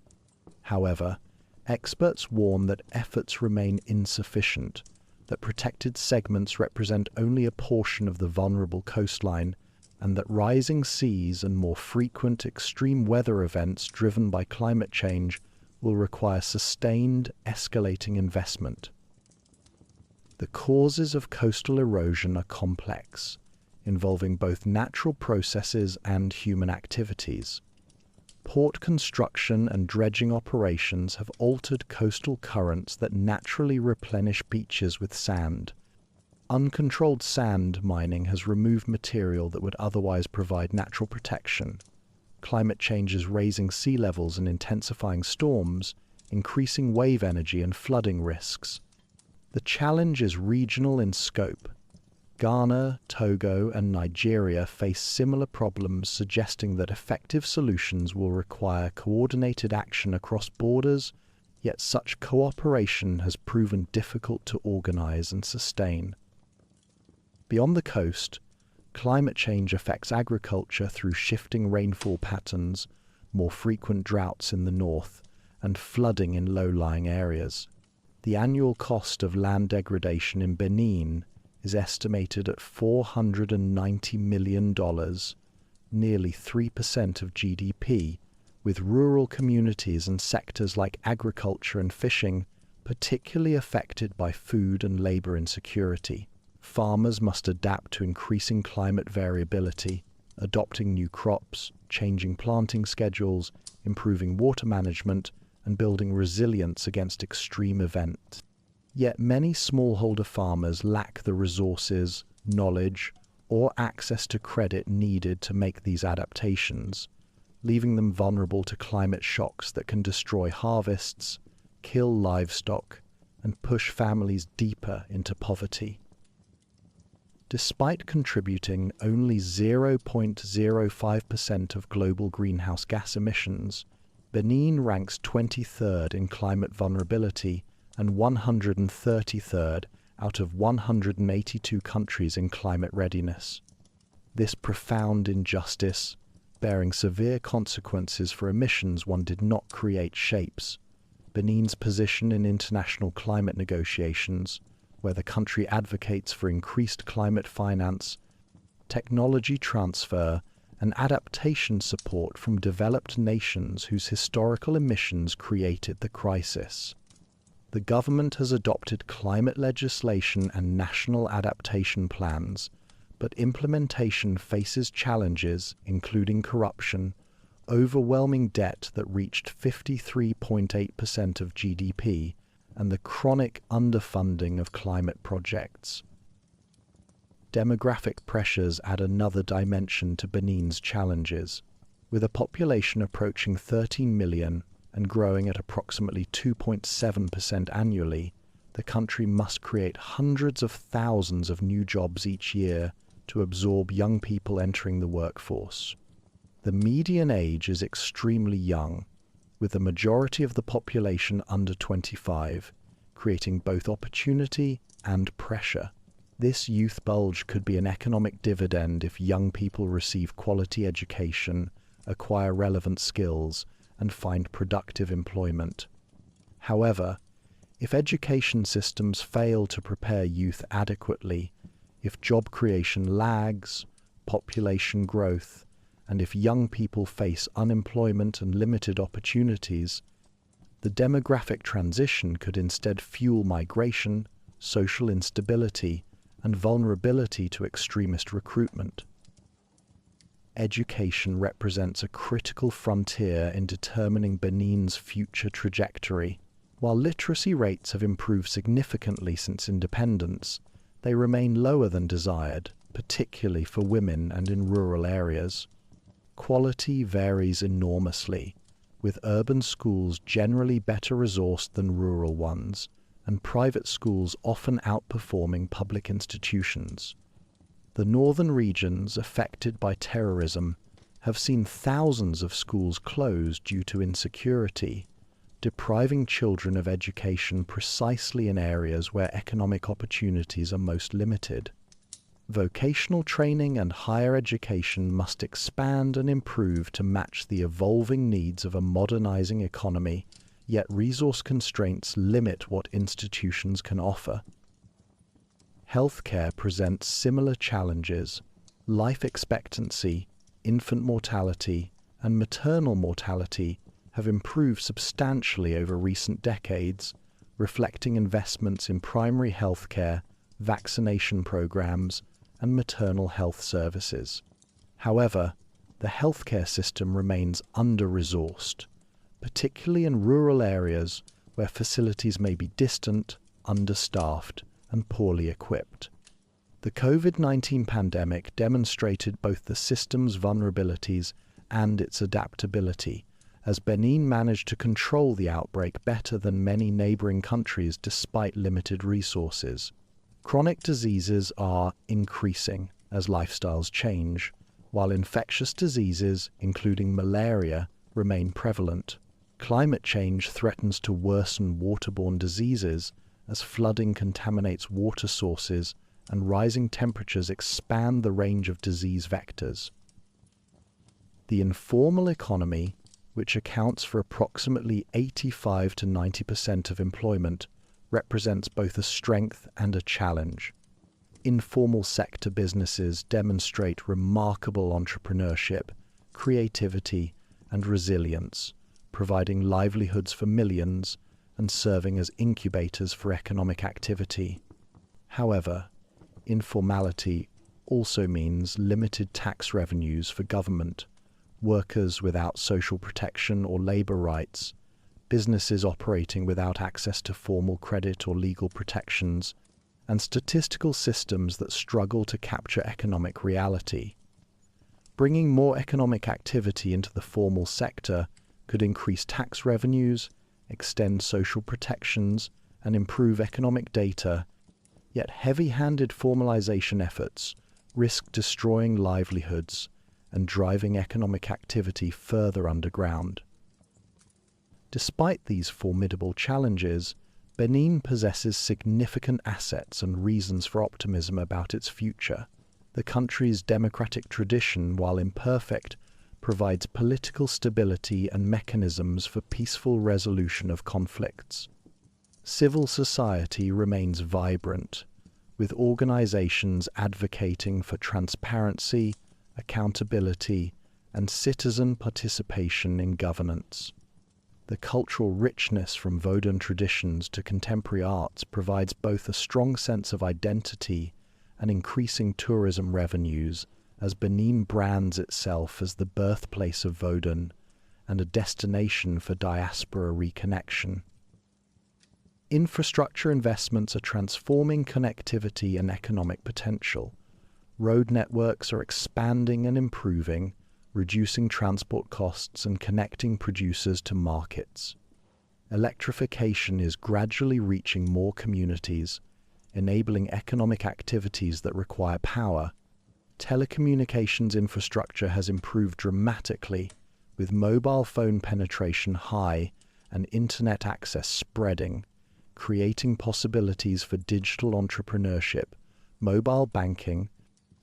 However, experts warn that efforts remain insufficient, that protected segments represent only a portion of the vulnerable coastline, and that rising seas and more frequent extreme weather events driven by climate change will require sustained, escalating investment. The causes of coastal erosion are complex, involving both natural processes and human activities. Port construction and dredging operations have altered coastal currents that naturally replenish beaches with sand. Uncontrolled sand mining has removed material that would otherwise provide natural protection. Climate change is raising sea levels and intensifying storms, increasing wave energy and flooding risks. The challenge is regional in scope. Ghana, Togo, and Nigeria face similar problems, suggesting that effective solutions will require coordinated action across borders, yet such cooperation has proven difficult to organize and sustain. Beyond the coast, climate change affects agriculture through shifting rainfall patterns, more frequent droughts in the north, and flooding in low-lying areas. The annual cost of land degradation in Benin is estimated at $490 million, nearly 3% of GDP, with rural communities and sectors like agriculture and fishing particularly affected by food and labor insecurity. Farmers must adapt to increasing climate variability, adopting new crops, changing planting schedules, improving water management, and building resilience against extreme events. Yet many smallholder farmers lack the resources, knowledge, or access to credit needed to make these adaptations, leaving them vulnerable to climate shocks that can destroy harvests, kill livestock, and push families deeper into poverty. Despite contributing only 0.05% of global greenhouse gas emissions, Benin ranks 23rd in climate vulnerability and 133rd out of 182 countries in climate readiness. This profound injustice, bearing severe consequences for emissions one did not create, shapes Benin's position in international climate negotiations, where the country advocates for increased climate finance, technology transfer, and adaptation support from developed nations whose historical emissions created the crisis. The government has adopted climate legislation and national adaptation plans, but implementation faces challenges including corruption, overwhelming debt that reached 53.8% of GDP, and the chronic underfunding of climate projects. Demographic pressures add another dimension to Benin's challenges. With a population approaching 13 million and growing at approximately 2.7% annually, the country must create hundreds of thousands of new jobs each year to absorb young people entering the workforce. The median age is extremely young, with the majority of the population under 25, creating both opportunity and pressure. This youth bulge could be an economic dividend if young people receive quality education, acquire relevant skills, and find productive employment. However, if education systems fail to prepare youth adequately, if job creation lags, population growth, and if young people face unemployment and limited opportunities, the demographic transition could instead fuel migration, social instability, and vulnerability to extremist recruitment. Education represents a critical frontier in determining Benin's future trajectory. While literacy rates have improved significantly since independence, they remain lower than desired, particularly for women and in rural areas. Quality varies enormously, with urban schools generally better resourced than rural ones, and private schools often outperforming public institutions. The northern regions affected by terrorism have seen thousands of schools close due to insecurity, depriving children of education precisely in areas where economic opportunities are most limited. Vocational training and higher education must expand and improve to match the evolving needs of a modernizing economy, yet resource constraints limit what institutions can offer. Healthcare presents similar challenges. Life expectancy, infant mortality, and maternal mortality have improved substantially over recent decades, reflecting investments in primary healthcare, vaccination programs, and maternal health services. However, the healthcare system remains under-resourced, particularly in rural areas where facilities may be distant, understaffed, and poorly equipped. The COVID-19 pandemic demonstrated both the system's vulnerabilities and its adaptability, as Benin managed to control the outbreak better than many neighboring countries despite limited resources. Chronic diseases are increasing as lifestyles change, while infectious diseases, including malaria, remain prevalent. Climate change threatens to worsen waterborne diseases as flooding contaminates water sources and rising temperatures expand the range of disease vectors. The informal economy, which accounts for approximately 85 to 90% of employment, represents both a strength and a challenge. Informal sector businesses demonstrate remarkable entrepreneurship, creativity, and resilience, providing livelihoods for millions and serving as incubators for economic activity. However, informality also means limited tax revenues for government, workers without social protection or labor rights, businesses operating without access to formal credit or legal protections, and statistical systems that struggle to capture economic reality. Bringing more economic activity into the formal sector could increase tax revenues, extend social protections, and improve economic data, yet heavy-handed formalization efforts risk destroying livelihoods and driving economic activity further underground. Despite these formidable challenges, Benin possesses significant assets and reasons for optimism about its future. The country's democratic tradition, while imperfect, provides political stability and mechanisms for peaceful resolution of conflicts. Civil society remains vibrant, with organizations advocating for transparency, accountability, and citizen participation in governance. The cultural richness from Vodun traditions to contemporary arts provides both a strong sense of identity and increasing tourism revenues as Benin brands itself as the birthplace of Vodun and a destination for diaspora reconnection. Infrastructure investments are transforming connectivity and economic potential. Road networks are expanding and improving, reducing transport costs and connecting producers to markets. Electrification is gradually reaching more communities, enabling economic activities that require power. Telecommunications infrastructure has improved dramatically, with mobile phone penetration high and internet access spreading, creating possibilities for digital entrepreneurship, mobile banking,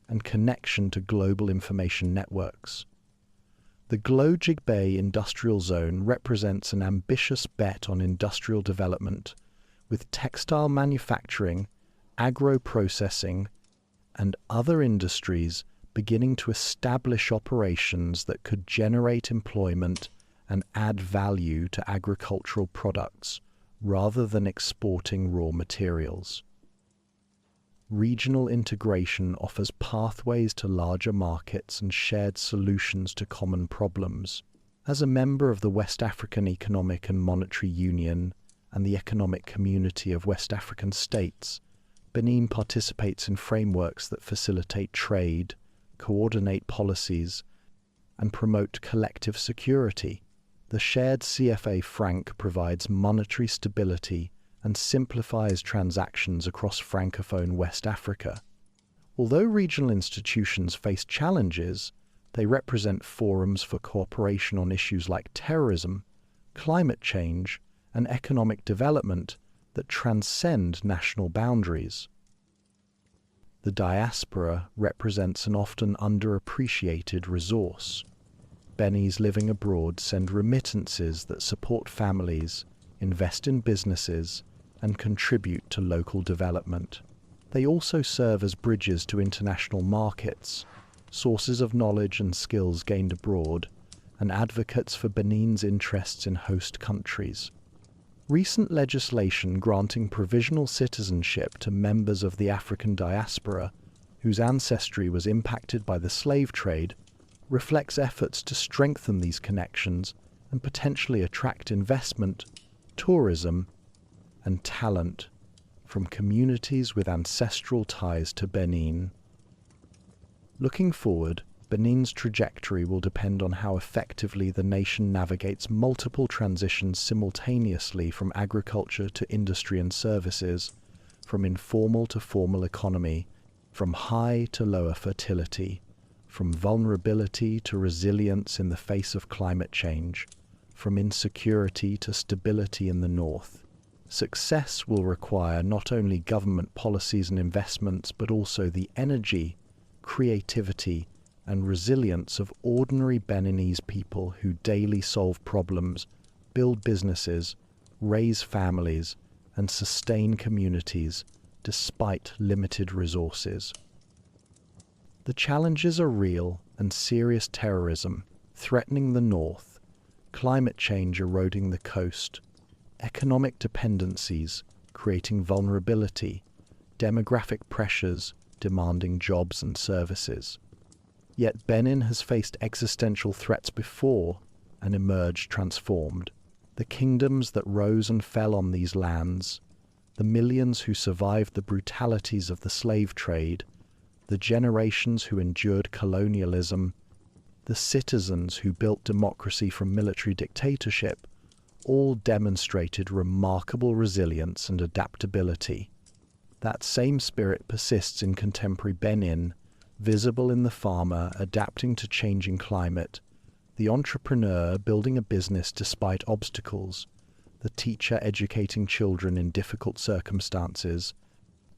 and connection to global information networks. The Glojig Bay Industrial Zone represents an ambitious bet on industrial development, with textile manufacturing, agro-processing, and other industries beginning to establish operations that could generate employment and add value to agricultural products rather than exporting raw materials. Regional integration offers pathways to larger markets and shared solutions to common problems. As a member of the West African Economic and Monetary Union and the Economic Community of West African States, Benin participates in frameworks that facilitate trade, coordinate policies, and promote collective security. The shared CFA franc provides monetary stability and simplifies transactions across Francophone West Africa. Although regional institutions face challenges, they represent forums for cooperation on issues like terrorism, climate change, and economic development that transcend national boundaries. The diaspora represents an often underappreciated resource. Benis living abroad send remittances that support families, invest in businesses, and contribute to local development. They also serve as bridges to international markets, sources of knowledge and skills gained abroad, and advocates for Benin's interests in host countries. Recent legislation granting provisional citizenship to members of the African diaspora, whose ancestry was impacted by the slave trade, reflects efforts to strengthen these connections and potentially attract investment, tourism, and talent from communities with ancestral ties to Benin. Looking forward, Benin's trajectory will depend on how effectively the nation navigates multiple transitions simultaneously, from agriculture to industry and services, from informal to formal economy, from high to lower fertility, from vulnerability to resilience in the face of climate change, from insecurity to stability in the north. Success will require not only government policies and investments, but also the energy, creativity, and resilience of ordinary Beninese people who daily solve problems, build businesses, raise families, and sustain communities despite limited resources. The challenges are real, and serious terrorism threatening the north, climate change eroding the coast, economic dependencies creating vulnerability, demographic pressures demanding jobs and services. Yet Benin has faced existential threats before and emerged transformed. The kingdoms that rose and fell on these lands, the millions who survived the brutalities of the slave trade, the generations who endured colonialism, the citizens who built democracy from military dictatorship, all demonstrated remarkable resilience and adaptability. That same spirit persists in contemporary Benin, visible in the farmer adapting to changing climate, the entrepreneur building a business despite obstacles, the teacher educating children in difficult circumstances,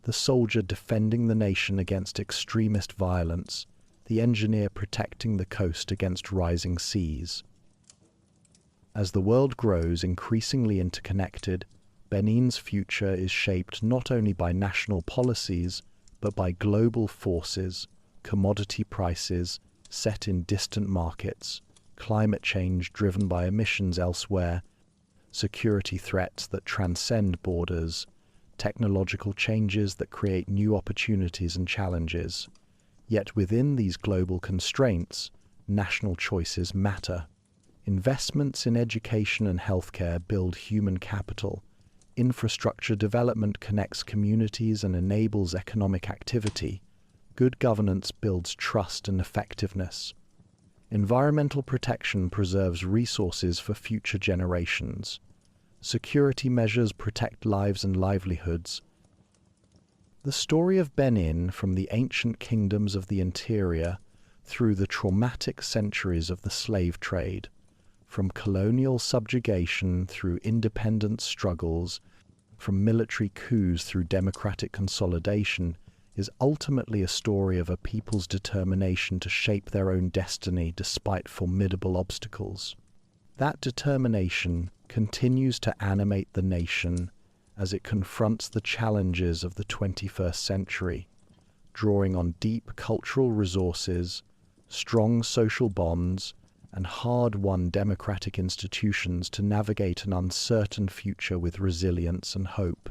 the soldier defending the nation against extremist violence, the engineer protecting the coast against rising seas. As the world grows increasingly interconnected, Benin's future is shaped not only by national policies, but by global forces, commodity prices set in distant markets, climate change driven by emissions elsewhere, security threats that transcend borders, technological changes that create new opportunities and challenges. Yet within these global constraints, national choices matter. Investments in education and healthcare build human capital. Infrastructure development connects communities and enables economic activity. Good governance builds trust and effectiveness. Environmental protection preserves resources for future generations. Security measures protect lives and livelihoods. The story of Benin, from the ancient kingdoms of the interior through the traumatic centuries of the slave trade, from colonial subjugation through independence struggles, from military coups through democratic consolidation, is ultimately a story of a people's determination to shape their own destiny despite formidable obstacles. That determination continues to animate the nation as it confronts the challenges of the 21st century, drawing on deep cultural resources, strong social bonds, and hard-won democratic institutions to navigate an uncertain future with resilience and hope.